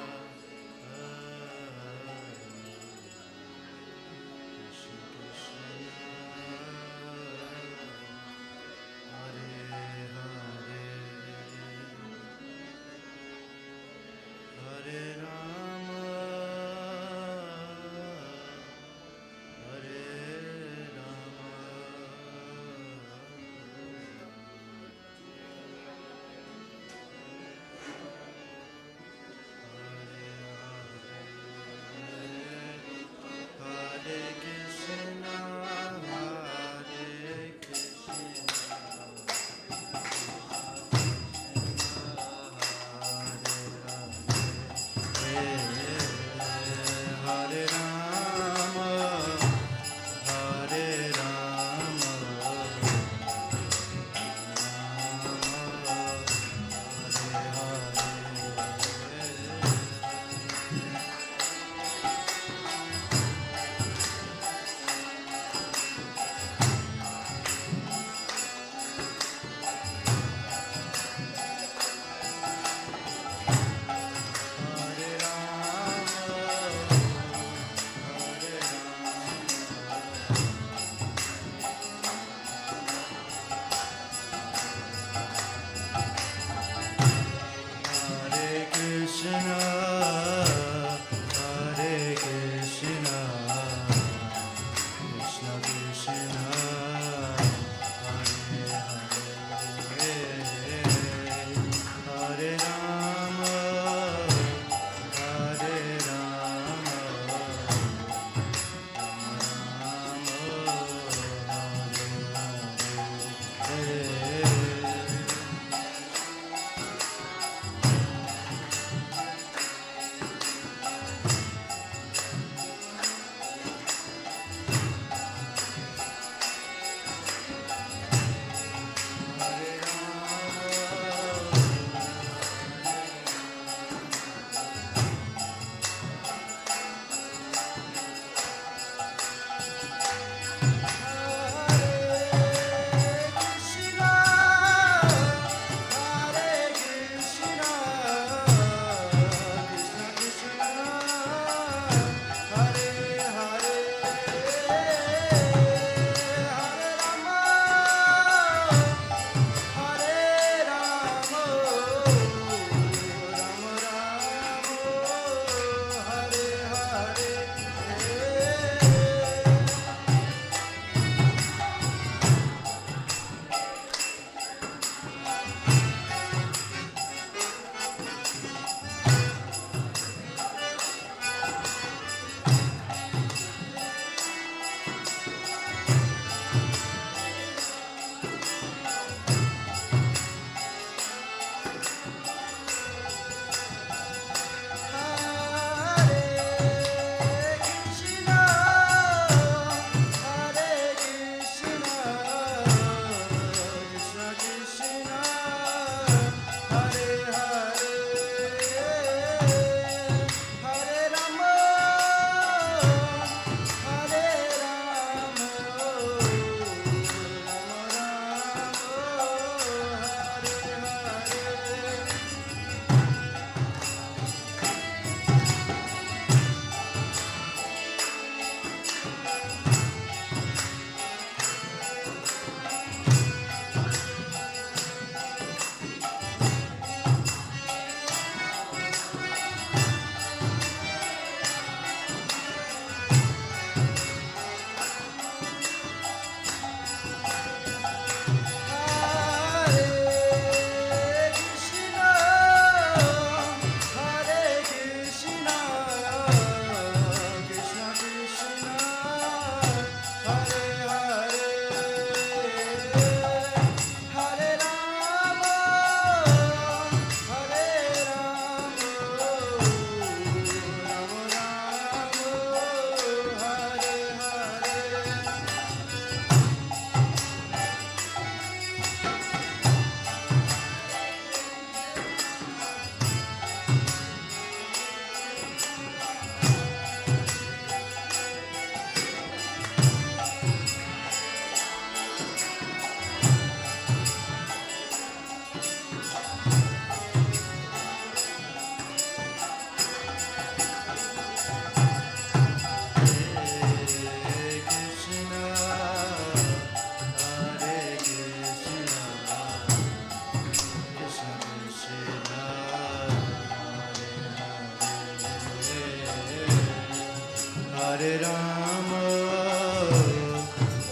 [SPEAKER 10] Hare Rama,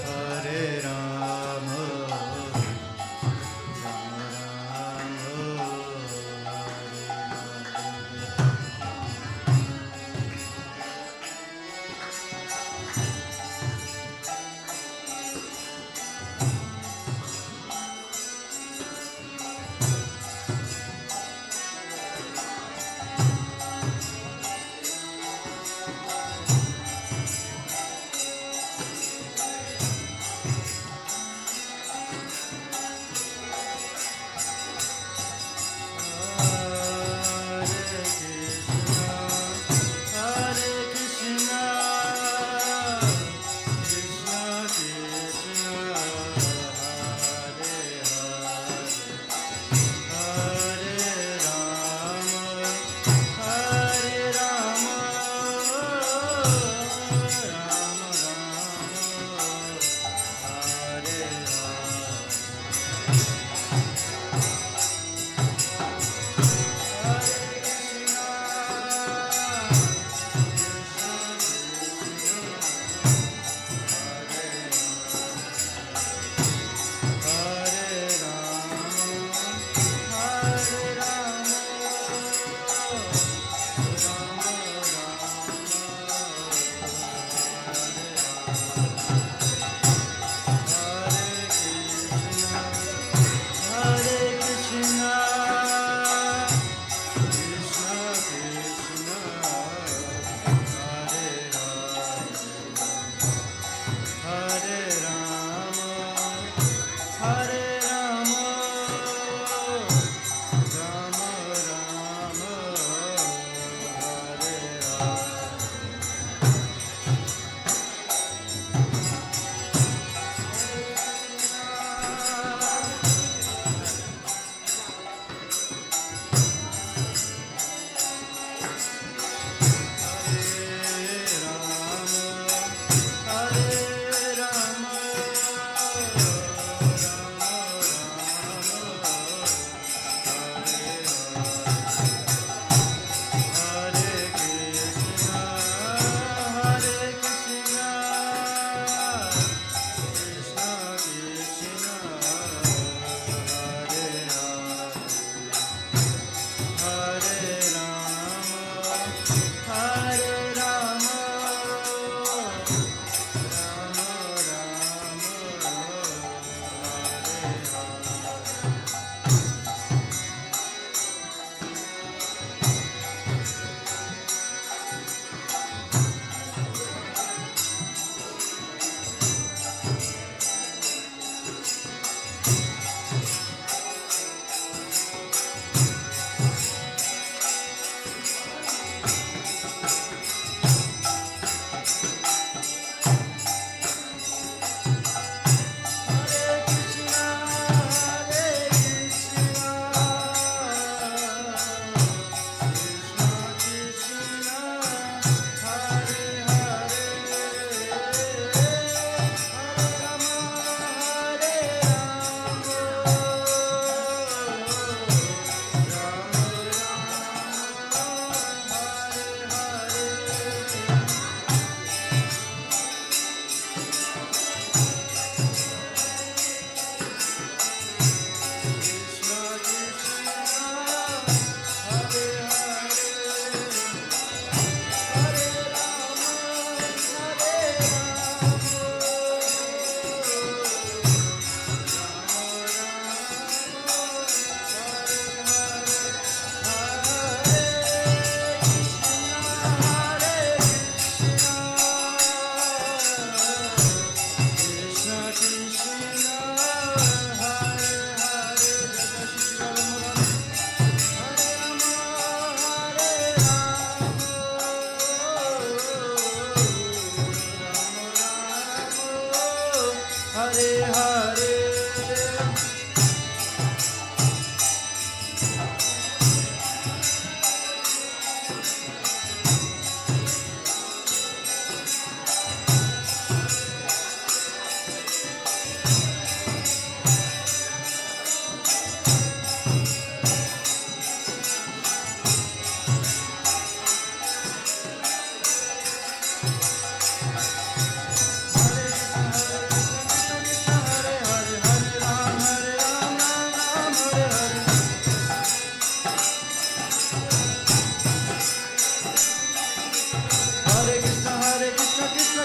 [SPEAKER 10] Hare Rama, Rama Rama, Hare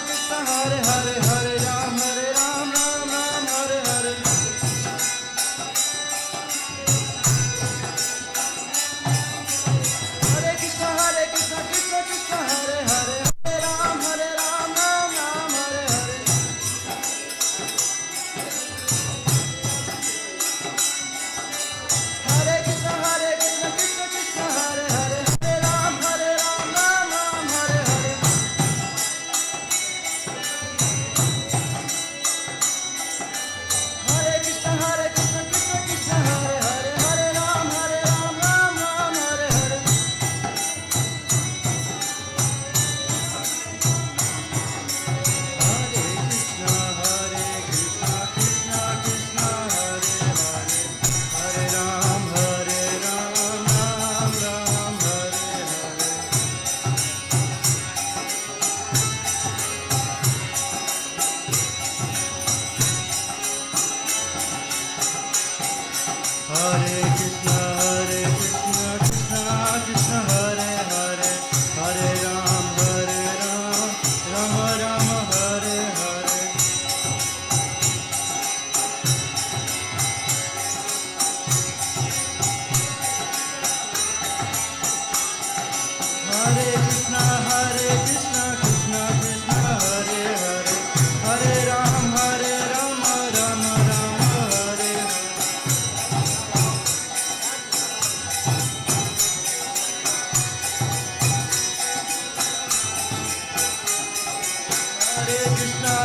[SPEAKER 10] Krishna Hare Hare Hare Ram Ram Ram Hare Hare. Hare Krishna Krishna Krishna Hare Hare Hare Ram Ram Ram Hare Hare. Hare Krishna Krishna Krishna Hare Hare Hare Ram Ram Hare Hare. Hare Krishna Krishna Krishna Hare Hare Hare Ram Ram Hare Hare. Hare Krishna Krishna Krishna Hare Hare Hare Ram Ram Ram Hare Hare. Hare Krishna Krishna Krishna Hare Hare Hare Ram Ram Hare Hare. Hare Krishna Krishna Krishna Hare Hare Hare Ram Ram Hare Hare. Hare Krishna